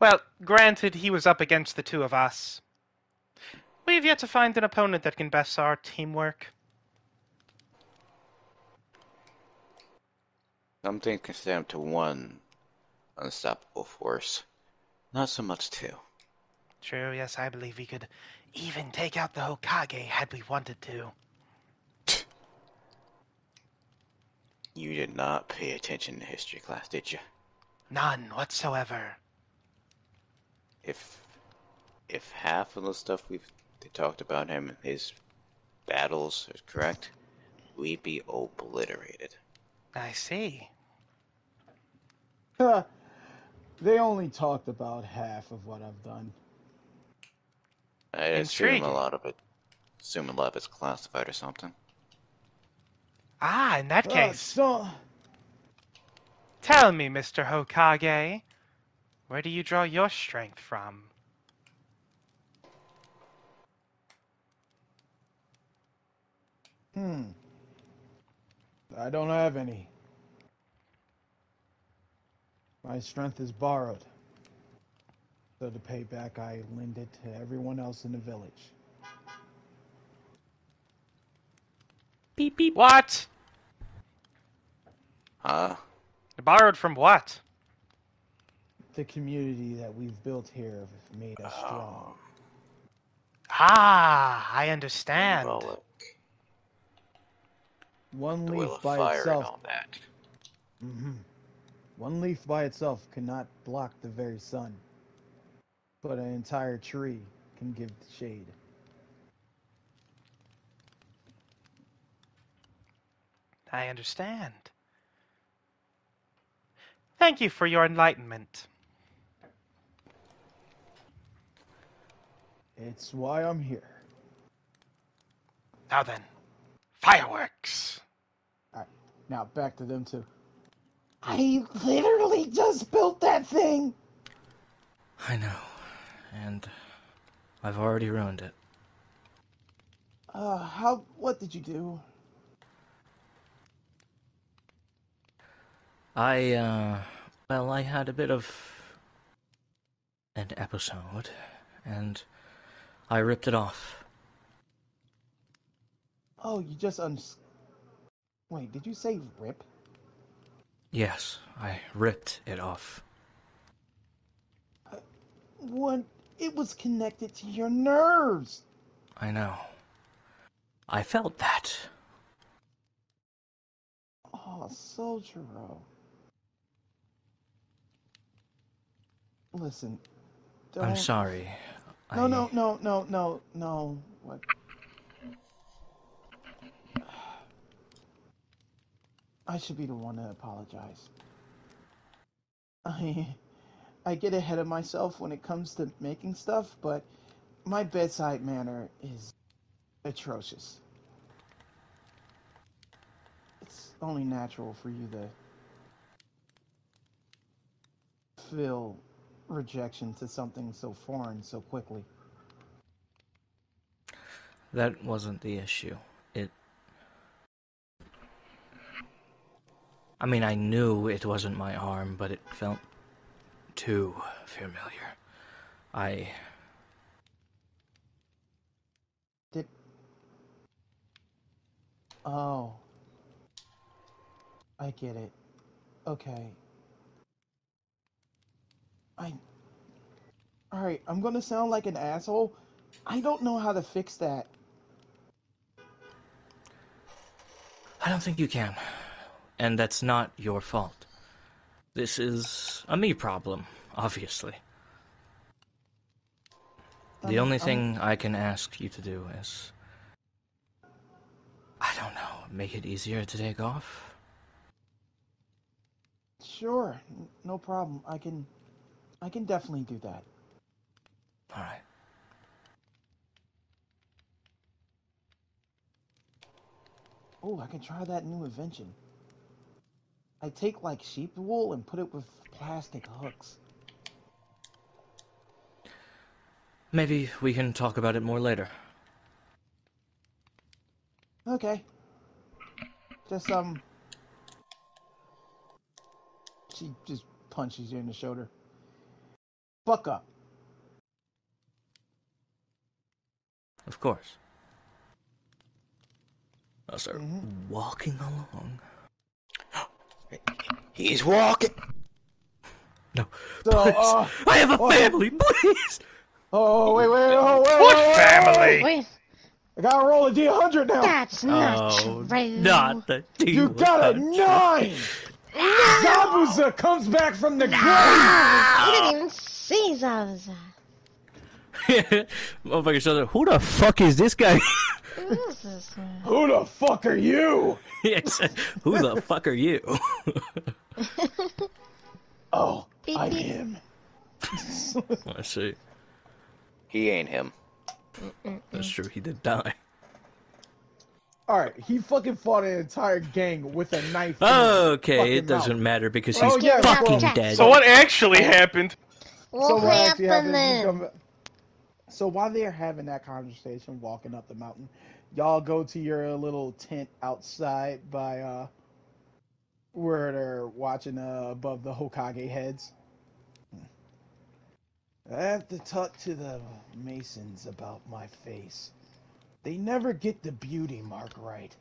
Well, granted, he was up against the two of us. We've yet to find an opponent that can best our teamwork. Something can stand up to one unstoppable force. Not so much two. True, yes, I believe we could even take out the Hokage had we wanted to. You did not pay attention in history class, did you? None whatsoever. If half of the stuff they talked about him and his battles is correct, we'd be obliterated. I see. They only talked about half of what I've done. I assume a Intriguing. lot of it's classified or something. Ah, in that case, So, tell me, Mr. Hokage, where do you draw your strength from? I don't have any. My strength is borrowed. So to pay back, I lend it to everyone else in the village. Beep beep. What? Huh? Borrowed from what? The community that we've built here made us strong. Ah, I understand. Symbolic. One The leaf will of by fire and itself. all that. One leaf by itself cannot block the very sun, but an entire tree can give shade. I understand. Thank you for your enlightenment. It's why I'm here. Now then, fireworks! Alright, now back to them two. I literally just built that thing! I know, and I've already ruined it. What did you do? I had a bit of an episode, and I ripped it off. Oh, you just Wait, did you say rip? Yes, I ripped it off. What? It was connected to your nerves! I know. I felt that. Oh, Sojiro. Listen, don't... I'm sorry. No. What? I should be the one to apologize. I get ahead of myself when it comes to making stuff, but my bedside manner is atrocious. It's only natural for you to feel rejection to something so foreign so quickly. That wasn't the issue. I knew it wasn't my arm, but it felt too familiar. Oh, I get it. Okay. Alright, I'm gonna sound like an asshole. I don't know how to fix that. I don't think you can. And that's not your fault. This is a me problem, obviously. The only thing I can ask you to do is... I don't know. make it easier to take off? Sure, no problem. I can definitely do that. All right. Oh, I can try that new invention. I take like sheep wool and put it with plastic hooks. Maybe we can talk about it more later. Okay. Just she just punches you in the shoulder. Buck up. Of course. I'll start walking along. He's walking. No, So, please. I have a family, please. Oh, wait, What family? Wait, I gotta roll a D100 now. that's not Oh, true. not the You got a 9! Zabuza comes back from the grave! You didn't even see Zabuza. Motherfucker said, who the fuck is this guy? Who is this one? Who the fuck are you? Yes. Who the fuck are you? Oh, Beep, I'm beep. him. Let's see. He ain't him. That's true, he did die. Alright, he fucking fought an entire gang with a knife. Okay, it doesn't matter because he's Oh, yeah, fucking well- dead. So what actually happened? What actually happened is you then? come- So while they're having that conversation, walking up the mountain, y'all go to your little tent outside by where they're watching above the Hokage heads. I have to talk to the Masons about my face. They never get the beauty mark right.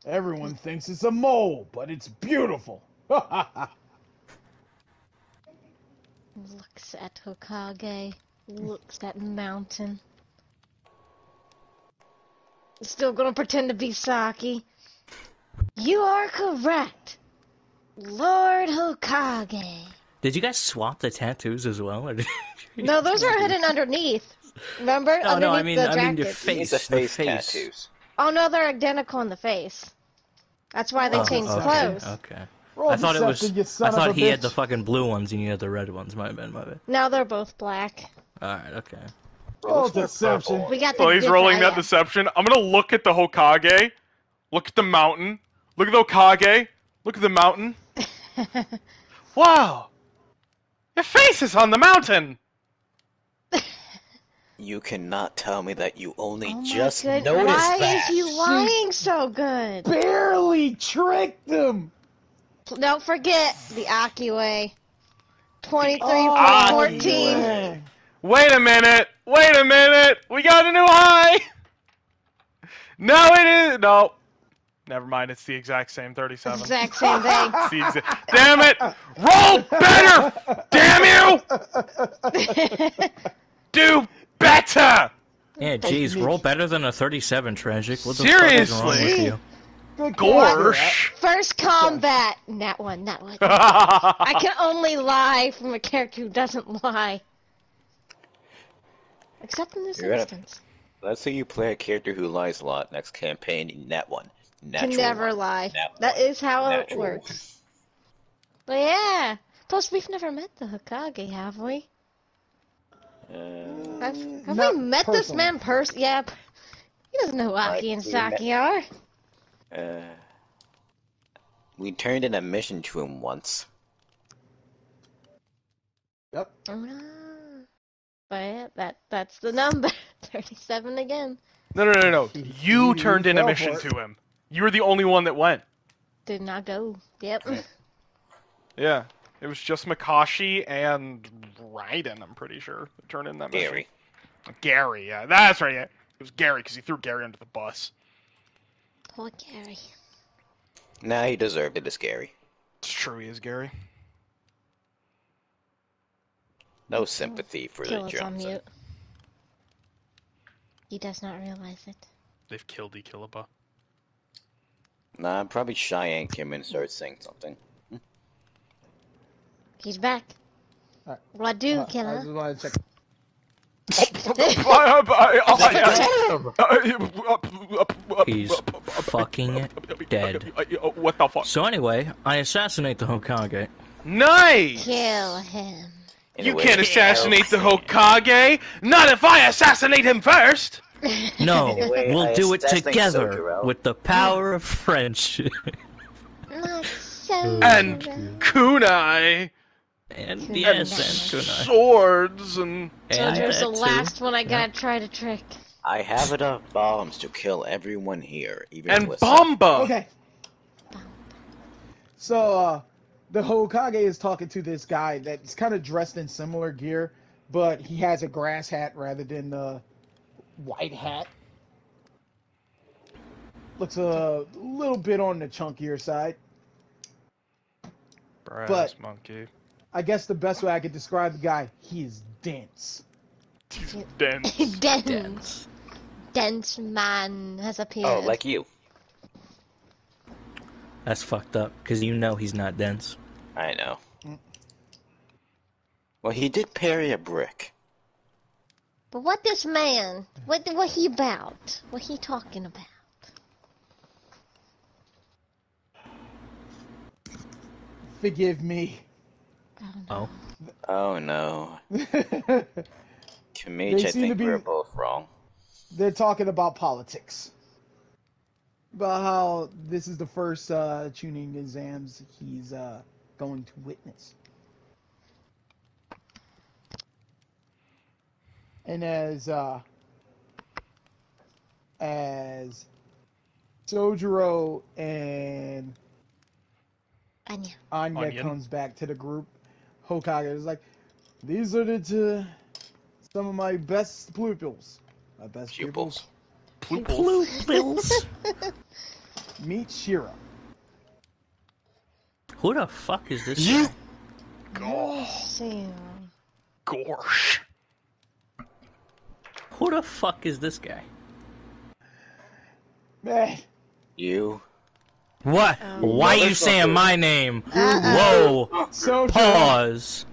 Everyone thinks it's a mole, but it's beautiful. Looks at Hokage. Looks at mountain. Still gonna pretend to be Saki. You are correct, Lord Hokage. Did you guys swap the tattoos as well? Or did No, those are hidden underneath. Remember? No, no, underneath I the mean your jackets. face. It's the face face. tattoos. Oh no, they're identical in the face. That's why they Oh, changed okay. clothes. Okay. Roll I thought it was. deception, you son I of thought a he had the bitch. fucking blue ones and you had the red ones. My bad. Now they're both black. All right. Okay. Roll looks more deception. purple. We got the So he's different- rolling that yeah. deception. I'm gonna look at the Hokage, look at the mountain, look at the Hokage, look at the mountain. Wow! Your face is on the mountain! You cannot tell me that you only Oh my just good- noticed Why that. is he lying so good? Barely tricked them. Don't forget the Aki way. 23 Oh, for 14. yeah. Wait a minute! We got a new high! No, it is. No. Never mind, it's the exact same 37. Exact same thing. It's the Damn it! Roll better! Damn you! Do better! Yeah, jeez, roll better than a 37, Tragic. What the fuck is wrong with Seriously? you? Good Gorsh! First combat. Not one. I can only lie from a character who doesn't lie. Except in this You're gonna- instance. Let's say you play a character who lies a lot. Next campaign, you net one. Can Natural never one. lie. Nat That one. is how it Natural works. But yeah. Plus, we've never met the Hokage, have we? one. Have we Not met this personally. man Yeah. He doesn't know who Aki and we Saki are. We turned in a mission to him once. Yep. But yeah, that's the number. 37 again. No. You turned in a fell mission for it. to him. You were the only one that went. Did not go. Yep. Yeah. It was just Makashi and Raiden, I'm pretty sure, that turned in that mission. Gary. Gary, yeah. That's right, yeah. It was Gary, because he threw Gary under the bus. Poor Gary. Nah, he deserved it. It's Gary. It's true, he is Gary. No sympathy for Kill the us on Johnson. mute. He does not realize it. They've killed Ikillaba. Nah, probably Cheyenne came in and started saying something. He's back. Alright. What do, I killer? just wanted to check. He's fucking dead. What the fuck? So anyway, I assassinate the Hokage. Nice! Kill him. You can't assassinate the Hokage! Not if I assassinate him first! No, Anyway, we'll I do it assassinate together Sojiro. with the power of friendship. Not so. And kunai! And Kunai. yes, and kunai. Swords and... Soldier's the that too. last one I gotta try to trick. I have enough bombs to kill everyone here, even And with Bomba! Okay. So, the Hokage is talking to this guy that's kind of dressed in similar gear, but he has a grass hat rather than the white hat. Looks a little bit on the chunkier side. Brass But- monkey. I guess the best way I could describe the guy, he is dense. He's dense. Dense. Dense man has appeared. Oh, like you. That's fucked up, because you know he's not dense. I know. Well, he did parry a brick. But what this man? What he about? What he talking about? Forgive me. Oh. Oh no. They Kamich, I seem to think be- we're both wrong. They're talking about politics. About how this is the first tuning exams he's going to witness. And as Sojiro and Anya. Anya Onion. comes back to the group, Hokage is like, these are some of my best pupils. My best Pupils. Pupils. Meet Shiro. Who the fuck is this guy? See. Gorsh. Who the fuck is this guy? Man, You. What? Why you saying my name? Whoa! Sojiro. Pause.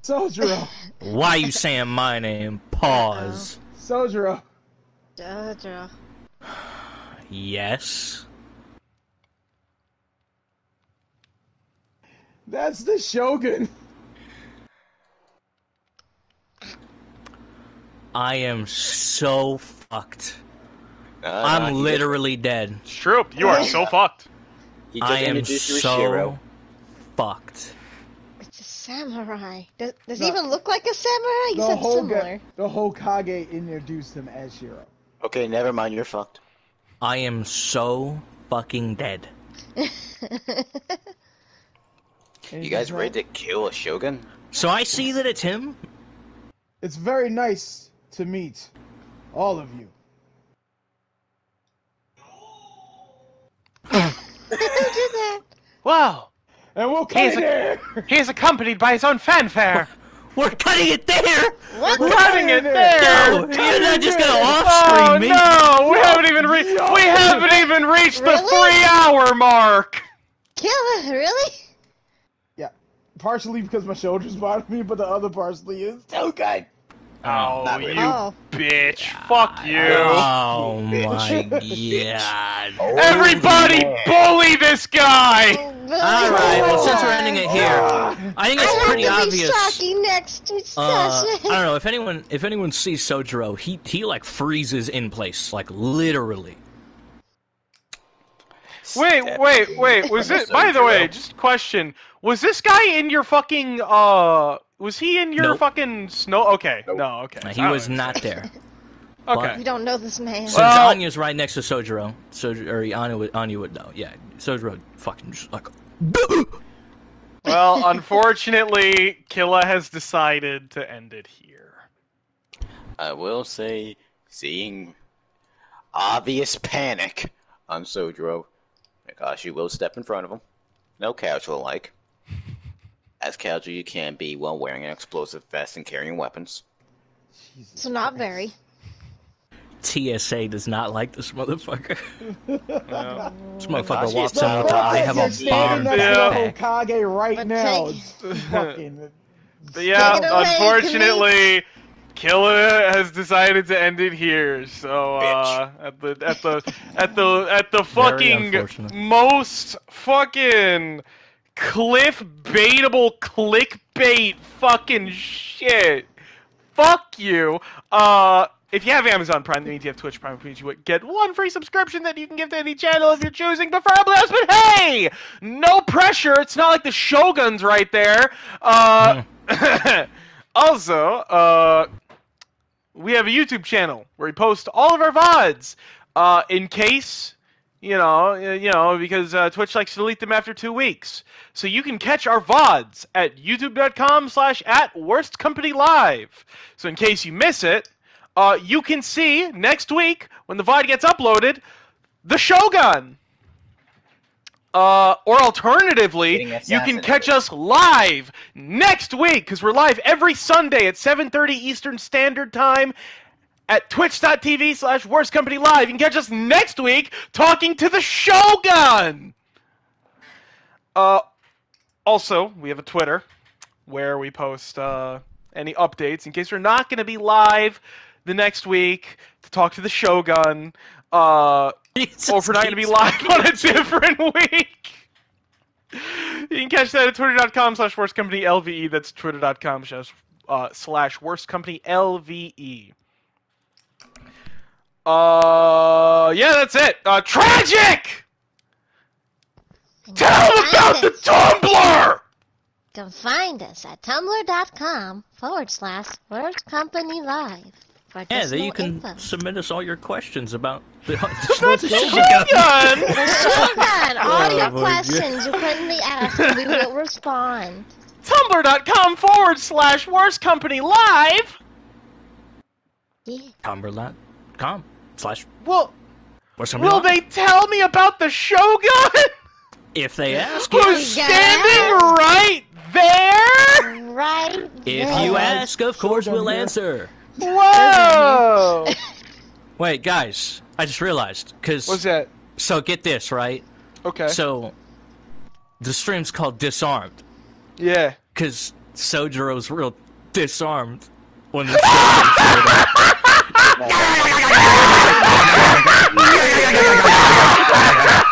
Sojiro. Why you saying my name? Pause. Sojiro. Jojo. Yes. That's the Shogun. I am so fucked. He I'm just- literally dead. It's true. You are so fucked. He just I am introduced you as so Shiro. fucked. It's a samurai. Does No. he even look like a samurai? You said similar. The Hokage introduced him as Shiro. Okay, never mind, you're fucked. I am so fucking dead. You guys ready to kill a shogun? So I see that it's him. It's very nice to meet all of you. Who did that? Wow. And we'll cut He's it a- there. He is accompanied by his own fanfare. We're cutting it there. What? We're cutting it there. No, you're not just gonna Oh off-screen me. no! We haven't even reached the Really? 3-hour mark. Kill it? Really? Yeah, partially because my shoulders bother me, but the other partially is so good. Oh, Not you really. Oh. bitch! Fuck you! Oh my god. Everybody, bully this guy! Alright, well since we're ending it here, I think it's pretty I have to obvious. be Saki next to I Sasha. don't know, if anyone sees Sojiro, he like freezes in place, like literally. Wait, was it, by the way, just a question, was this guy in your fucking, was he in your Nope. fucking snow? Okay, Nope. no, okay. He was not there. Okay. You don't know this man. Since Well- Anya's right next to Sojiro, Anya would know. Yeah, Sojiro fucking just like. Well, unfortunately, Killa has decided to end it here. I will say, seeing obvious panic on Sojiro, Mikashi will step in front of him. No casual like. As casual you can be while wearing an explosive vest and carrying weapons. Jesus So not Christ. very. TSA does not like this motherfucker. Yeah. This motherfucker Mikashi walks is in with the not- I have You're a standing bomb next to Yeah. the Hokage right But now. take- It's fucking. But yeah, Take it away, unfortunately, Killa has decided to end it here. So at the fucking unfortunate. most fucking cliff-baitable clickbait fucking shit. Fuck you. If you have Amazon Prime, that means you have Twitch Prime, which means you would get one free subscription that you can give to any channel of your choosing, preferably us. But hey, no pressure. It's not like the Shogun's right there. Also, we have a YouTube channel where we post all of our VODs. In case, because Twitch likes to delete them after 2 weeks. So you can catch our VODs at youtube.com/@worstcompanylive. So in case you miss it, you can see next week when the VOD gets uploaded, the Shogun. Or alternatively, you can catch us live next week, because we're live every Sunday at 7:30 Eastern Standard Time at twitch.tv/worstcompanylive. You can catch us next week talking to the Shogun! Also, we have a Twitter where we post any updates in case we're not going to be live the next week to talk to the Shogun, or if we're not going to be live on a different week. You can catch that at twitter.com/worstcompanyLVE. That's twitter.com/worstcompanyLVE. Yeah, that's it. Tragic! Tell them about the Tumblr! You can find us at tumblr.com/worstcompanylive. Yeah, there you can submit us all your questions about the Shogun! The Shogun! All your questions you couldn't be asked, and we will respond. Tumblr.com/worstcompanylive! Yeah. Tumblr.com/ Will worstcompanylive. they tell me about the Shogun? If they ask, Who's standing right there? Right if there. you ask, of course we'll answer. Whoa! Wait, guys, I just realized, What's that? So get this, right? Okay. So, the stream's called Disarmed, Yeah. because Sojiro's real disarmed when the Shogun showed up.